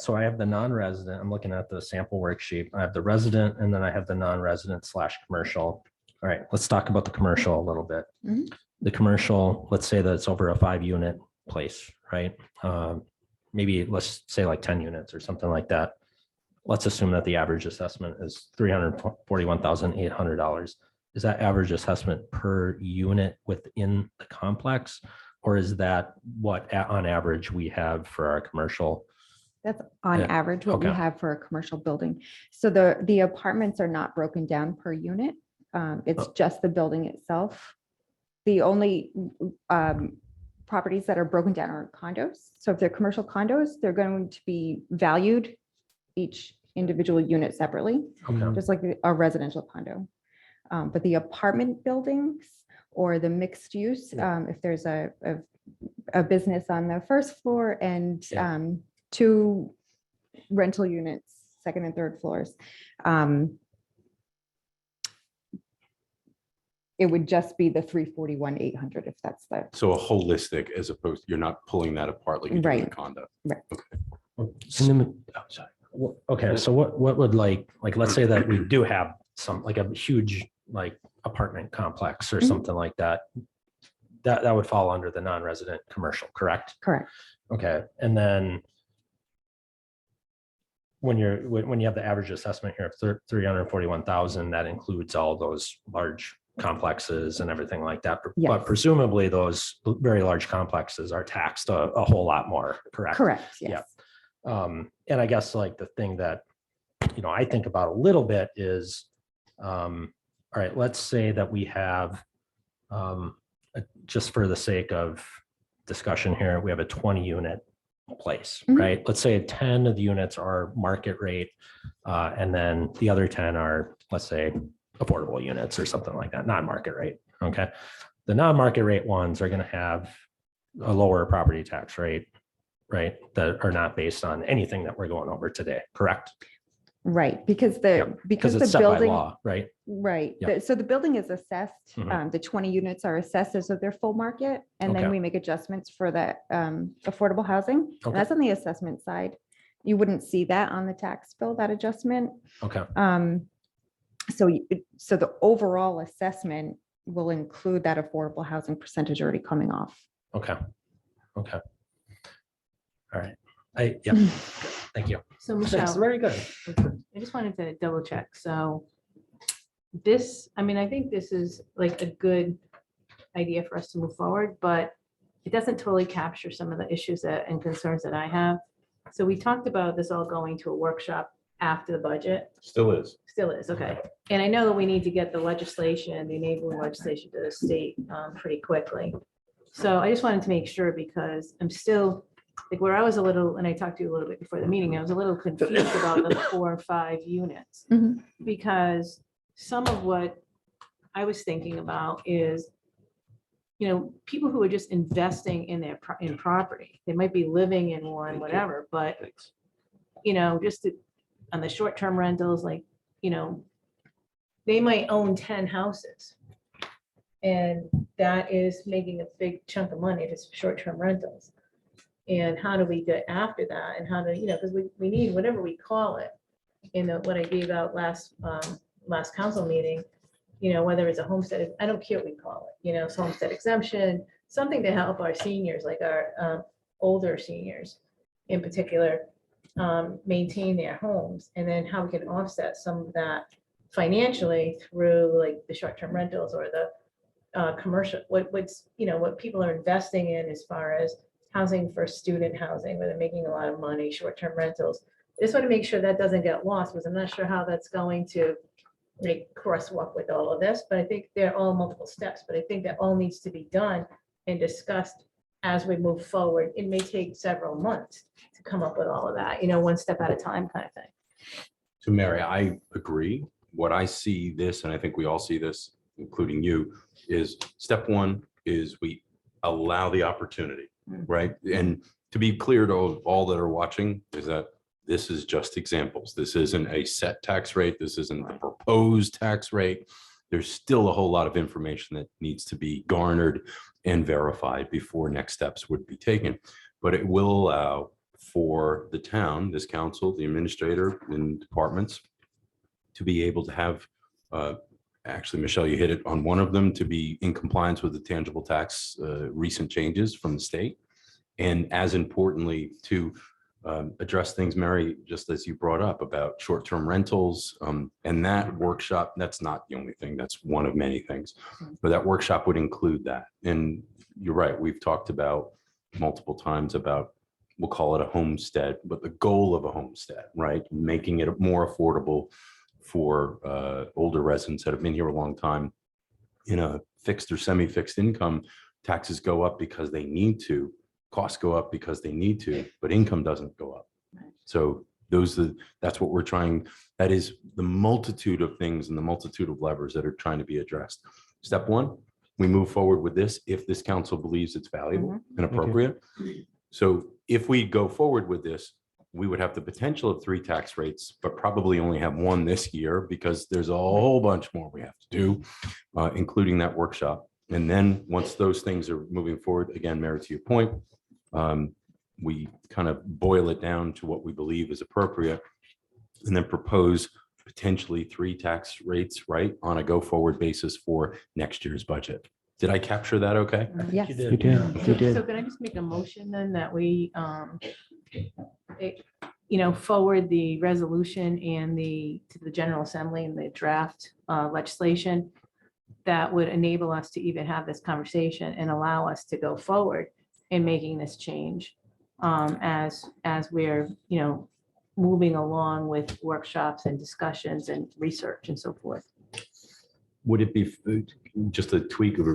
So I have the non-resident, I'm looking at the sample worksheet. I have the resident and then I have the non-resident / commercial. All right, let's talk about the commercial a little bit.
Mhm.
The commercial, let's say that it's over a 5-unit place, right? Maybe let's say like 10 units or something like that. Let's assume that the average assessment is $341,800. Is that average assessment per unit within the complex? Or is that what on average we have for our commercial?
That's on
Yeah,
average what we
okay.
have for a commercial building. So the apartments are not broken down per unit. It's just the building itself. The only properties that are broken down are condos. So if they're commercial condos, they're going to be valued each individual unit separately,
Okay.
just like a residential condo. But the apartment buildings or the mixed use, if there's a business on the first floor and 2 rental units, second and third floors, it would just be the 341,800 if that's the.
So a holistic, as opposed, you're not pulling that apart like you do in a
Right.
condo.
Right.
Okay, so what would like, let's say that we do have some, like a huge, like apartment complex or
Mhm.
something like that. That would fall under the non-resident commercial, correct?
Correct.
Okay, and then when you have the average assessment here of 341,000, that includes all those large complexes and everything like that.
Yes.
But presumably those very large complexes are taxed a whole lot more, correct?
Correct,
Yeah.
yes.
And I guess like the thing that, I think about a little bit is, all right, let's say that we have, just for the sake of discussion here, we have a 20-unit place,
Mhm.
right? Let's say 10 of the units are market rate, and then the other 10 are, let's say, affordable units or something like that, non-market rate, okay? The non-market rate ones are gonna have a lower property tax rate, right? That are not based on anything that we're going over today, correct?
Right, because
Because
the
it's set by
building.
law, right?
Right,
Yeah.
so the building is assessed,
Mhm.
the 20 units are assessed as if they're full market, and then
Okay.
we make adjustments for the affordable housing.
Okay.
And that's on the assessment side. You wouldn't see that on the tax bill, that adjustment.
Okay.
So the overall assessment will include that affordable housing percentage already coming off.
Okay. Okay. All right. Yeah, thank you.
So
Thanks,
Michelle,
very good.
I just wanted to double check. So this, I mean, I think this is like a good idea for us to move forward, but it doesn't totally capture some of the issues that and concerns that I have. So we talked about this all going to a workshop after the budget.
Still is.
Still is, okay. And I know that we need to get the legislation, the enabling legislation to the state pretty quickly. So I just wanted to make sure because I'm still, like where I was a little, and I talked to you a little bit before the meeting, I was a little confused about the 4 or 5 units. Because some of what I was thinking about is, you know, people who are just investing in their, in property, they might be living in one, whatever, but, you know, on the short-term rentals, like, you know, they might own 10 houses. And that is making a big chunk of money if it's short-term rentals. And how do we get after that? And how do, you know, because we need whatever we call it. In what I gave out last council meeting, you know, whether it's a homestead, I don't care what we call it, you know, it's homestead exemption, something to help our seniors, like our older seniors in particular, maintain their homes, and then how we can offset some of that financially through like the short-term rentals or the commercial, what's, you know, what people are investing in as far as housing for student housing, where they're making a lot of money, short-term rentals. I just want to make sure that doesn't get lost, because I'm not sure how that's going to make crosswalk with all of this, but I think they're all multiple steps, but I think that all needs to be done and discussed as we move forward. It may take several months to come up with all of that, you know, one step at a time kind of thing.
So Mary, I agree. What I see this, and I think we all see this, including you, is step one is we allow the opportunity, right? And to be clear to all that are watching is that this is just examples. This isn't a set tax rate. This isn't the proposed tax rate. There's still a whole lot of information that needs to be garnered and verified before next steps would be taken. But it will allow for the town, this council, the administrator and departments to be able to have, actually, Michelle, you hit it on one of them, to be in compliance with the tangible tax recent changes from the state. And as importantly, to address things, Mary, just as you brought up about short-term rentals, and that workshop, that's not the only thing, that's one of many things, but that workshop would include that. And you're right, we've talked about multiple times about, we'll call it a homestead, but the goal of a homestead, right? Making it more affordable for older residents that have been here a long time. In a fixed or semi-fixed income, taxes go up because they need to, costs go up because they need to, but income doesn't go up. So that's what we're trying. That is the multitude of things and the multitude of levers that are trying to be addressed. Step one, we move forward with this if this council believes it's valuable and appropriate. So if we go forward with this, we would have the potential of 3 tax rates, but probably only have 1 this year because there's a whole bunch more we have to do, including that workshop. And then once those things are moving forward, again, Mary, to your point, we kind of boil it down to what we believe is appropriate and then propose potentially 3 tax rates, right, on a go forward basis for next year's budget. Did I capture that okay?
Yes.
You did.
So can I just make a motion then that we, you know, forward the resolution and to the General Assembly and the draft legislation that would enable us to even have this conversation and allow us to go forward in making this change as we're, you know, moving along with workshops and discussions and research and so forth.
Would it be just a tweak of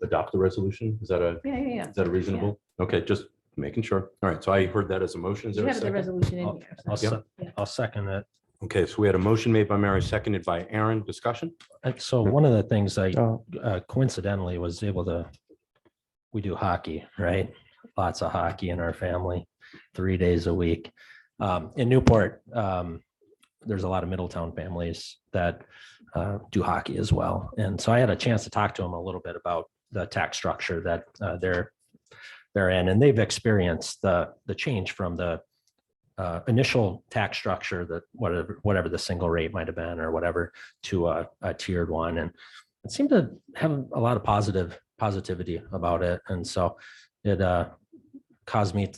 adopt the resolution? Is that
Yeah.
is that a reasonable? Okay, just making sure. All right, so I heard that as a motion. Is
You
there a
have the
second?
resolution in here. so-
I'll second that.
Okay, so we had a motion made by Mary, seconded by Aaron. Discussion?
So one of the things I coincidentally was able to, we do hockey, right? Lots of hockey in our family, 3 days a week. In Newport, there's a lot of Middletown families that do hockey as well. And so I had a chance to talk to them a little bit about the tax structure that they're in, and they've experienced the change from the initial tax structure, that whatever the single rate might have been or whatever, to a tiered one. And it seemed to have a lot of positivity about it. And so it caused me,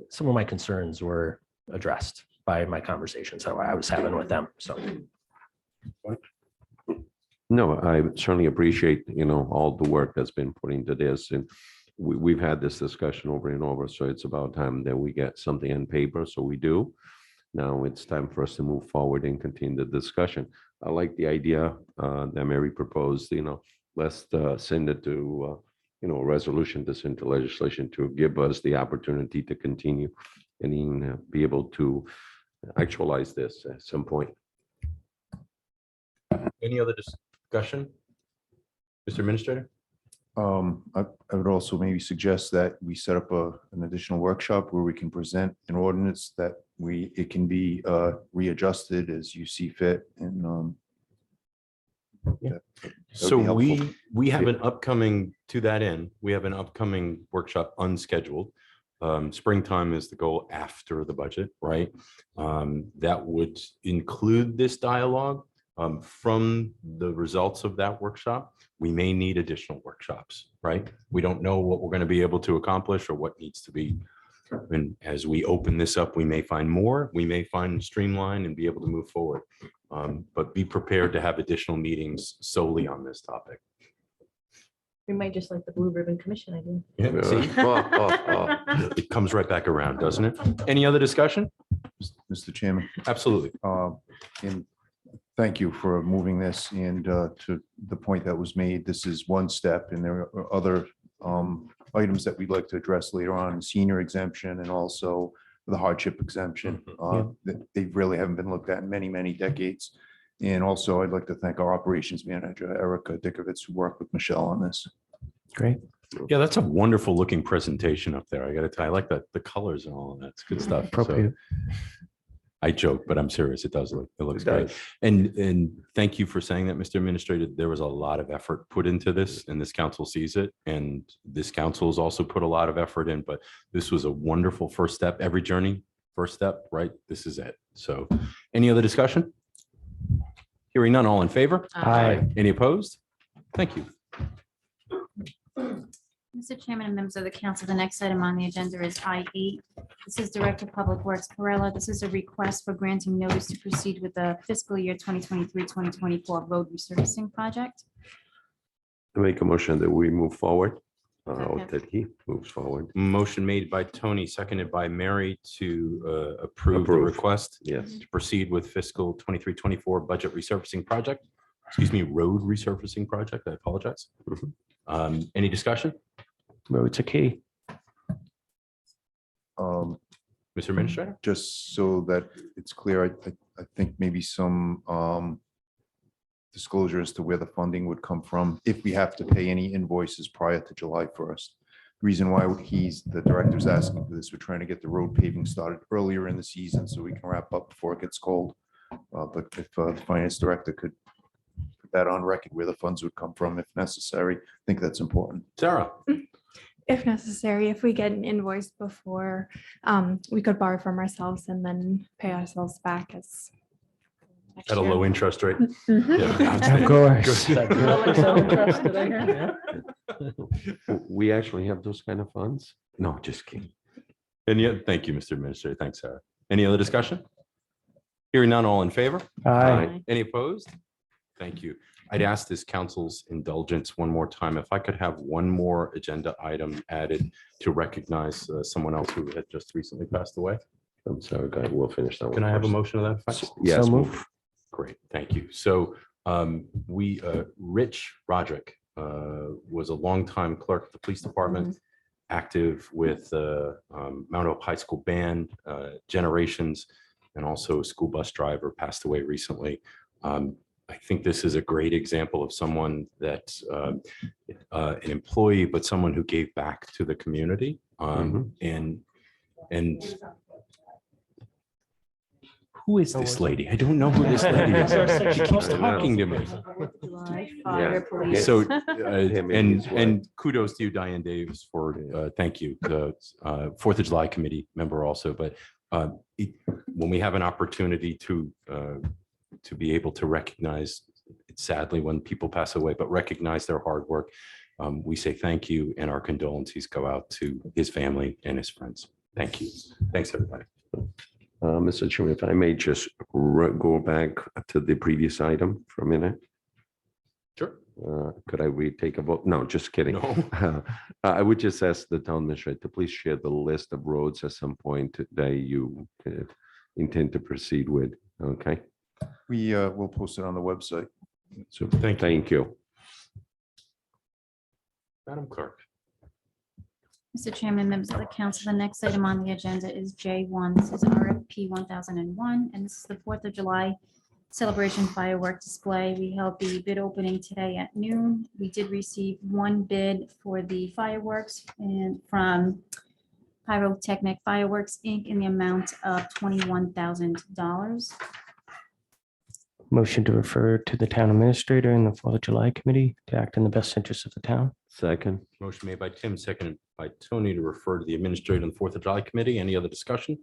some of my concerns were addressed by my conversations that I was having with them. So.
No, I certainly appreciate, all the work that's been put into this, and we've had this discussion over and over, so it's about time that we get something on paper, so we do. Now it's time for us to move forward and continue the discussion. I like the idea that Mary proposed, let's send it to, a resolution to send to legislation to give us the opportunity to continue and even be able to actualize this at some point.
Any other discussion? Mr. Administrator?
I would also maybe suggest that we set up an additional workshop where we can present an ordinance that it can be readjusted as you see fit, and
So we have an upcoming, to that end, we have an upcoming workshop unscheduled. Springtime is the goal after the budget, right? That would include this dialogue. From the results of that workshop, we may need additional workshops, right? We don't know what we're going to be able to accomplish or what needs to be. And as we open this up, we may find more, we may find streamline and be able to move forward. But be prepared to have additional meetings solely on this topic.
We might just like the Blue Ribbon Commission idea.
Yeah, see? It comes right back around, doesn't it? Any other discussion?
Mr. Chairman.
Absolutely.
And thank you for moving this, and to the point that was made, this is one step, and there are other items that we'd like to address later on, senior exemption and also the hardship exemption. They really haven't been looked at in many, many decades. And also, I'd like to thank our operations manager, Erica Dickovitz, who worked with Michelle on this.
Great.
Yeah, that's a wonderful looking presentation up there. I got to tell you, I like the colors and all of that. It's good stuff. So, I joke, but I'm serious. It does look, it looks great. And thank you for saying that, Mr. Administrator. There was a lot of effort put into this, and this council sees it. And this council has also put a lot of effort in, but this was a wonderful first step. Every journey, first step, right? This is it. So any other discussion? Hearing none, all in favor?
Aye.
Any opposed? Thank you.
Mr. Chairman and members of the council, the next item on the agenda is I-8. This is Director of Public Works Perella. This is a request for granting notice to proceed with the fiscal year 2023-2024 road resurfacing project.
I make a motion that we move forward, or
Second.
that he moves forward.
Motion made by Tony, seconded by Mary to approve the
Approve.
request
Yes.
to proceed with fiscal 23-24 budget resurfacing project. Excuse me, road resurfacing project. I apologize. Any discussion?
Roads are key.
Mr. Administrator?
Just so that it's clear, I think maybe some disclosure as to where the funding would come from if we have to pay any invoices prior to July 1st. Reason why the director's asking for this, we're trying to get the road paving started earlier in the season so we can wrap up before it gets cold. But if the finance director could put that on record where the funds would come from if necessary, I think that's important.
Sarah?
If necessary, if we get an invoice before, we could borrow from ourselves and then pay ourselves back as. next
At a
year.
low interest rate?
Mhm.
Yeah,
Of course.
We actually have those kind of funds? No, just kidding.
And yet, thank you, Mr. Administrator. Thanks, Sarah. Any other discussion? Hearing none, all in favor?
Aye.
Any opposed? Thank you. I'd ask this council's indulgence one more time. If I could have one more agenda item added to recognize someone else who had just recently passed away.
I'm sorry, guy, we'll finish that one.
Can I have a
first.
motion of that effect?
Yes.
So
move.
move.
Great, thank you. So Rich Roderick was a longtime clerk at the police department, active with Mount Hope High School band, generations, and also a school bus driver, passed away recently. I think this is a great example of someone that's an employee, but someone who gave back to the community. And who is this lady? I don't know who this lady is. She keeps talking to me.
Fire, police.
So,
maybe it's
and kudos to you, Diane Davis, for, thank you, the 4th of July committee member also, but when we have an opportunity to be able to recognize, sadly when people pass away, but recognize their hard work. We say thank you, and our condolences go out to his family and his friends. Thank you. Thanks, everybody.
Mr. Chairman, if I may just go back to the previous item for a minute.
Sure.
Could I retake a vote? No, just kidding.
No.
I would just ask the town administrator to please share the list of roads at some point that you intend to proceed with. Okay,
We will post it on the website.
so thank you.
Madam Clerk.
Mr. Chairman, members of the council, the next item on the agenda is J1. This is RFP 1001, and this is the 4th of July celebration firework display. We held the bid opening today at noon. We did receive one bid for the fireworks and from Pyrotechnic Fireworks, Inc. in the amount of $21,000.
Motion to refer to the town administrator and the 4th of July committee to act in the best interest of the town.
Second.
Motion made by Tim, seconded by Tony to refer to the administrator and the 4th of July committee. Any other discussion?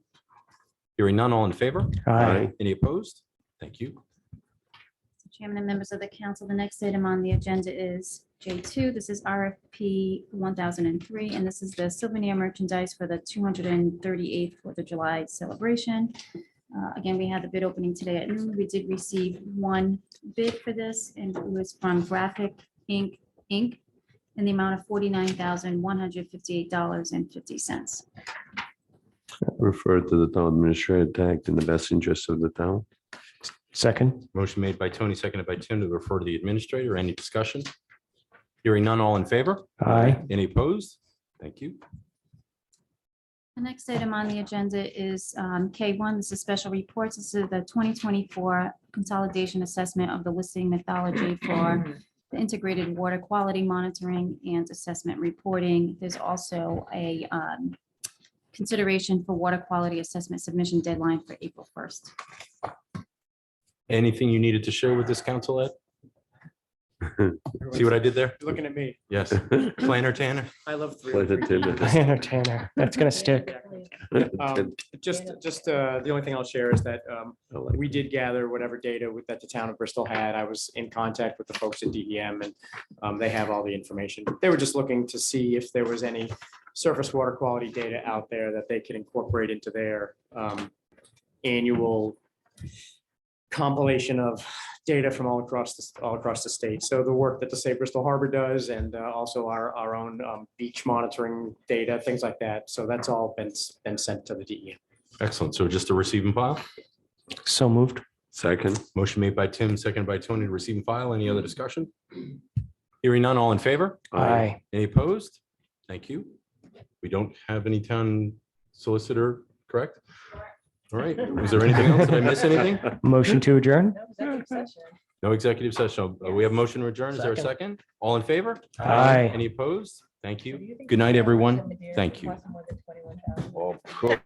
Hearing none, all in favor?
Aye.
Any opposed? Thank you.
Mr. Chairman and members of the council, the next item on the agenda is J2. This is RFP 1003, and this is the souvenir merchandise for the 238th 4th of July celebration. Again, we had the bid opening today at noon. We did receive one bid for this, and it was from Graphic Inc. in the amount of $49,158.50.
Refer to the town administrator to act in the best interest of the town.
Second.
Motion made by Tony, seconded by Tim to refer to the administrator. Any discussion? Hearing none, all in favor?
Aye.
Any opposed? Thank you.
The next item on the agenda is K1. This is special reports. This is the 2024 consolidation assessment of the listing methodology for the integrated water quality monitoring and assessment reporting. There's also a consideration for water quality assessment submission deadline for April 1st.
Anything you needed to share with this council, Ed? See what I did there?
You're looking at me.
Yes. Planner Tanner?
I love three.
Tanner, Tanner, that's gonna stick.
Just the only thing I'll share is that we did gather whatever data that the town of Bristol had. I was in contact with the folks at DEM, and they have all the information. They were just looking to see if there was any surface water quality data out there that they could incorporate into their annual compilation of data from all across the state. So the work that the Save Bristol Harbor does, and also our own beach monitoring data, things like that. So that's all been sent to the DEM.
Excellent. So just to receive and file?
So moved.
Second.
Motion made by Tim, seconded by Tony to receive and file. Any other discussion? Hearing none, all in favor?
Aye.
Any opposed? Thank you. We don't have any town solicitor, correct? All right. Was there anything else? Did I miss anything?
Motion to adjourn?
No executive session. We have motion to adjourn. Is there a second? All in favor?
Aye.
Any opposed? Thank you. Good night, everyone. Thank you.
Of course.